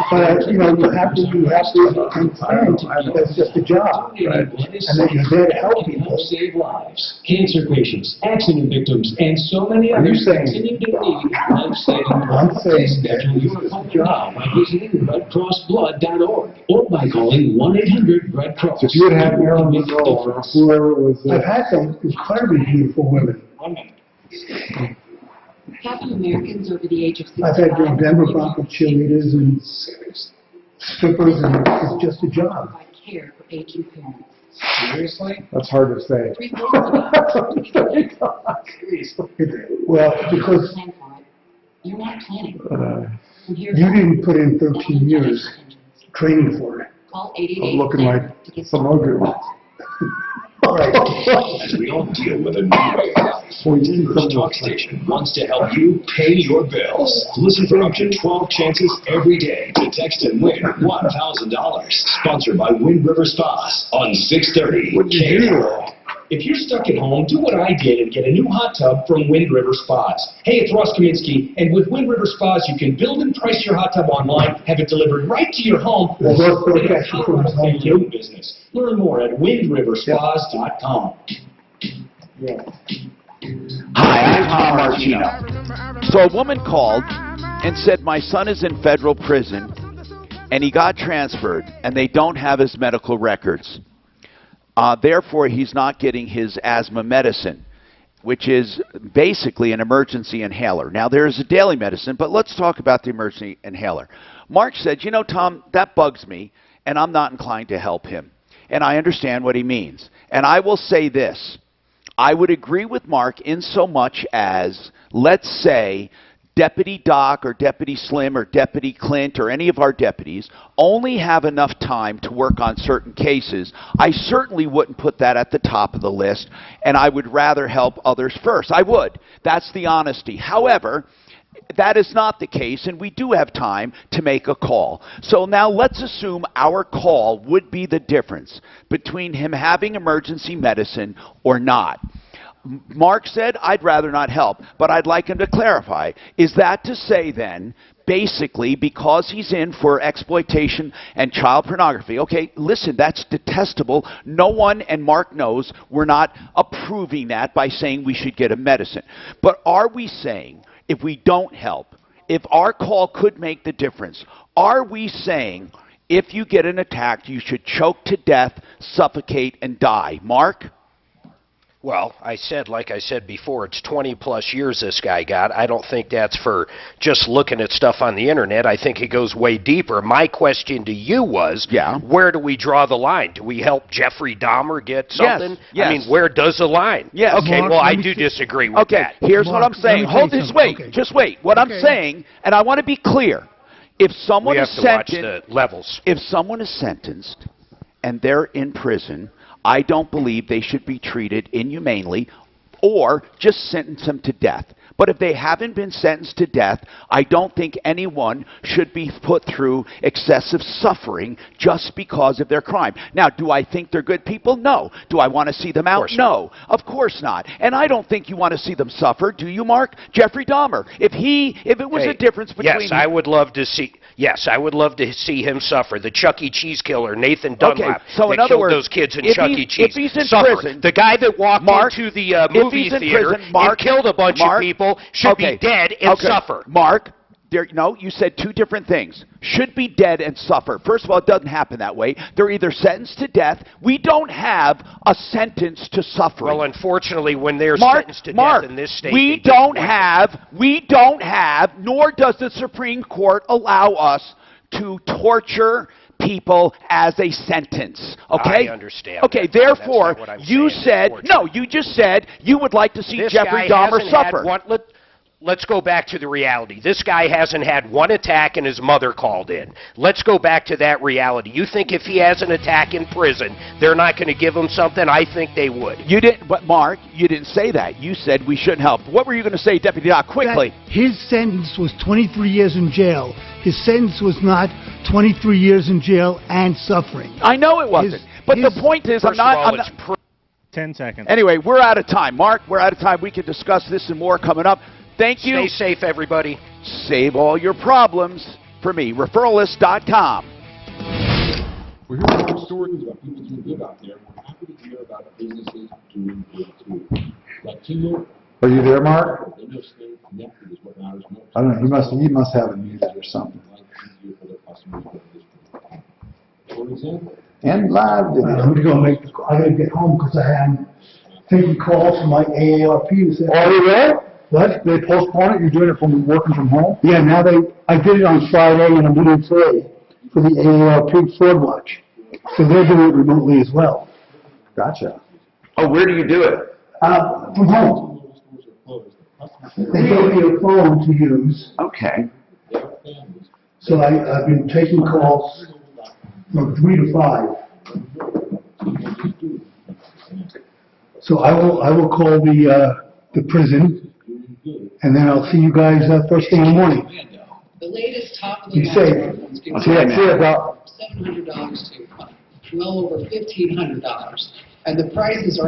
But you know, you have to understand that's just a job, right? And then you're there to help people. Save lives. Cancer patients, accident victims, and so many others continue to need life-saving. I'm saying that schedule your job by visiting redcrossblood.org or by calling 1-800-RED-CROSS. If you would have Marilyn Monroe or whoever was I've had some incredibly beautiful women. 1 minute. Half of Americans over the age of 65. I've had Denver Bronco cheerleaders and strippers, and it's just a job. Care for aging parents. Seriously? That's hard to say. Well, because you're not planning. you didn't put in 13 years training for it. Call I'm looking like some ugly one. All right. As we all deal with a new way of life, the Talk Station wants to help you pay your bills. Listen for up to 12 chances every day to text and win $1,000. Sponsored by Wind River Spas on 630 KRO. If you're stuck at home, do what I did and get a new hot tub from Wind River Spas. Hey, it's Ross Kaminsky, and with Wind River Spas, you can build and price your hot tub online, have it delivered right to your home, or your own business. Learn more at windriverspas.com. Hi, I'm Tom Martino. So a woman called and said, my son is in federal prison, and he got transferred, and they don't have his medical records. Therefore, he's not getting his asthma medicine, which is basically an emergency inhaler. Now, there is a daily medicine, but let's talk about the emergency inhaler. Mark said, you know, Tom, that bugs me, and I'm not inclined to help him. And I understand what he means. And I will say this. I would agree with Mark in so much as, let's say, Deputy Doc or Deputy Slim or Deputy Clint or any of our deputies only have enough time to work on certain cases. I certainly wouldn't put that at the top of the list, and I would rather help others first. I would. That's the honesty. However, that is not the case, and we do have time to make a call. So now let's assume our call would be the difference between him having emergency medicine or not. Mark said, I'd rather not help, but I'd like him to clarify. Is that to say then, basically, because he's in for exploitation and child pornography, okay, listen, that's detestable. No one, and Mark knows, we're not approving that by saying we should get a medicine. But are we saying, if we don't help, if our call could make the difference, are we saying, if you get an attack, you should choke to death, suffocate, and die? Mark? Well, like I said before, it's 20-plus years this guy got. I don't think that's for just looking at stuff on the Internet. I think it goes way deeper. My question to you was, where do we draw the line? Do we help Jeffrey Dahmer get something? Yes. I mean, where does the line? Yes. Okay, Mark, well, I do disagree with that. Here's what I'm saying. Hold this, wait, Okay. just wait. What I'm saying, and I want to be clear, if someone We have is to watch sentenced, the levels. if someone is sentenced and they're in prison, I don't believe they should be treated inhumanely or just sentence them to death. But if they haven't been sentenced to death, I don't think anyone should be put through excessive suffering just because of their crime. Now, do I think they're good people? No. Do I want to see them out? No. Of course not. And I don't think you want to see them suffer, do you, Mark? Jeffrey Dahmer, if it was a difference between... Yes, I would love to see him suffer. The Chuck E. Cheese killer, Nathan Dunlap, so in other killed words, those kids in Chuck E. Cheese. If he's in suffer. prison... The guy that walked into the movie theater and killed a bunch of people should be dead and suffer. Mark, no, you said two different things. Should be dead and suffer. First of all, it doesn't happen that way. They're either sentenced to death. We don't have a sentence to suffering. Well, unfortunately, when they're sentenced to death in this state, we don't have, nor does the Supreme Court allow us to torture people as a sentence. Okay? I understand. Okay, therefore, you said, no, you just said you would like to see Jeffrey Dahmer suffer. Let's go back to the reality. This guy hasn't had one attack and his mother called in. Let's go back to that reality. You think if he has an attack in prison, they're not going to give him something? I think they would. You didn't, but Mark, you didn't say that. You said we shouldn't help. What were you going to say, Deputy Doc, quickly? That his sentence was 23 years in jail. His sentence was not 23 years in jail and suffering. I know it wasn't. But the point is, I'm not... 10 seconds. Anyway, we're out of time. Mark, we're out of time. We can discuss this and more coming up. Thank you. Stay safe, everybody. Save all your problems for me. Referralist.com. We're hearing more stories about people doing good out there. We're happy to hear about businesses doing good too. Like T-Mobile. Are you there, Mark? They know staying connected is what matters most. I don't know. He must have it muted or something. For their customers. For example. And live video. I'm going to get home because I am taking calls from my AARP. Are you there? What? They postponed it? You're doing it from working from home? Yeah, I did it on Friday and I'm doing it today for the AARP Fraud Watch. So they're doing it remotely as well. Gotcha. Oh, where do you do it? From home. They gave me a phone to use. Okay. So I've been taking calls from 3 to 5. So I will call the prison. And then I'll see you guys first thing in the morning. The latest top Be safe. See you about $700 to well over $1,500. And the prices are